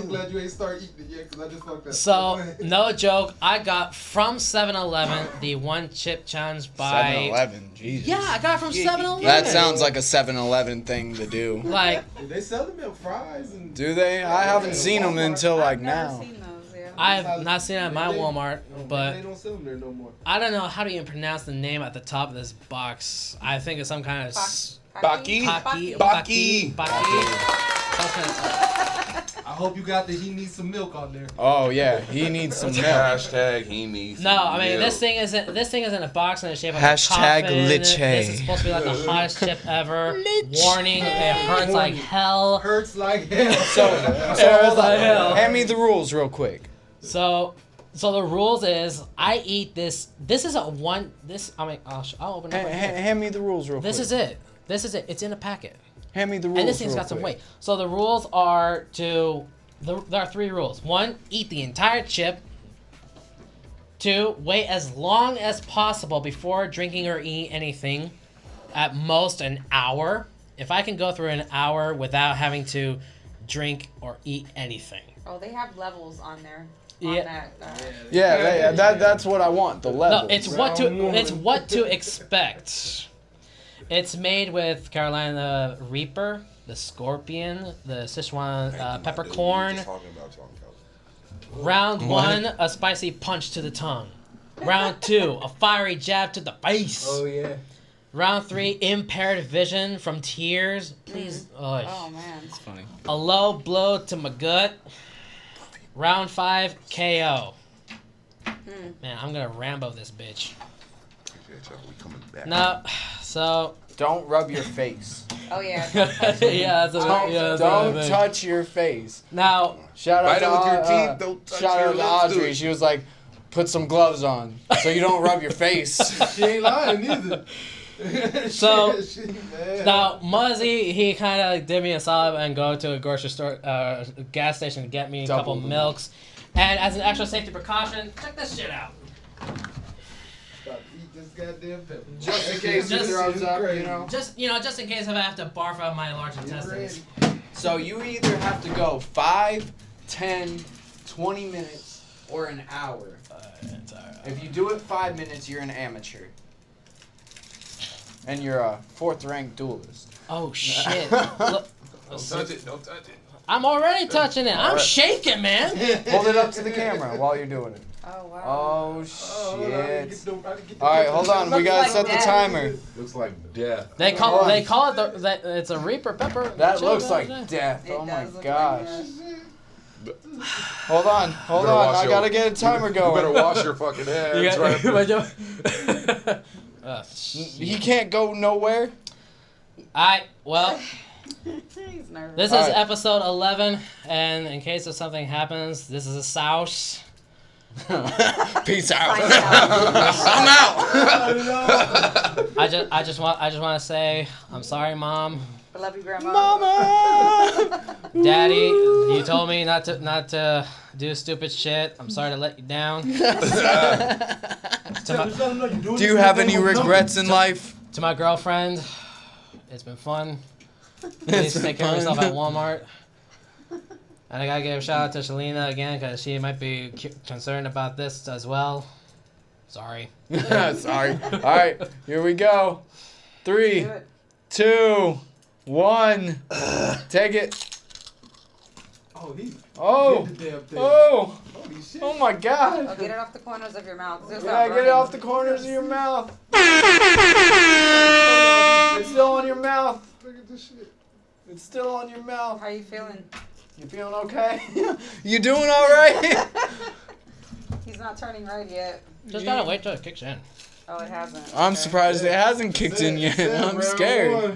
glad you ain't start eating it yet because I just fucked up. So no joke, I got from 7-Eleven the one chip challenge by 7-Eleven, Jesus. Yeah, I got it from 7-Eleven. That sounds like a 7-Eleven thing to do. Like, they sell them in fries and. Do they? I haven't seen them until like now. I have not seen it at my Walmart, but they don't sell them there no more. I don't know how to even pronounce the name at the top of this box. I think it's some kind of Baki. I hope you got the he needs some milk on there. Oh yeah, he needs some milk. Hashtag he needs. No, I mean milk. this thing isn't a box in the shape of Hashtag a coffin. liche. This is supposed to be like the hottest chip ever. Warning: it hurts like hell. Hurts like hell. So hurts like hell. Hand me the rules real quick. So the rules is I eat this. This is a one. This I mean I'll open it. Hand me the rules real quick. This is it. It's in a packet. Hand me the rules. And this thing's got some weight. So the rules are there are 3 rules. 1, eat the entire chip. 2, wait as long as possible before drinking or eating anything. At most an hour. If I can go through an hour without having to drink or eat anything. Oh, they have levels on there. Yeah. That's what I want. The level. No, it's what to expect. It's made with Carolina Reaper, the Scorpion, the Sichuan peppercorn. Round 1, a spicy punch to the tongue. Round 2, a fiery jab to the face. Oh yeah. Round 3, impaired vision from tears. Please. Oh man. It's funny. A low blow to my gut. Round 5, KO. Man, I'm gonna Rambo this bitch. We coming back. No, so Don't rub your face. Oh yeah. yeah, that's Don't touch your face. Now, Shout out Bite to it with your teeth. Don't touch shout your out to lips, Audrey. dude. She was like, put some gloves on so you don't rub your face. She ain't lying either. So, Man. now Muzzy, he kind of did me a solid and go to a grocery store, gas station to get me a couple Double. milks. And as an extra safety precaution, check this shit out. About to eat this goddamn pepper. Just in case Just- it throws up, you know. Just in case if I have to barf out my large intestines. So you either have to go 5, 10, 20 minutes, or an hour. It's alright. If you do it 5 minutes, you're an amateur. And you're a 4th ranked duelist. Oh shit! Look, Don't touch it. Don't touch it. I'm already touching it. I'm Alright. shaking, man. Hold it up to the camera while you're doing it. Oh wow. Oh Oh, shit. Alright, hold on. We gotta like set the death. timer. Looks like death. They call it it's a Reaper pepper. That Chill, looks like man. death. It Oh my does look gosh. like Hold on. Better I wash gotta your- get a timer You better going. wash your fucking hands. Right? He can't go nowhere. Well, He's nervous. this is Alright. episode 11, and in case if something happens, this is a souse. Peace out. Find out. I'm out. I just want to say I'm sorry, Mom, I love you, Grandma. Mama. Daddy. You told me not to do stupid shit. I'm sorry to let you down. Do you have any regrets in life? To my girlfriend, it's been fun. Please take care of yourself at Walmart. And I gotta give a shout out to Shalina again because she might be concerned about this as well. Sorry. Sorry. All right, here we go. Do 3, it. 2, 1. Take it. Oh, he Oh. did the damn thing. Oh. Holy shit. Oh my Oh, God. get it off the corners of your mouth. It's Yeah, not get it burning. off the corners of your mouth. It's still on your mouth. Look at this shit. It's still on your mouth. How you feeling? You feeling okay? You doing all right? He's not turning red yet. Just gotta wait till it kicks in. Oh, it hasn't. I'm Okay. surprised it hasn't kicked in yet. I'm scared.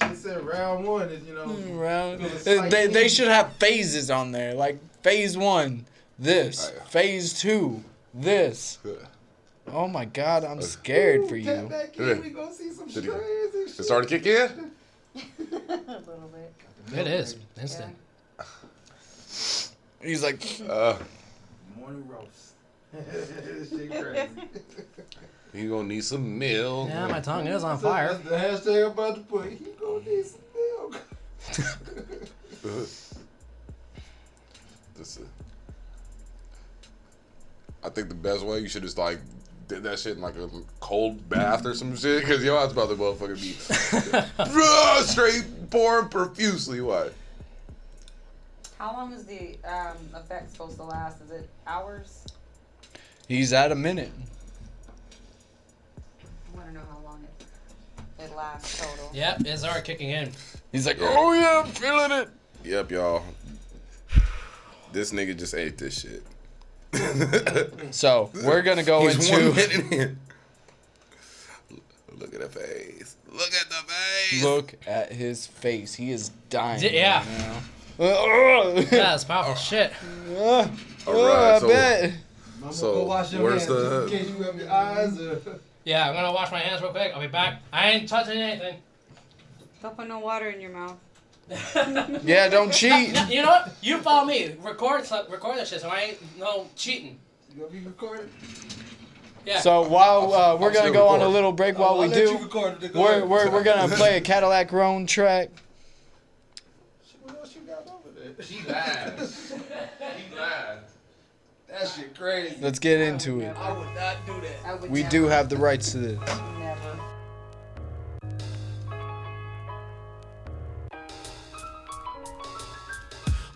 She said round 1 is, you know. Round. It's like They should have phases on there, like phase 1, this. Phase 2, this. Oh my God, I'm scared for Tap you. back in, we gonna see some Did crazy he- shit. It started to kick in? A little bit. It is instant. He's like, Morning roast. This shit crazy. You gonna need some milk. Yeah, my tongue is on fire. That's the hashtag I'm about to put. He gonna need some milk. This is- I think the best way you should just like did that shit in like a cold bath or some shit, because your ass about to motherfucking be straight pouring profusely. What? How long is the effect supposed to last? Is it hours? he's at a minute. I want to know how long it lasts total. Yep, it's already kicking in. He's like, oh yeah, I'm feeling it. Yep, y'all. This nigga just ate this shit. So we're gonna go He's 1 into minute in. Look at the face. Look at the face. look at his face. He is dying. Yeah. Right now. Yeah, it's powerful shit. All right, I so- bet. Mama, So, go wash your where's hands the- just in case you have your eyes or... Yeah, I'm gonna wash my hands real quick. I'll be back. I ain't touching anything. Don't put no water in your mouth. Yeah, don't cheat. You know what? You follow me. Record that shit, so I ain't no cheating. You gonna be recorded? Yeah. So while we're I'm gonna still go on a recording. little break while I'll we let you do, record it. Go ahead. we're gonna play a Cadillac Roan track. What else you got over there? She lied. She lied. That shit crazy. Let's get into it. I would not do that. I would We never. do have the rights to this. Never.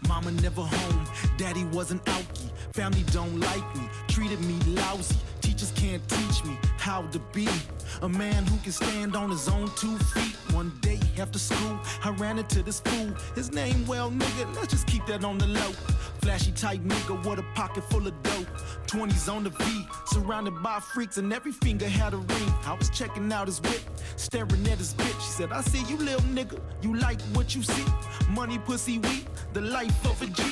Mama never home, daddy wasn't outie. Family don't like me, treated me lousy. Teachers just can't teach me how to be a man who can stand on his own 2 feet. One day after school, I ran into this fool. His name, well, nigga, let's just keep that on the low. Flashy type nigga with a pocket full of dope. 20s on the V, surrounded by freaks, and every finger had a ring. I was checking out his whip, staring at his bitch. She said, I see you, little nigga. You like what you see? Money, pussy, weed, the life of a G.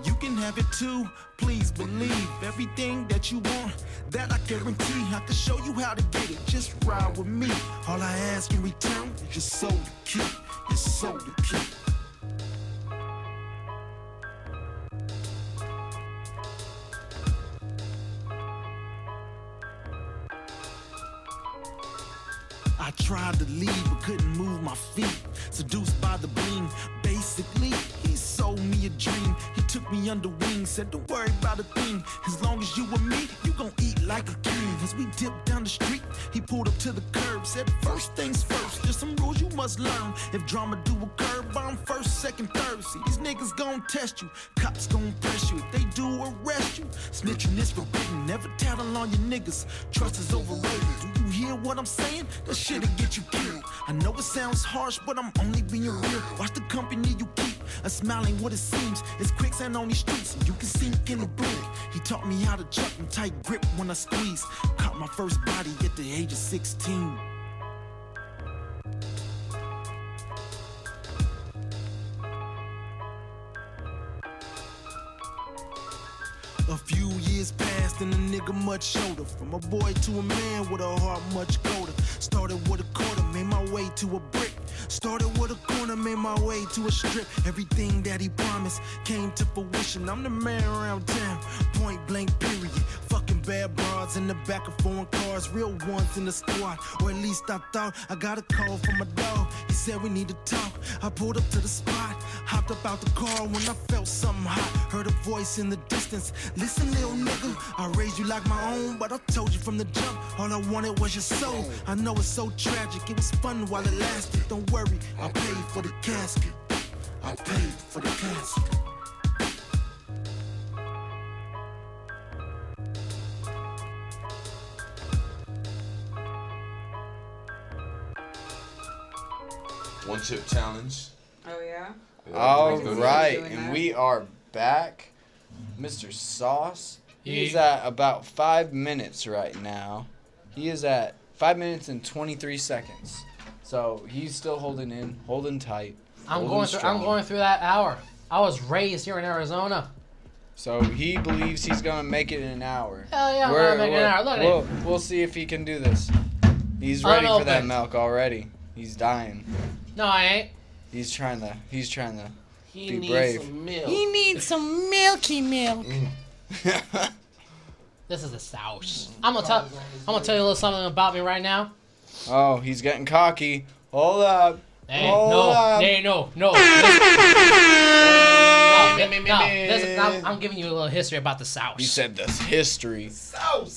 You can have it too. Please believe everything that you want, that I guarantee. I can show you how to get it. Just ride with me. All I ask in return is your soul to keep. Your soul to keep. I tried to leave but couldn't move my feet. Seduced by the bling, basically he sold me a dream. He took me under wing, said don't worry about a thing. As long as you with me, you gon' eat like a king. As we dipped down the street, he pulled up to the curb, said first things first, there's some rules you must learn. If drama do occur, I'm first, second, third. See, these niggas gon' test you, cops gon' press you. If they do, arrest you. Snitching is forbidden, never tattle on your niggas. Trust is overrated. Do you hear what I'm saying? That shit'll get you killed. I know it sounds harsh, but I'm only being real. Watch the company you keep. A smile ain't what it seems. It's quicksand on these streets, and you can sink in a blink. He taught me how to chuck and tight grip when I squeeze. Caught my first body at the age of 16. A few years passed and a nigga much older. From a boy to a man with a heart much colder. Started with a quarter, made my way to a brick. Started with a corner, made my way to a strip. Everything that he promised came to fruition. I'm the man around town, point blank period. Fucking bad broads in the back of foreign cars, real ones in the squad. Or at least I thought. I got a call from my dog, he said we need to talk. I pulled up to the spot, hopped up out the car when I felt something hot. Heard a voice in the distance, listen little nigga, I raised you like my own, but I told you from the jump, all I wanted was your soul. I know it's so tragic, it was fun while it lasted. Don't worry, I paid for the casket. I paid for the casket. One chip challenge. Oh yeah. All can see right, you doing and that. we are back. Mr. Sauce, he's Yeah. at about 5 minutes right now. He is at 5 minutes and 23 seconds. So he's still holding tight. I'm holding going through that hour. I was raised here in Arizona. So he believes he's gonna make it in an hour. Hell yeah, I'm gonna make it in an hour. Look at him. We'll see if he can do this. He's I don't ready know for that if milk already. He's dying. No, I ain't. He's trying to He be needs brave. some milk. He needs some milky milk. This is the South. I'm gonna tell you a little something about me right now. Oh, he's getting cocky. Hold up. Hey, Hold up. no. I'm giving you a little history about the South. You said this history.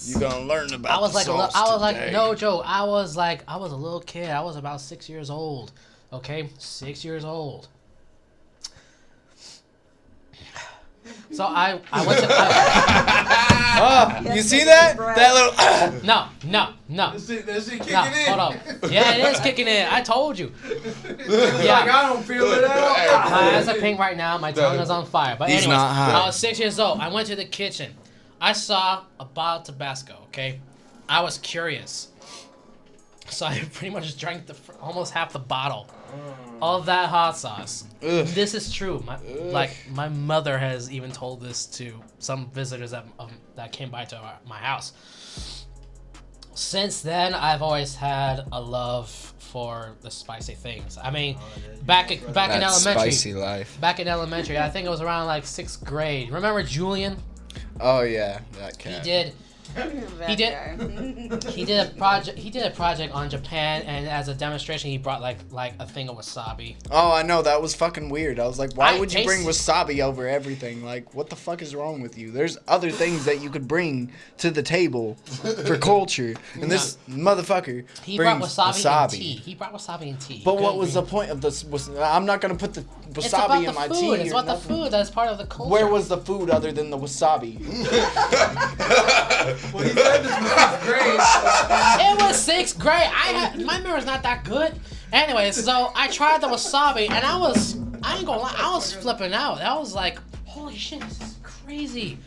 You're gonna learn about I was the like, sauce today. no joke. I was a little kid. I was about 6 years old. Okay, 6 years old. So I went to. You see that? That little. No. That shit kicking No, in. hold up. Yeah, it is kicking in. I told you. Like, Yeah. I don't feel it at all. My eyes are pink right now. My tongue is on fire. But He's anyways, not high. I was 6 years old. I went to the kitchen. I saw a bottle of Tabasco. Okay, I was curious, so I pretty much drank almost half the bottle of that hot sauce. Ugh. This is true. My mother has even told this to some visitors that came by to my house. Since then, I've always had a love for the spicy things. I mean, back in elementary. Spicy life. Back in elementary, I think it was around like 6th grade. Remember Julian? Oh yeah, that cat. He did a project on Japan, and as a demonstration, he brought like a thing of wasabi. Oh, I know, that was fucking weird. I was like, why I would you bring tasted- wasabi over everything? Like, what the fuck is wrong with you? There's other things that you could bring to the table for culture, and this motherfucker He brought brings wasabi in tea. He brought wasabi in tea. But what was the point of this? I'm not gonna put the It's about wasabi the in my food. tea. It's or about the nothing. food. That's part of the culture. Where was the food other than the wasabi? Well, he said this was 6th grade. It was 6th grade. My memory's not that good. Anyway, so I tried the wasabi, and I ain't gonna lie, I was flipping out. I was like, holy shit, this is crazy.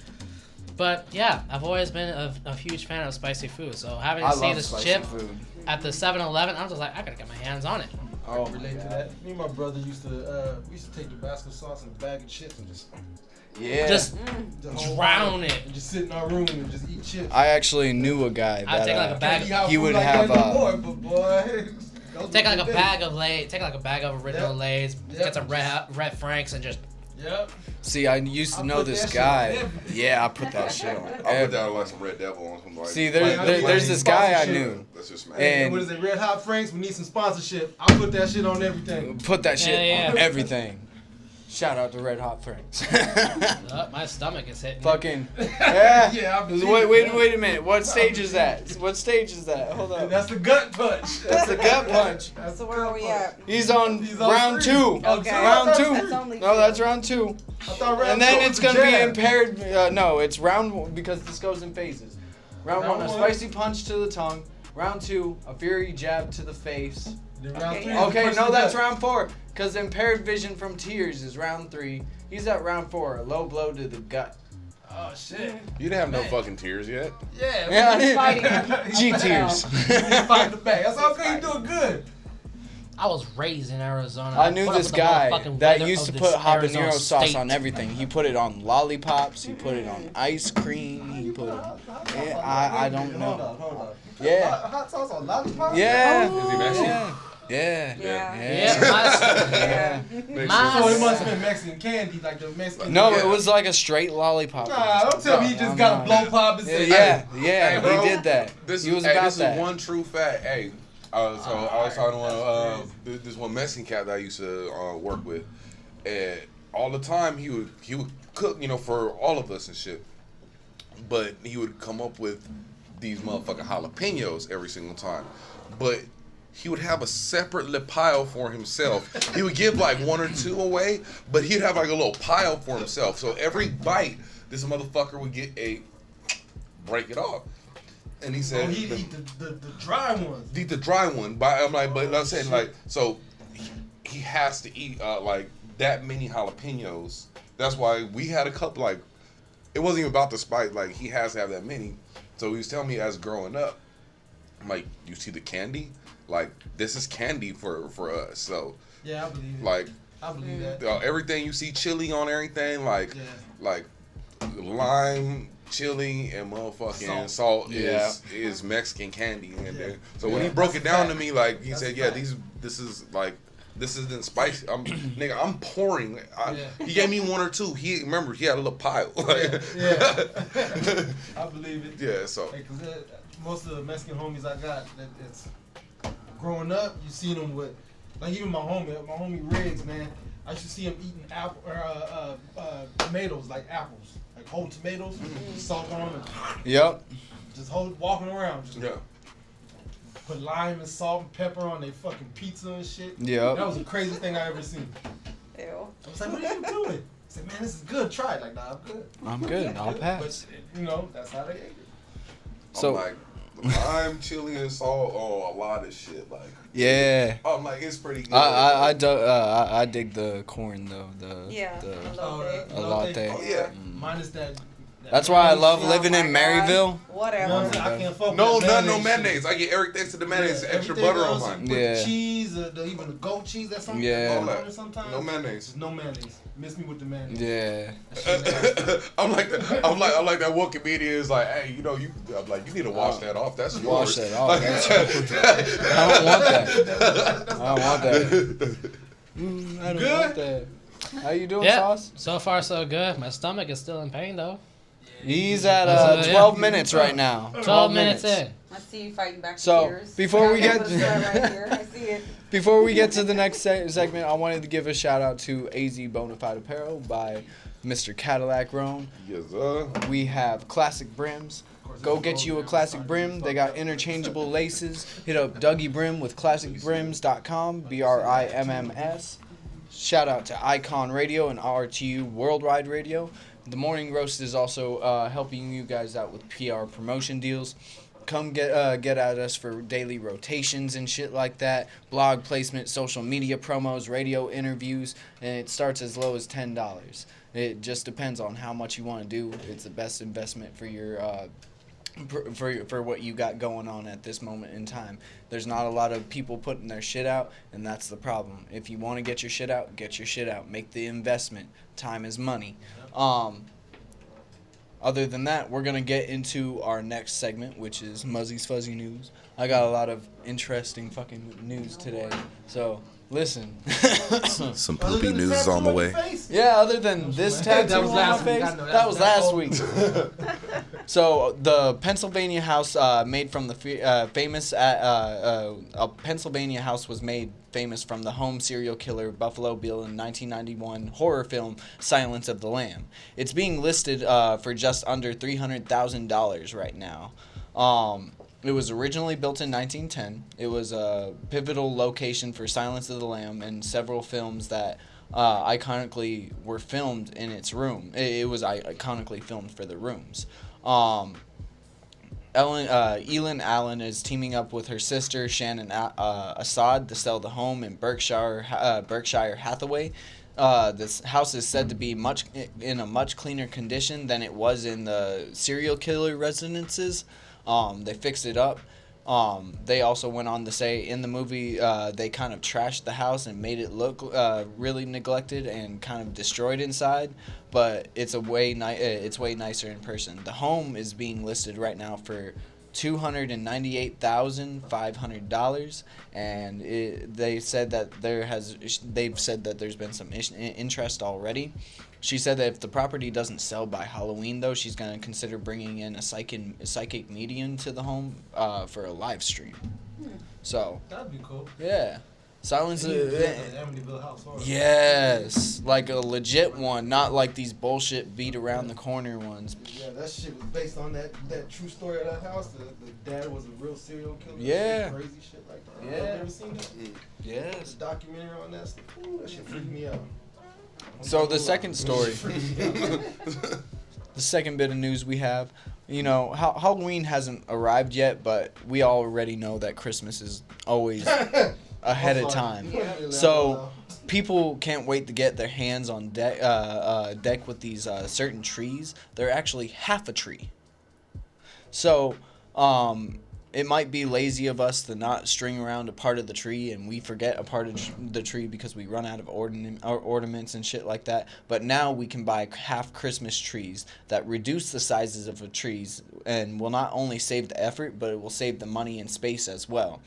But yeah, I've always been a huge fan of spicy food. So having I to see love this spicy chip food. at the 7-Eleven, I was just like, I gotta get my hands on it. Oh, Relate to that. Me and my brother used to take Tabasco sauce and a bag of chips and just Just drown it. and just sit in our room and just eat chips. I actually knew a guy I'd that take like a bag. he would like have that no more, but boy, Take like a bag of Lay's. Take like a bag of original Lay's. Yep. Get some red Franks and just. Yep. See, I used to I know put this that shit on guy. everything. Yeah, I put that shit on. I put everything. down like some Red Devil on some like. See, there's this guy I knew. That's just smash. And what is it? Red Hot Franks. We need some sponsorship. I put that shit on everything. put that shit Yeah, on yeah. everything. Shout out to Red Hot Franks. My stomach is hitting. Fucking yeah. Yeah, I believe Wait a minute. What stage is that? What stage is that? Hold up. That's the gut punch. That's the gut punch. That's So where are we at? He's on He's on round 3. 2. Okay. Round 2. That's only No, two. that's round 2. I thought round And then two it's was gonna the be jab. impaired. No, it's round 1 because this goes in phases. Round 1, a one. spicy punch to the tongue. Round 2, a fury jab to the face. Then round Okay. 3 is the Okay, punch no, to the that's gut. round 4. Because impaired vision from tears is round 3. He's at round 4, a low blow to the gut. Oh shit. You didn't have no fucking tears yet. Yeah. Yeah, I he's did. fighting. G tears. He's fighting the back. That's all good. You doing good. I was raised in Arizona. I knew put up this with the guy motherfucking that weather used to of put this Arizona habanero sauce state. on everything. He put it on lollipops. He put it on ice cream. He put it. Yeah, I don't know. Hold on. Yeah. Hot sauce on lollipop? Yeah. Is he Mexican? Yeah. Yeah. Yeah. Yeah, So it must have been Mexican candy, like the Mexican. No, Yeah. it was like a straight lollipop. Nah, don't tell me he just got a blow pop and said, Yeah, Hey, bro, he did that. This He was hey, about this that. is one true fact. Hey, so I was talking to this one Mexican cat that I used to work with, and all the time he would cook, for all of us and shit. But he would come up with these motherfucking jalapenos every single time. But he would have a separate pile for himself. He would give like 1 or 2 away, but he'd have like a little pile for himself. So every bite, this motherfucker would get break it off. And he said, he'd eat the dry ones. eat the dry one. But I'm like, but I'm saying like, so he has to eat like that many jalapenos. That's why we had a couple. Like, it wasn't even about the spice. Like, he has to have that many. So he was telling me as growing up, I'm like, you see the candy? Like, this is candy for us. So Yeah, I believe it. like, I believe that. everything you see chili on everything, like Yeah. like lime, chili, and motherfucking salt Yeah. is Mexican candy. And Yeah. so when Yeah, he broke that's it down a to fact. me, like he That's said, a yeah, fact. this isn't spicy. Nigga, I'm pouring. Yeah. He gave me 1 or 2. He had a little pile. Yeah. I believe it. Yeah, so Hey, 'cause most of the Mexican homies I got, it's growing up, you seen them with, like even my homie Riggs, man. I used to see him eating tomatoes, like apples, like whole tomatoes, salt on them, and Yep. just walking around, just yeah. put lime and salt and pepper on their fucking pizza and shit. Yep. That was the craziest thing I ever seen. Ew. I was like, what are you doing? I said, man, this is good. Try it. Like, nah, I'm good. I'm good. I'll pass. But, that's how they ate it. So I'm like lime, chili, and salt. Oh, a lot of shit. Like yeah. I'm like, it's pretty good. I dig the corn though. Yeah. The Elote. elote. Oh, yeah. Minus that. That's why I love Oh living my in God. Maryville. Whatever. I can't fuck No, with that no shit. mayonnaise. I get everything to the mayonnaise, Yeah, extra everything butter on else, mine. Put Yeah. cheese, even the goat cheese. That's something. Yeah. All on it sometimes. No mayonnaise. Just no mayonnaise. Miss me with the mayonnaise. Yeah. That shit I'm like that one comedian is like, hey, I'm like, you need to wash that off. That's yours. Wash that off. Like, I don't want that. I don't want that. I don't want that. How you doing, Yeah. Sauce? So far, so good. My stomach is still in pain though. He's at Yeah. 12 minutes right now. 12 minutes in. Let's see you fighting back to So, tears. before we Yeah, get- put a sweat right here. I see it. Before we get to the next segment, I wanted to give a shout out to AZ Bonafide Apparel by Mr. Cadillac Roan. yes, sir. We have classic brims. Go get you a classic brim. They got interchangeable laces. Hit up Dougie Brim with classicbrims.com, BRIMMS. Shout out to Icon Radio and RTU Worldwide Radio. the Morning Roast is also helping you guys out with PR promotion deals. Come get at us for daily rotations and shit like that, blog placement, social media promos, radio interviews, and it starts as low as $10. It just depends on how much you want to do. It's the best investment for your for what you got going on at this moment in time. There's not a lot of people putting their shit out, and that's the problem. If you want to get your shit out, get your shit out. Make the investment. Time is money. Other than that, we're going to get into our next segment, which is Muzzy's Fuzzy News. I got a lot of interesting fucking news today. So, listen. Some poopy news is on the way. Yeah, other than this tattoo on my face, that was last week. So, the Pennsylvania house made from the famous, a Pennsylvania house was made famous from the home serial killer Buffalo Bill in 1991 horror film Silence of the Lamb. It's being listed for just under $300,000 right now. It was originally built in 1910. It was a pivotal location for Silence of the Lamb and several films that iconically were filmed in its room. It was iconically filmed for the rooms. Elin Allen is teaming up with her sister Shannon Assad to sell the home in Berkshire Hathaway. This house is said to be in a much cleaner condition than it was in the serial killer residences. They fixed it up. They also went on to say in the movie they kind of trashed the house and made it look really neglected and kind of destroyed inside, but it's way nicer in person. The home is being listed right now for $298,500, and they've said that there's been some interest already. She said that if the property doesn't sell by Halloween, though, she's going to consider bringing in a psychic medium to the home for a live stream. So That'd be cool. yeah, Silence. Amityville House. Yes, like a legit one, not like these bullshit beat around the corner ones. Yeah, that shit was based on that true story of that house. The dad was a real serial killer. Yeah. Crazy shit like that. Yeah. You ever seen that? Yes. There's a documentary on that. Ooh, that shit freaked me out. So the second story, the second bit of news we have, Halloween hasn't arrived yet, but we already know that Christmas is always ahead of time. So people can't wait to get their hands on deck with these certain trees. They're actually half a tree. So it might be lazy of us to not string around a part of the tree, and we forget a part of the tree because we run out of ornaments and shit like that. But now we can buy half Christmas trees that reduce the sizes of the trees and will not only save the effort, but it will save the money and space as well.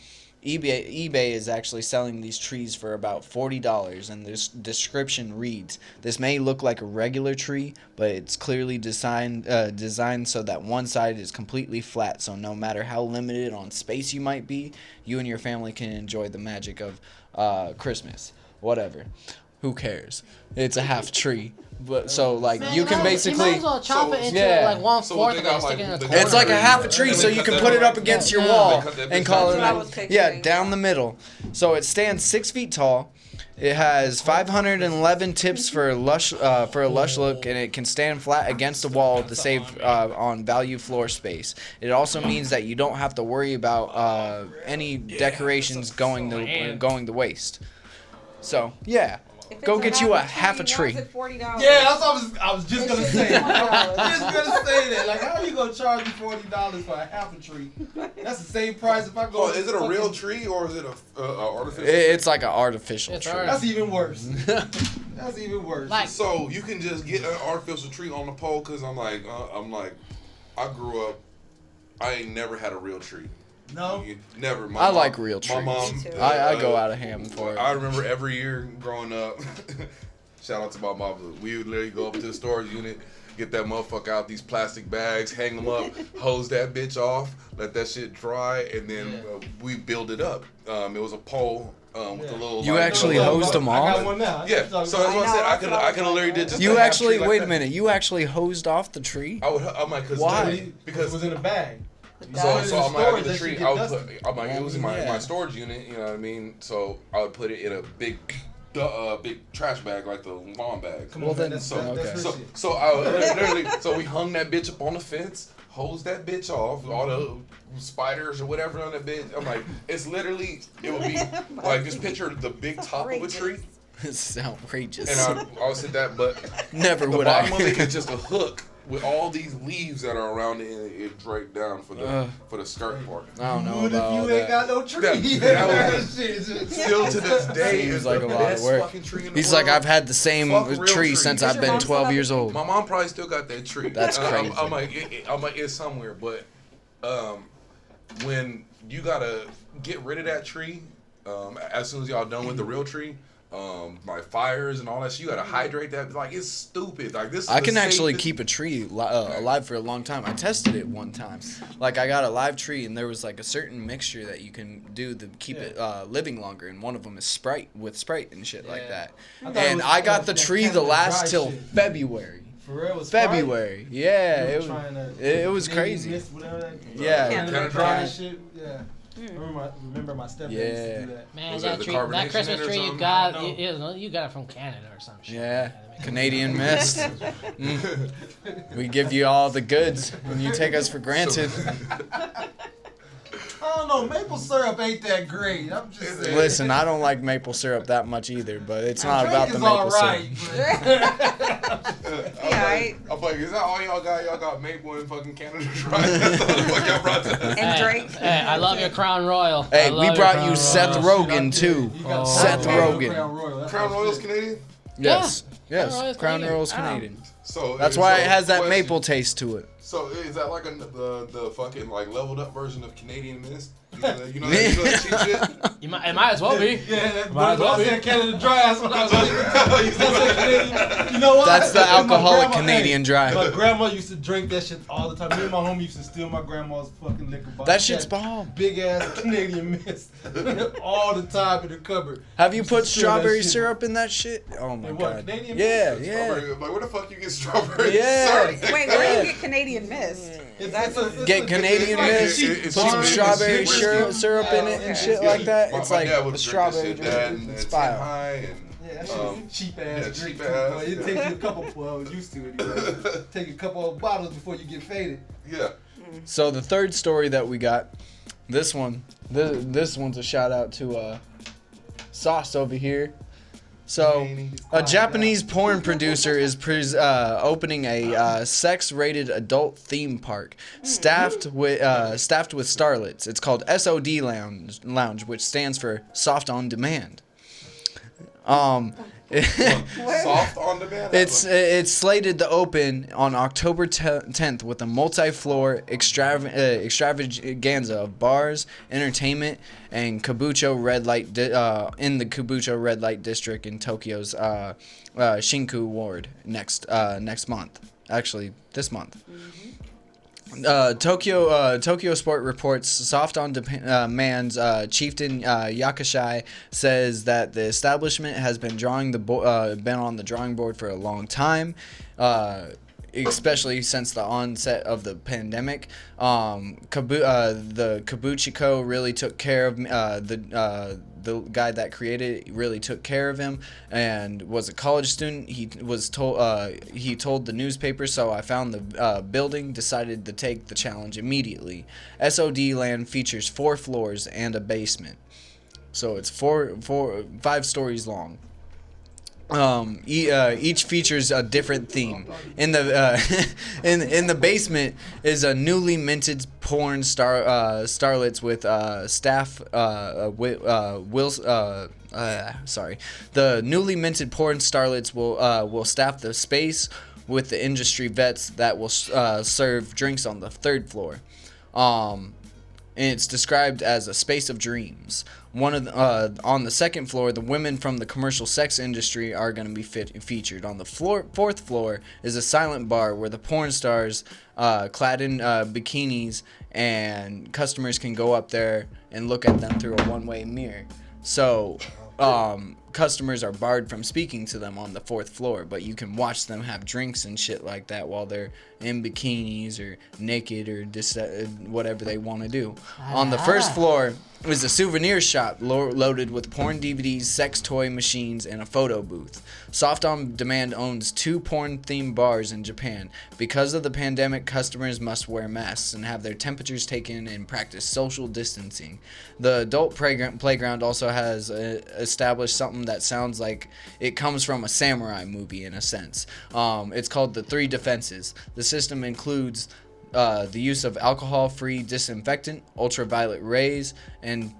eBay is actually selling these trees for about $40, and this description reads, "This may look like a regular tree, but it's clearly designed so that one side is completely flat, so no matter how limited on space you might be, you and your family can enjoy the magic of Christmas." Whatever. Who cares? It's a half tree. But so you can basically, you might as well chop it into yeah. like 1/4 of it, stick it in a corner. It's like a half a tree, so you can put it up against your wall and call it down the middle. So it stands 6 feet tall. It has 511 tips for a lush look, and it can stand flat against a wall to save on value floor space. It also means that you don't have to worry about any decorations going to waste. So yeah. Go get you a half a tree. Yeah, that's what I was just gonna say. I was just gonna say that. Like, how are you gonna charge me $40 for a half a tree? That's the same price if I go. Oh, is it a real tree or is it a artificial? It's like an artificial tree. That's even worse. That's even worse. So you can just get an artificial tree on the pole, cause I'm like, I grew up, I ain't never had a real tree. No, never. I like real trees. My mom, I go out of ham for it. I remember every year growing up. Shout out to my mom. We would literally go up to the storage unit, get that motherfucker out these plastic bags, hang them up, hose that bitch off, let that shit dry, and then we build it up. It was a pole. With a little. You actually hosed them off? I got one now. Yeah. So that's what I said. I could have literally did just. You actually wait a minute. You actually hosed off the tree? I'm like, why? Because it was in a bag. So I'm like, the tree. I would put. I'm like, it was in my storage unit. You know what I mean? So I would put it in a big big trash bag, like the lawn bag. Come on, man, that's So her so shit. so I literally so we hung that bitch up on the fence, hosed that bitch off, all the spiders or whatever on that bitch. I'm like, it's literally, it would be like, just picture the big top of a tree. This is outrageous. And I would sit that, but Never the would bottom I. of it is just a hook with all these leaves that are around it, and it draped down for the skirt part. I don't know What if about all you ain't that. got no tree? That was Shit is- Still to this day, Seems is like the a lot of best work. fucking tree in the He's world. like, I've had the same Fuck real tree tree. since Does I've your been mom still 12 have years the old. My mom probably still got that tree. That's crazy. I'm like, it's somewhere. But when you gotta get rid of that tree, as soon as y'all done with the real tree, like fires and all that shit, you gotta hydrate that. Like, it's stupid. Like, this is I the can actually safest- keep a tree alive for a long time. I tested it one time. Like, I got a live tree, and there was like a certain mixture that you can do to keep it living longer, and one of them is Sprite and shit like that. I thought it And was- I got the that tree to Canada last Dry till shit. February. For real, was Sprite? February, yeah, You it were was. trying to- It was Canadian crazy. Mist, whatever that- Yeah. Canada Dry and shit. Yeah. Mm. Remember my stepdad used Yeah. to do that. Man, Was that it the tree, carbonation that Christmas or tree you something? got, I don't know. you got it from Canada or some shit. Yeah, Canadian Mist. We give you all the goods, and you take us for granted. I don't know. Maple syrup ain't that great. I'm just saying. Listen, I don't like maple syrup that much either, but it's not Drink about the is maple all syrup. Yeah, I'm like, is that all y'all got? Y'all got maple in fucking Canada Dry? That's all the fuck y'all brought to us. and Drake. Hey, I love your Crown Royal. Hey, I love we your brought Crown you Royal. Seth Rogen too. You got Seth Rogen. Crown Royal. That's Crown my Royal's shit. Canadian? Yes, Crown yes. Royal's Crown Canadian. Royal's Oh. Canadian. So That's why it has that question. maple taste to it. So is that like the fucking like leveled up version of Canadian Mist? You know that cheap shit? It might as well be. Yeah, that's Might as well I be. said Canada Dry. That's what I was thinking. You know what? That's the My alcoholic grandma- Canadian Dry. My grandma used to drink that shit all the time. Me and my homie used to steal my grandma's fucking liquor bottle. That shit's bomb. Big ass Canadian Mist all the time in the cupboard. Have you put Steal that strawberry shit. syrup in that shit? Oh my In what, god. Canadian Yeah, Mist? yeah. Strawberry, like, where the fuck you get strawberry Yeah. syrup? Wait, where do you get Canadian Mist? Get Canadian It's Mist, like- it's put some cheap. strawberry It's syrup, whiskey. syrup in it and shit like that. It's My like dad would a drink strawberry that shit, Dad, drink. and It's Tin fire. High and Yeah, that shit's cheap ass yeah, drink. cheap too, ass, boy. It yeah. takes you a couple. Well, used to it. Anyway. Take a couple of bottles before you get faded. yeah. So the third story that we got, this one's a shout out to Sauce over here. So, a Japanese porn producer is opening a sex-rated adult theme park staffed with starlets. It's called SOD Lounge, which stands for Soft on Demand. Soft on demand. It's slated to open on October 10th with a multi-floor extravaganza of bars, entertainment, and Kabucho red light in the Kabucho red light district in Tokyo's Shinku ward next month. Actually, this month. Tokyo Sport reports Soft on Demand's chieftain Yakashai says that the establishment has been been on the drawing board for a long time, especially since the onset of the pandemic. The Kabuchiko really took care of the guy that created it really took care of him and was a college student. He told the newspaper, so I found the building, decided to take the challenge immediately. SOD Land features 4 floors and a basement. So it's 5 stories long. Each features a different theme. In the in the basement is a newly minted porn starlets with staff the newly minted porn starlets will staff the space with the industry vets that will serve drinks on the 3rd floor. And it's described as a space of dreams. On the 2nd floor, the women from the commercial sex industry are going to be featured. On the 4th floor is a silent bar where the porn stars, clad in bikinis, and customers can go up there and look at them through a one-way mirror. So, customers are barred from speaking to them on the 4th floor, but you can watch them have drinks and shit like that while they're in bikinis or naked or whatever they want to do. On the 1st floor is a souvenir shop loaded with porn DVDs, sex toy machines, and a photo booth. Soft On Demand owns 2 porn-themed bars in Japan. Because of the pandemic, customers must wear masks and have their temperatures taken and practice social distancing. The adult playground also has established something that sounds like it comes from a samurai movie in a sense. It's called the 3 defenses. The system includes the use of alcohol-free disinfectant, ultraviolet rays, and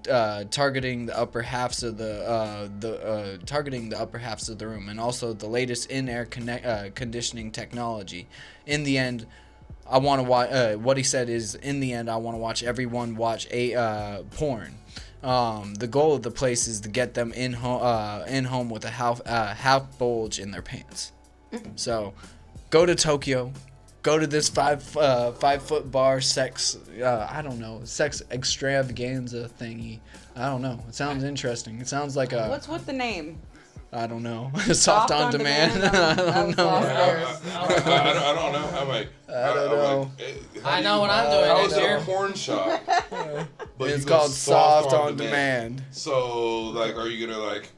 targeting the upper halves of the room, and also the latest in-air conditioning technology. In the end, I want to watch. What he said is, in the end, I want to watch everyone watch porn. The goal of the place is to get them in home with a half bulge in their pants. So, go to Tokyo. Go to this 5-foot bar sex extravaganza thingy. I don't know. It sounds interesting. It sounds like a. What's with the name? I don't know. Soft on demand. I don't know. I don't know. I don't know. I know what I'm doing next year. It's a porn shop. But It's called Soft on Demand. So, like, are you gonna like?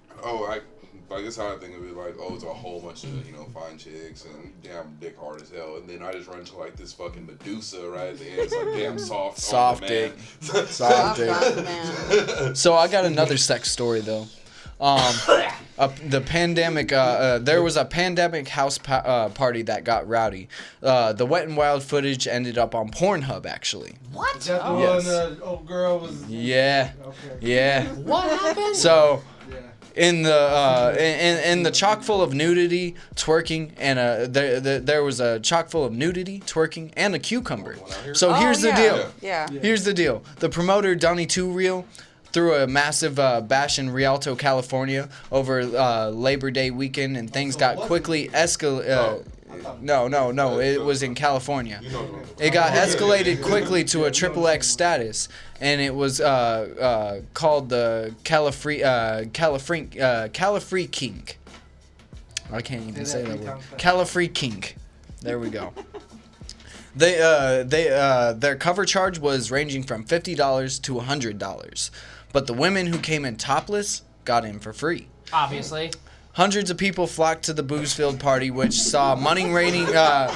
Like this how I think of it, like, it's a whole bunch of, fine chicks and damn dick hard as hell, and then I just run to like this fucking Medusa right at the end. It's like damn soft dick. Soft dick. So I got another sex story though. The pandemic. There was a pandemic house party that got rowdy. The Wet and Wild footage ended up on Pornhub actually. What? Is that the one the old girl was? Yeah. Okay. Yeah. What happened? So. In the chock full of nudity, twerking, and there was a chock full of nudity, twerking, and a cucumber. So here's the deal. Yeah. Here's the deal. The promoter Donnie Two Real threw a massive bash in Rialto, California over Labor Day weekend, and things got quickly escalated. No. It was in California. It got escalated quickly to a XXX status, and it was called the Calafree Kink. I can't even say that word. Calafree Kink. There we go. Their cover charge was ranging from $50 to $100, but the women who came in topless got in for free. Obviously. Hundreds of people flocked to the booze-filled party, which saw money raining down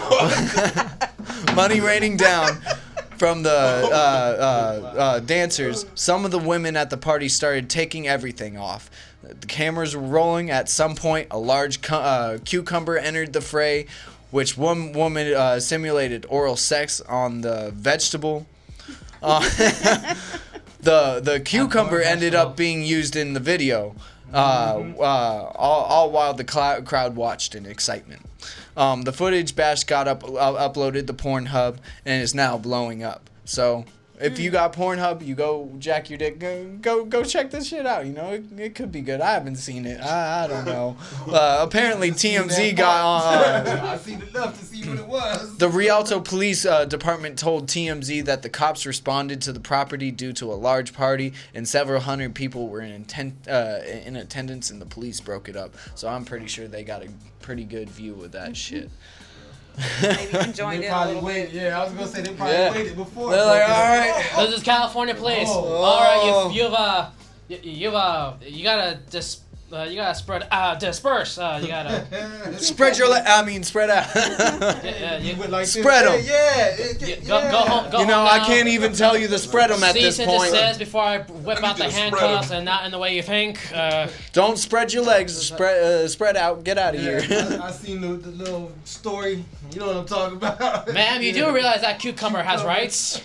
from the dancers. Some of the women at the party started taking everything off. The cameras were rolling. At some point, a large cucumber entered the fray, which one woman simulated oral sex on the vegetable. The cucumber ended up being used in the video. All while the crowd watched in excitement. The footage bash got uploaded to Pornhub and is now blowing up. So if you got Pornhub, you go jack your dick. Go check this shit out. It could be good. I haven't seen it. I don't know. Apparently TMZ got on. I seen enough to see what it was. The Rialto Police Department told TMZ that the cops responded to the property due to a large party and several hundred people were in attendance, and the police broke it up. So I'm pretty sure they got a pretty good view of that shit. Maybe even joined in a little bit. Yeah, I was gonna say they probably waited before. They're like, all right. This is California police. All right, you gotta disperse. You gotta spread your spread out. Spread them. Go home. Go home I can't even tell you to spread them at this point. Cease and desist before I whip out the handcuffs and not in the way you think. Don't spread your legs. Spread out. Get out of here. I seen the little story. You know what I'm talking about. Ma'am, you do realize that cucumber has rights.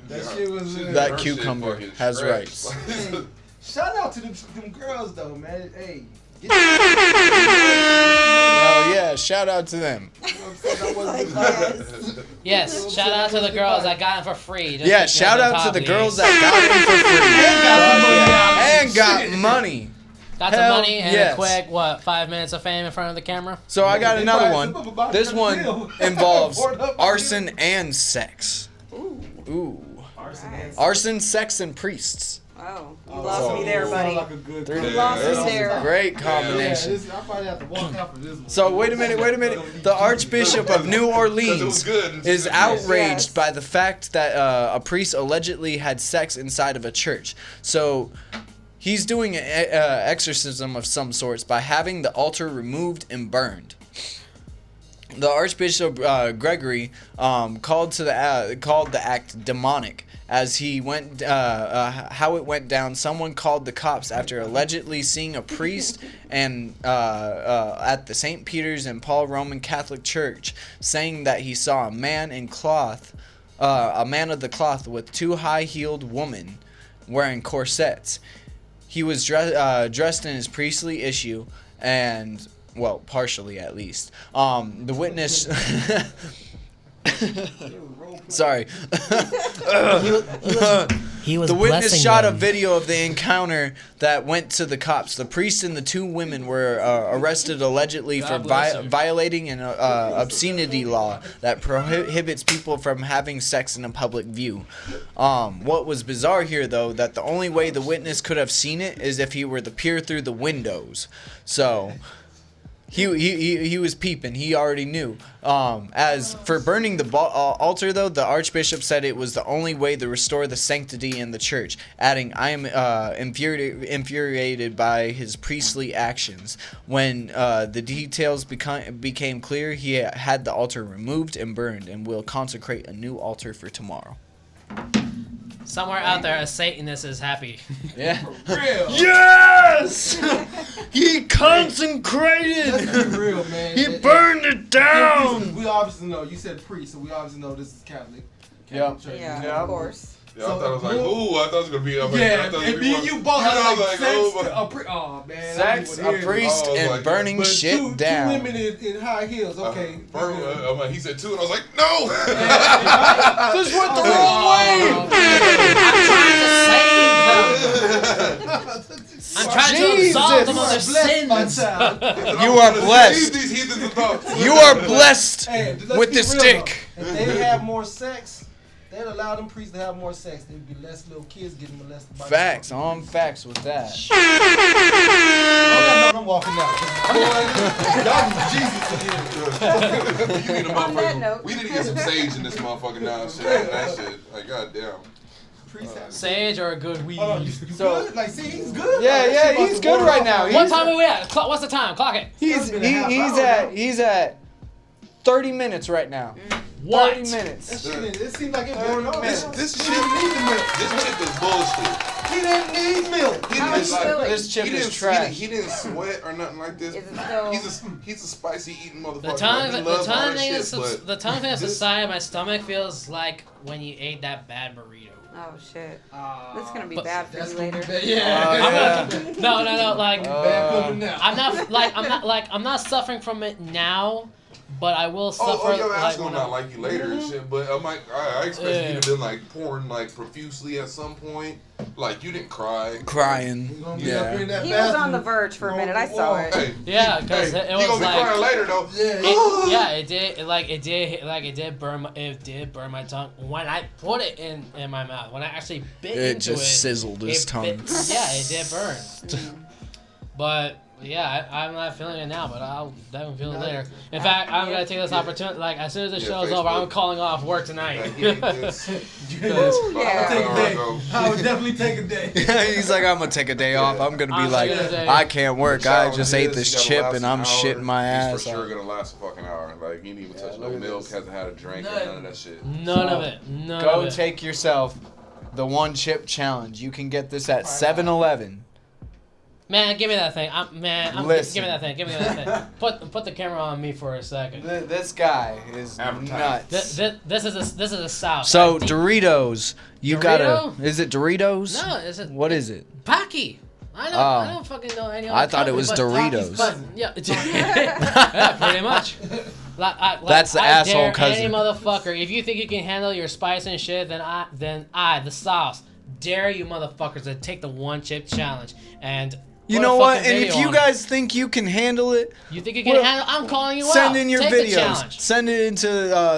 That shit was. That cucumber has rights. Shout out to them girls though, man. Hey. Oh yeah, shout out to them. Yes, shout out to the girls that got them for free. Yeah, shout out to the girls that got them for free and got money. Got the money and a quick 5 minutes of fame in front of the camera. So I got another one. This one involves arson and sex. Ooh. Arson, sex, and priests. Oh, you Oh, lost me there, sounds buddy. like a good Three- You lost me This is there. a great Yeah, combination. I probably have to walk out for this one. So wait a minute. The Archbishop of New Orleans is outraged by the fact that a priest allegedly had sex inside of a church. So he's doing an exorcism of some sorts by having the altar removed and burned. The Archbishop Gregory called the act demonic. As he went, how it went down, someone called the cops after allegedly seeing a priest and at the St. Peter's and Paul Roman Catholic Church, saying that he saw a man in cloth, a man of the cloth with two high-heeled women wearing corsets. He was dressed in his priestly issue and, well, partially at least. The witness. Sorry. He was The witness blessing shot a them. video of the encounter that went to the cops. The priest and the two women were arrested allegedly for God bless her. violating an obscenity law that prohibits people from having sex in a public view. What was bizarre here, though, that the only way the witness could have seen it is if he were to peer through the windows. So he was peeping. He already knew. As for burning the altar, though, the Archbishop said it was the only way to restore the sanctity in the church, adding, "I am infuriated by his priestly actions." When the details became clear, he had the altar removed and burned and will consecrate a new altar for tomorrow. Somewhere out there, a Satanist is happy. Yeah. Real. Yes! He consecrated! Let's be real, man. He burned it down! We obviously know. You said priest, so we obviously know this is Catholic. Yep. Church. Yeah, of course. Yeah, I thought it was like, ooh, I thought it was gonna be. I Yeah, thought it was and gonna me and be you both had I like was sex. oh, Oh man, Sex, a priest, I was and like, burning but shit two down. women in high heels. Okay. I'm like, he said two, and I was like, no. This went the wrong way! I'm trying to absolve them of their sins. You are blessed. These heathens of thoughts. You are blessed Hey, let's with be this real, stick. though. If they have more sex, they'd allow them priests to have more sex. There'd be less little kids getting molested by Facts, on facts with that. I'm walking out. Y'all be Jesus in here. You need a On that motherfucker. note. We need to get some sage in this motherfucking now. Shit, that shit. Like, goddamn. Sage or a good weed. Hold on, you good? Like, see, he's good. Yeah, Like, yeah, that shit he's about to good wear right off. now. What time are we at? What's the time? Clock it. He's at 30 minutes right now. What? 30 minutes. That shit, it seems like it's going on. This He shit, didn't need the milk. this chip is bullshit. He didn't need milk. He How didn't much filling? This chip he is didn't, trash. He didn't sweat or nothing like this. Is it still? He's a spicy eating motherfucker. The tongue, He the loves all tongue that thing shit, is but the tongue thing is the this- side of my stomach feels like when you ate that bad burrito. Oh shit. That's gonna be But bad for That's you gonna be later. bad. Yeah. I'm gonna, no, like Bad coming now. I'm not suffering from it now, but I will suffer. Oh, your ass like, gonna when not like you later and shit. But I'm like, I expect Yeah. you to been like pouring like profusely at some point. Like you didn't cry. Crying. He's gonna be up here in that He was on bathroom. the verge for a minute. I saw it. Hey, Yeah, because hey, it you was gonna be like crying later though. Yeah. it did burn my tongue when I put it in my mouth. When I actually bit It into just sizzled his it tongue. Yeah, it did burn. But yeah, I'm not feeling it now, but I'll definitely feel it later. In fact, I'm gonna take this opportunity. Like as soon as the Yeah, show's over, I'm Facebook. calling off work tonight. Like, he ain't this. Yeah. Take a day. I would definitely take a day. He's like, I'm gonna take a day off. I'm gonna be I'm like, taking a day. I can't work. I Challenge just ate is, this you gotta chip last and an I'm hour. shitting my ass He's for sure off. gonna last a fucking hour. Like he ain't even touched no look at milk, this. hasn't had a drink, or None. none of that shit. None of it. None Go of it. take yourself the one chip challenge. You can get this at 7-Eleven. Man, give me that thing. Give me Listen. that thing. Give me that thing. Put the camera on me for a second. This guy is nuts. This is a South. So I think- Doritos, you gotta. Dorito? Is it Doritos? No, is it? What is it? Pocky. I don't fucking know any other I thought it company, was but- Doritos. But, yeah, yeah, pretty much. That's the I asshole dare cousin. Any motherfucker, if you think you can handle your spice and shit, then I, the sauce, dare you motherfuckers to take the one chip challenge. And You Put know a what? fucking And if video you on guys think you can handle it, You think you can Well, handle? I'm calling you send out. in your Take the videos. challenge. Send it into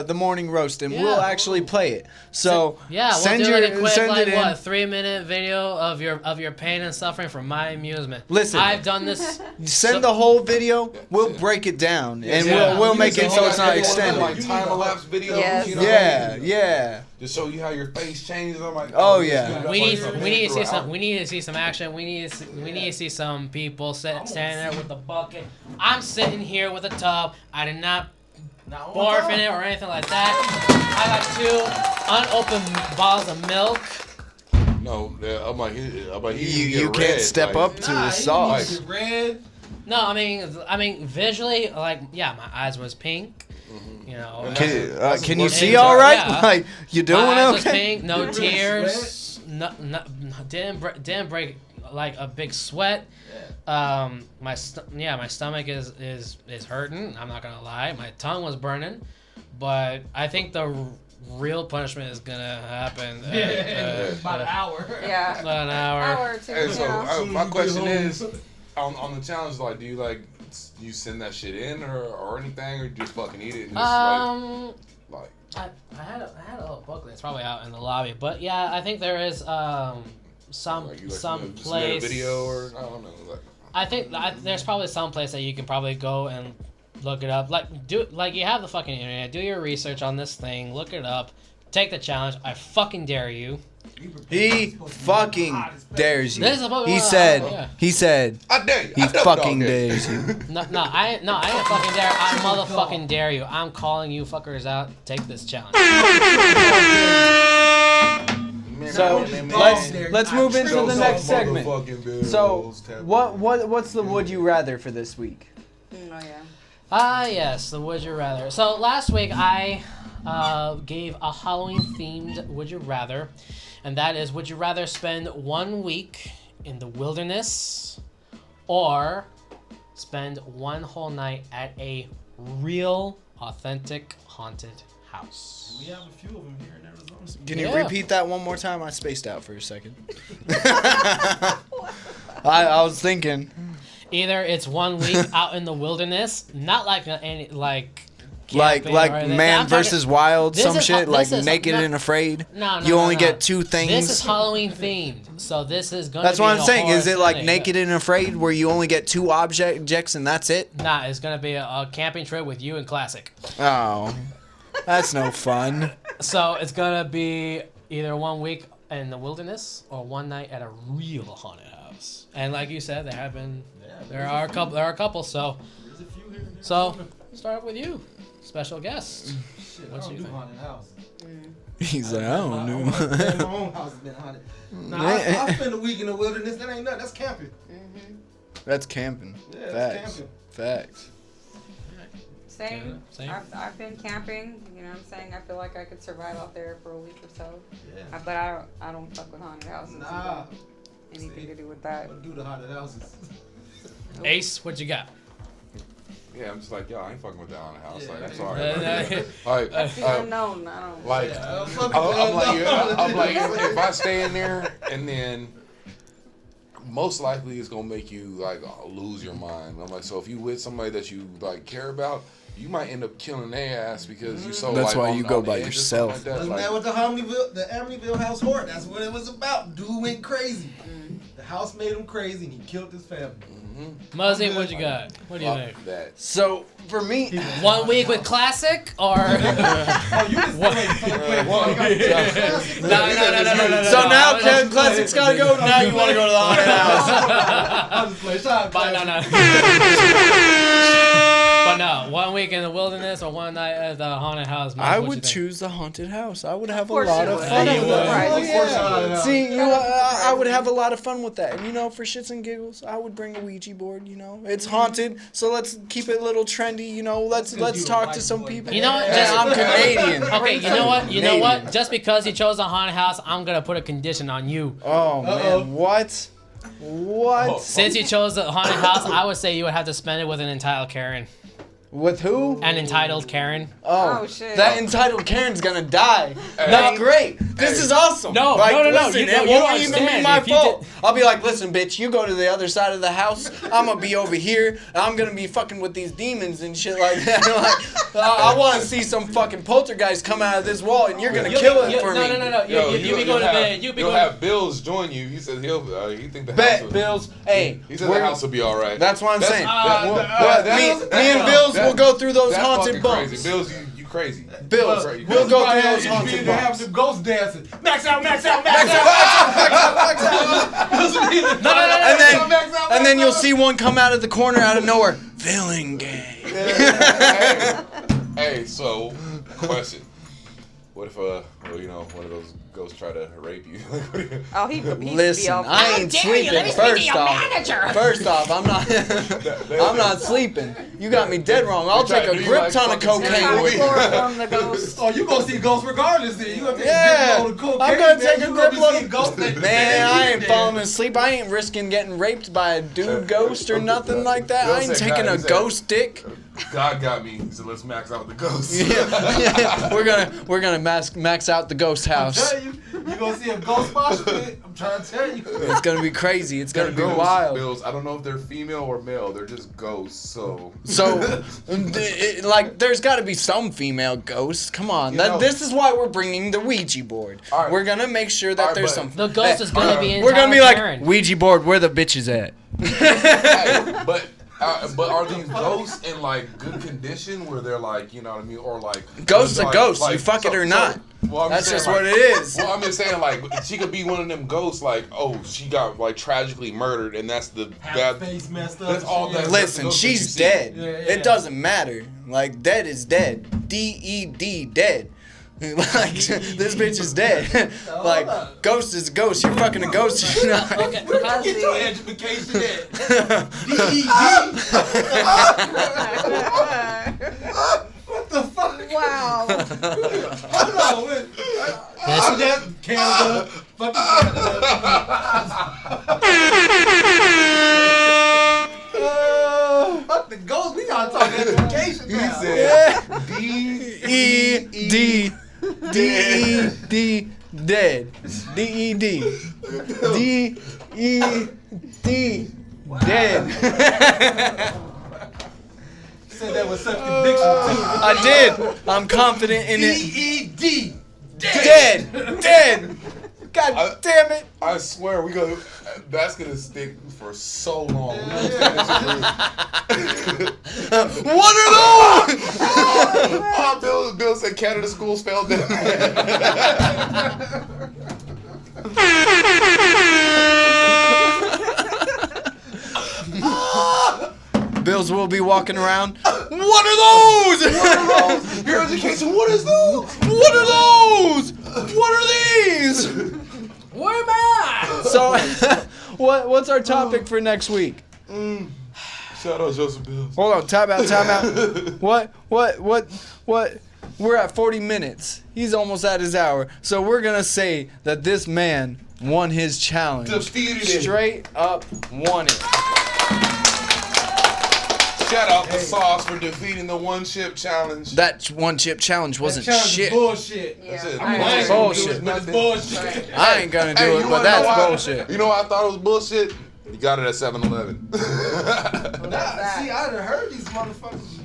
the morning roast, and Yeah. we'll actually play it. So Yeah, we'll send do your like a quick, send like it in. what, 3-minute video of your pain and suffering for my amusement. Listen. I've done this. Send the whole video. We'll break it down, and Yeah. we'll make it so it's not Like extended. time lapse videos. Yes. You know, Yeah. to show you how your face changes. I'm like, Oh, this yeah. dude got We need like we need to see throughout. some we need to see some action. We need to see some people standing there with a bucket. I'm sitting here with a tub. I did not barf in it or anything like that. I got 2 unopened bottles of milk. No, I'm like, You can't step up to the sauce. Get red. No, I mean visually, like yeah, my eyes was pink. You know, Can you And, see all right? yeah. Like you doing my eyes was okay? pink, no You really tears, didn't break like a big sweat. My stomach is hurting. I'm not gonna lie. My tongue was burning, but I think the real punishment is gonna happen. About an hour. Yeah. About an hour. Hour or two. Hey, you so know. my question is, on the challenge, like, do you send that shit in or anything, or you just fucking eat it? And just like I had a little booklet. It's probably out in the lobby, but yeah, I think there is some like, you some just made place. a video or I don't know. Like, I think there's probably some place that you can probably go and look it up. Like you have the fucking internet. Do your research on this thing. Look it up. Take the challenge. I fucking dare you. He fucking dares you. This is about- He yeah. said I dare you. he I double fucking dog dare you. dares you. No, I ain't fucking dare. I motherfucking dare you. I'm calling you fuckers out. Take this challenge. So let's move into Show the some next segment. motherfucking bills, So tap what's the would you rather for this week? Oh yeah. Yes, the would you rather. So last week I gave a Halloween themed would you rather, and that is would you rather spend 1 week in the wilderness or spend 1 whole night at a real authentic haunted house? We have a few of them here in Arizona. Can you Yeah. repeat that one more time? I spaced out for a second. I was thinking. Either it's 1 week out in the wilderness, not like any Like camping or anything. Man I'm talking- versus Wild, This some is- shit, like this is- Naked no- and Afraid. No, You only get 2 This is things. Halloween themed, so this is gonna. That's be what I'm a saying. horror Is it like setting. Naked and Afraid, where you only get 2 objects and that's it? Nah, it's gonna be a camping trip with you and Classic. Oh, that's no fun. So it's gonna be either 1 week in the wilderness or 1 night at a real haunted house. And like you said, there are a couple. So There's a few here. so start with you, special guest. Shit, What I don't you do think? haunted houses. He's like, I don't My know. own house has been haunted. Nah, I spend a week in the wilderness. That ain't nothing. That's camping. That's camping. Yeah, that's Facts. camping. Facts. Same. Same. I've been camping. You know what I'm saying? I feel like I could survive out there for a week or so. Yeah. But I don't fuck with haunted houses. Nah. Anything to do with that. Don't do the haunted houses. Ace, what you got? Yeah, I'm just like, yo, I ain't fucking with that on the house. Yeah, Like, I'm yeah. sorry. Like, That's the unknown. I don't. like, Yeah, I'm like, if I stay in there and then most likely it's gonna make you like lose your mind. I'm like, so if you with somebody that you like care about, you might end up killing their ass because you so. That's like, why on- you go on the by edge or yourself. something Wasn't Like that that. what the Amityville house horror? That's what it was about. Dude went crazy. The house made him crazy and he killed his family. Muzzy, what you got? What do you think? Fuck that. So for me, 1 week with Classic or? Oh, you just What? No. so now Classic's gotta go. Now you want to go to the haunted house. I'll just play shot. But no. But no, 1 week in the wilderness or 1 night at the haunted house. Mike, I what you would think? choose the haunted house. I would have a course lot you of would. fun Yeah, with you would. that. Of course you would. See, you know, I would have a lot of fun with that. And, you know, for shits and giggles, I would bring a Ouija board, you know. It's haunted, so let's keep it a little trendy, you know. Let's talk to some people. You know what? Yeah, I'm Canadian. Okay, you know what? You know what? Canadian. Just because you chose a haunted house, I'm gonna put a condition on you. Oh, man. What? What? Since you chose the haunted house, I would say you would have to spend it with an entitled Karen. With who? An entitled Karen. Oh, Oh, shit. that entitled Karen's gonna die. That's great. This is awesome. No, like, no. Listen, You it don't won't even be understand. my If you fault. did- I'll be like, listen, bitch, you go to the other side of the house. I'm gonna be over here. I'm gonna be fucking with these demons and shit like that. I want to see some fucking poltergeist come out of this wall, and you're gonna kill it for me. No. Yo, You be going to bed. You be You'll going. have Bills join you. He said he think the house Bet, will, Bills. Hey, He said the house will be all right. That's what I'm saying. That's- Me and Bills will go through those that's haunted fucking bumps. crazy. Bills, you crazy. Bills, Crazy. we'll go through those You haunted need to have bumps. some ghost dancing. Max out. No. And then you'll see one come out of the corner out of nowhere. Feeling gay. Hey, so question. What if one of those ghosts try to rape you? Oh, he Listen, I ain't sleeping. First off, I'm not. I'm not sleeping. You got me dead wrong. I'll take a grip ton of cocaine with you. Chloroform the ghost. Oh, you gonna see ghosts regardless then. You gonna take Yeah, a grip load of cocaine. I'm gonna man. take a You grip be load seeing of ghosts that- Man, I ain't that- falling asleep. I ain't risking getting raped by a dude ghost or nothing like that. I ain't taking a ghost dick. God got me. He said, let's max out the ghosts. Yeah. We're gonna max out the ghost I'm house. telling you gonna see a ghost mosh pit. I'm trying to tell you. It's gonna be crazy. It's gonna be Ghosts, wild. Bills. I don't know if they're female or male. They're just ghosts. So Like, there's got to be some female ghosts. Come on, this is why we're bringing the Ouija board. All right. We're gonna make sure that All right, there's but some. The ghost is gonna be in. We're gonna be Tyler like Perrin. Ouija board. Where the bitches at? hey, but are these ghosts in like good condition where they're like, you know what I mean, or like Ghosts are like- ghosts. like, You fuck it or not. Well, I'm That's saying, just like- what it is. Well, I'm just saying, like, she could be one of them ghosts, like, oh, she got like tragically murdered, and that's the Half face messed up. That's all and that- shit. Listen, ghost that she's you see. dead. Yeah, yeah. It doesn't matter. Like, dead is dead. D-E-D, dead. Like, this bitch is dead. Like, ghost is a ghost. You're fucking a ghost. You're not. Okay, Get your education at. What the fuck? Wow. Hold on, wait. That Canada, fucking Canada. Fuck the ghost. We gotta talk education He now. said D-E-D. D-E-D. Dead. D-E-D. D-E-D. Dead. Said that with such conviction too. I did. I'm confident in it. D-E-D. Dead. Dead. God damn it. I swear that's gonna stick for so long. What are those? Bill said Canada schools failed them. Bills will be walking around. What are those? Your education, what is those? What are those? What are these? Where am I? So, what's our topic for next week? Shout out Joseph Bills. Hold on, time out. What? We're at 40 minutes. He's almost at his hour. So we're gonna say that this man won his challenge. Defeated it. Straight up won it. Shout out the Sauce for defeating the one chip challenge. That one chip challenge wasn't That challenge is shit. bullshit. That's it. Yeah. I mean, I ain't Bullshit. gonna do it, but it's bullshit. I ain't gonna do Hey, it, you but wanna that's know why? bullshit. You know why I thought it was bullshit? You got it at 7-Eleven. Nah, see, I done heard these motherfuckers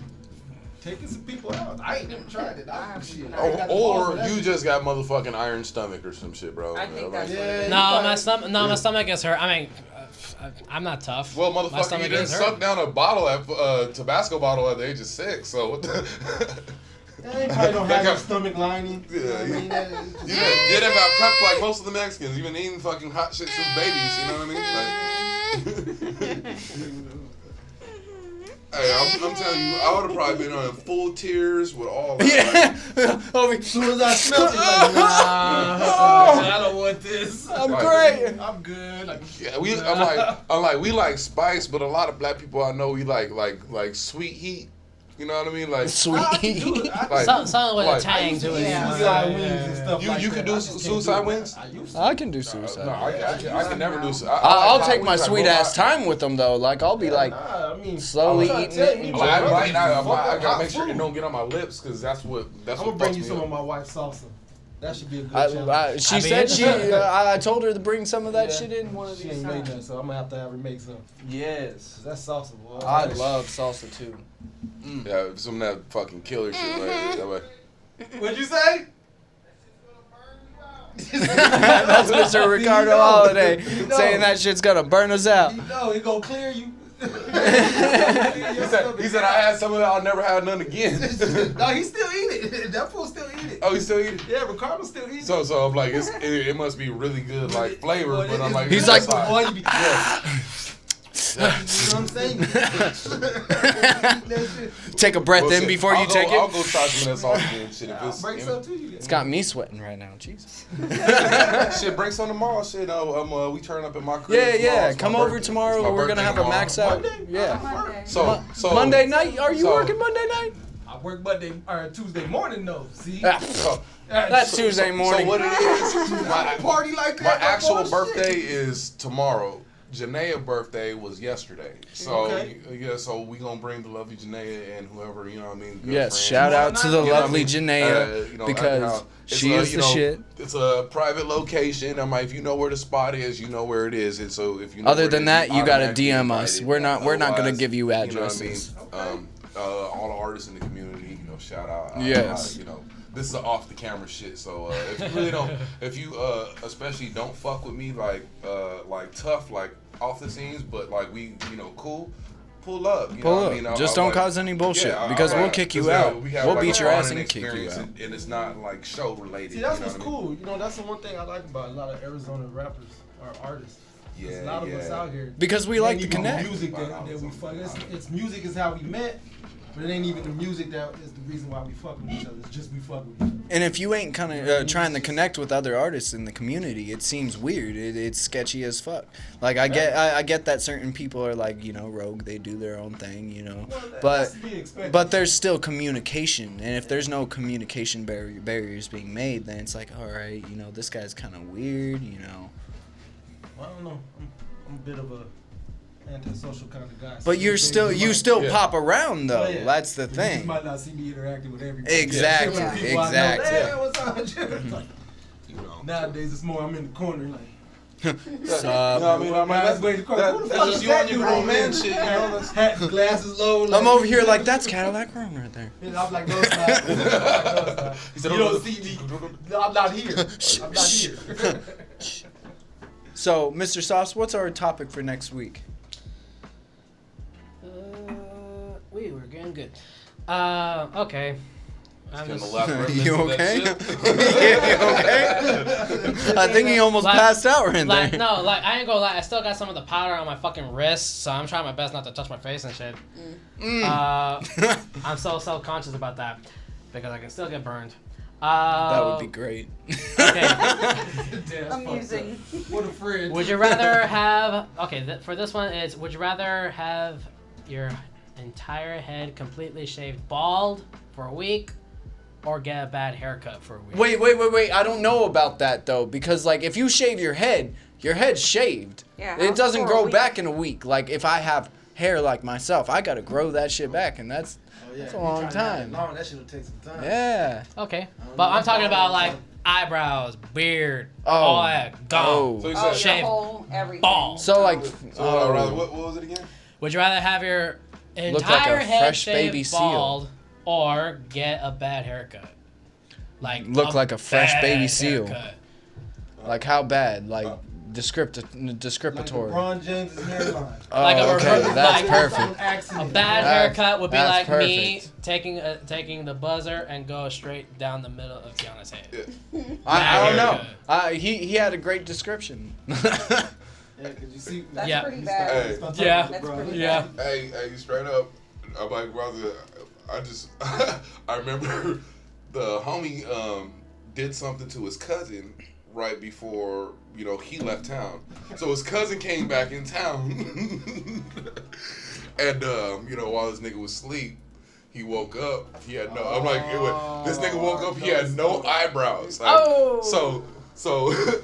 taking some people out. I ain't never tried it. I ain't got the balls or for that you shit. just got motherfucking iron stomach or some shit, bro. I think Like- that's Yeah, No, my stomach is hurt. I mean, I'm not tough. Well, my motherfucker, stomach you didn't is suck hurt. down a bottle at Tabasco bottle at the age of 6. So what the? Yeah, you probably don't have your stomach lining. Yeah, You know what I mean? That- You done got prepped like most of the Mexicans. You've been eating fucking hot shit since babies. You know what I mean? Like, hey, I'm telling you, I would have probably been on full tears with all that. As soon as I smelled it, like, nah, I don't want this. I'm Right. great. I'm good. Like, Yeah, I'm like, we like spice, but a lot of black people I know we like sweet heat. You know what I mean? Like Sweet. I can do it. I Like- Something with like- a tang to it. Yeah. suicide wings and stuff You- like you that. can do I just can't suicide do it. wings? I used to. I can do suicide. no, I can never do. I'll take my sweet ass time with them though. Like I'll be like Nah, I mean, slowly I'm trying eating to tell it. you, and my Like, I brother used to fuck gotta up make sure hot it food. don't get on my lips because that's what I'm gonna fucks bring you me some up. of my wife's salsa. That should be a good challenge. She said she. I told her to bring some of that shit in one of She these ain't made times. none, so I'm gonna have to have her make some. Yes. That's salsa, boy. I love salsa too. Yeah, some of that fucking killer shit. Like, What'd you say? That's Mr. Ricardo Holiday saying that shit's gonna burn us out. You know, it gonna clear you. he said I had some of that. I'll never have none again. No, he still eat it. That fool still eat it. Oh, he still eat it? Yeah, Ricardo still eat it. So I'm like, it must be really good, like flavor. But I'm like, he's like, boy, you be, you know what I'm saying? take a breath Well, in shit, before you I'll take go, I'll it. go try some of that sauce again. Shit, if it's Bring some to you. It's got me sweating right now. Jesus. shit, bring some tomorrow. Shit, we turn up at my crib. Yeah, tomorrow. yeah. It's my Come over birthday. It's tomorrow. my We're gonna birthday have a tomorrow. max out. Monday? Yeah. Monday. So Monday night? Are you so- working Monday night? I work Monday or Tuesday morning though. See? That's Tuesday morning. So what it is? My Party like that. My actual bullshit. birthday is tomorrow. Janae's birthday was yesterday. So Okay. yeah, so we gonna bring the lovely Janae and whoever, you know what I mean. good Yes, friend. shout out to the You know what I lovely mean? Janaea You know, because it's she is the shit. It's a private location. I'm like, if you know where the spot is, you know where it is. And so if you know Other where it than is, that, you gotta automatically DM us. invited. We're not gonna Otherwise, give you know what I mean? addresses. All the artists in the community, you know, shout out. Yes. You know, this is off the camera shit. So if you really don't, if you especially don't fuck with me like tough, like off the scenes, but like we, you know, cool. Pull up. You know Pull what up. I mean? Just I'll don't cause any bullshit, yeah, because I'll we'll like- kick you just, out. we have, We'll like, beat a your ass bonding and kick you experience, out. And it's not like show related. See, that's you know what's what I mean? cool. You know, that's the one thing I like about a lot of Arizona rappers or artists. There's a lot of us out here. Because we It like ain't to even connect. The music that we fuck. It's music is how we met, but it ain't even the music that is the reason why we fuck with each other. It's just we fuck with each other. And if you ain't kind of trying to connect with other artists in the community, it seems weird. It's sketchy as fuck. Like I get that certain people are like, you know, rogue. They do their own thing, you know. That's to be expected. But there's still communication, and if there's no communication barriers being made, then it's like, all right, you know, this guy's kind of weird, you know. I don't know. I'm a bit of a antisocial kind of guy. But you still pop around though. Oh, yeah. That's the You just thing. might not see me interacting with everybody. Exactly, Different people I know, exactly. Hey, what's up? Like, You know. nowadays it's more I'm in the corner like. Sup? You know what I mean? I'm like, That's way the corner. Who the fuck that's is you that on your dude grown over man there? shit, you know? That's- Hat, glasses low. Like, I'm over here like that's Cadillac Room right there. And I'm like, no, it's not. I'm like, no, it's not. He said, You don't see me. No, I'm not here. I'm not here. So, Mr. Sauce, what's our topic for next week? We were getting good. Okay. I'm Can just, elaborate You on that okay? shit? You okay? I think he almost passed out right like, there. no, like, I ain't gonna lie, I still got some of the powder on my fucking wrist, so I'm trying my best not to touch my face and shit. I'm so self-conscious about that, because I can still get burned. That would be great. Okay. Damn, Amusing. what a friend. Would you rather have... Okay, for this one, it's... Would you rather have your entire head completely shaved bald for a week, or get a bad haircut for a week? Wait. I don't know about that, though, because, like, if you shave your head's shaved. Yeah, It doesn't for a grow week. back in a week. Like, if I have hair like myself, I gotta grow that shit back, and that's That's a long time. That shit'll take some time. Yeah. Okay. But I'm talking about, like, eyebrows, beard, Oh. all that, gone. Oh. So you Oh, said, your Shave whole everything. ball. So, like, what was it again? Would you rather have your Look like entire a head fresh shaved baby seal. bald, or get a bad haircut? Like Look like a fresh bad baby seal. haircut. like how bad? Like Like descriptor. LeBron James' hairline. Oh, Like a okay, reverse- that's like- perfect. A bad That's- haircut would be that's like me perfect. taking the buzzer and go straight down the middle of Tiana's head. I don't know. haircut. He had a great description. Yeah, cause you see. That's Yeah. pretty bad. Hey. Yeah. That's pretty Yeah. bad. Hey, straight up, I'm like, brother, I just, I remember the homie did something to his cousin right before, you know, he left town. So his cousin came back in town, and, you know, while this nigga was asleep, he woke up, he had no, I'm like, this nigga woke up, he had no eyebrows. Like, Oh. So the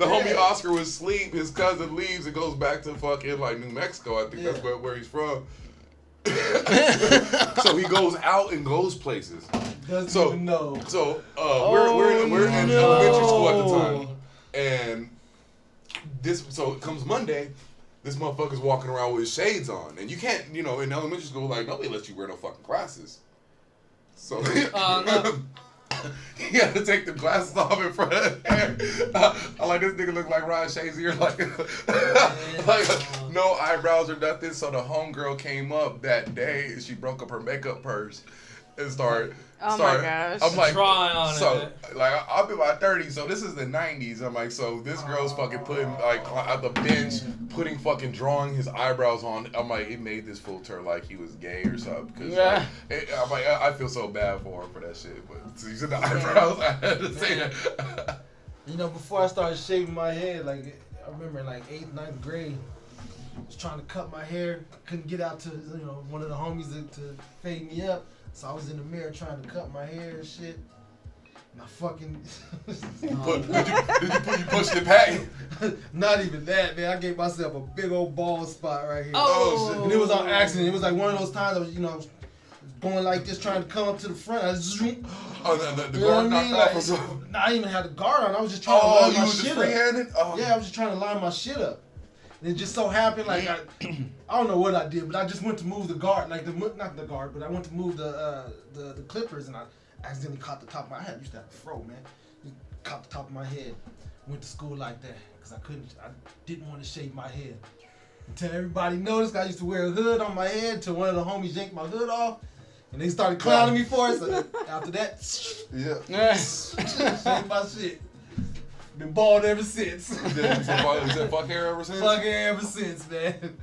homie Oscar was asleep. His cousin leaves and goes back to fucking like New Mexico. I think that's where he's from. So he goes out and goes places. Doesn't even know. So we're in elementary school at the time, and so it comes Monday. This motherfucker's walking around with his shades on, and you can't, in elementary school, like nobody lets you wear no fucking glasses. So he had to take the glasses off in front of the hair. I like this nigga look like Ron Shazier, like no eyebrows or nothing. So the homegirl came up that day and she broke up her makeup purse and started. Oh my gosh. I'm like, Try on so like I'll be about 30, so this is the 90s. I'm like, so this girl's fucking putting like at the bench, drawing his eyebrows on. I'm like, it made this fool turn like he was gay or something. Cause I'm like, I feel so bad for him for that shit. But so you said the eyebrows, I had to say that. Before I started shaving my head, like I remember in like 8th, 9th grade, I was trying to cut my hair, couldn't get out to one of the homies to fade me up. So I was in the mirror trying to cut my hair and shit. And I fucking... Did you push the patent? Not even that, man. I gave myself a big old bald spot right here. Oh, shit. And it was on accident. It was like one of those times I was, I was going like this trying to come up to the front. I just... The guard knocked off or something? I didn't even have the guard on. I was just trying to line my you was shit just free-handed? up. Yeah, I was just trying to line my shit up. And it just so happened, like, I don't know what I did, but I just went to move the guard, like, not the guard, but I went to move the clippers, and I accidentally caught the top of my head. I used to have a fro, man. Just caught the top of my head. Went to school like that, because I didn't want to shave my head. Until everybody noticed, I used to wear a hood on my head, till one of the homies yanked my hood off, and they started clowning me for it, so after that, shaved my shit. Been bald ever since. Is that fuck hair ever since? Fuck hair ever since, man.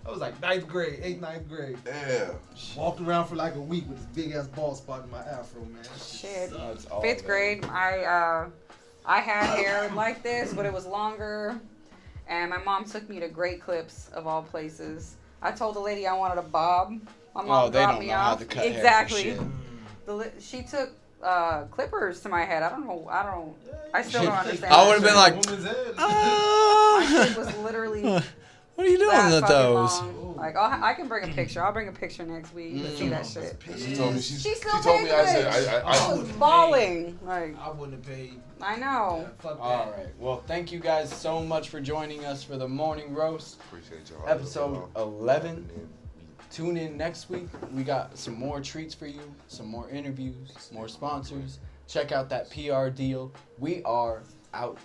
I was like 9th grade, 8th, 9th grade. Yeah. Walked around for like a week with this big ass bald spot in my afro, man. Shit. 5th grade, I had hair like this, but it was longer. And my mom took me to Great Clips of all places. I told the lady I wanted a bob. My mom dropped me off. How to cut exactly. hair for shit. She took clippers to my head. I still don't understand. I would have been like, my shit was literally. What are you doing with those? Long. Like, I can bring a picture. I'll bring a picture next week. You can see that shit. She told me. She told me. I was bawling. Like, I wouldn't have paid. I know. Yeah, fuck that. All right. Well, thank you guys so much for joining us for the morning roast. Appreciate y'all. Episode 11. Tune in next week. We got some more treats for you, some more interviews, more sponsors. Check out that PR deal. We are out.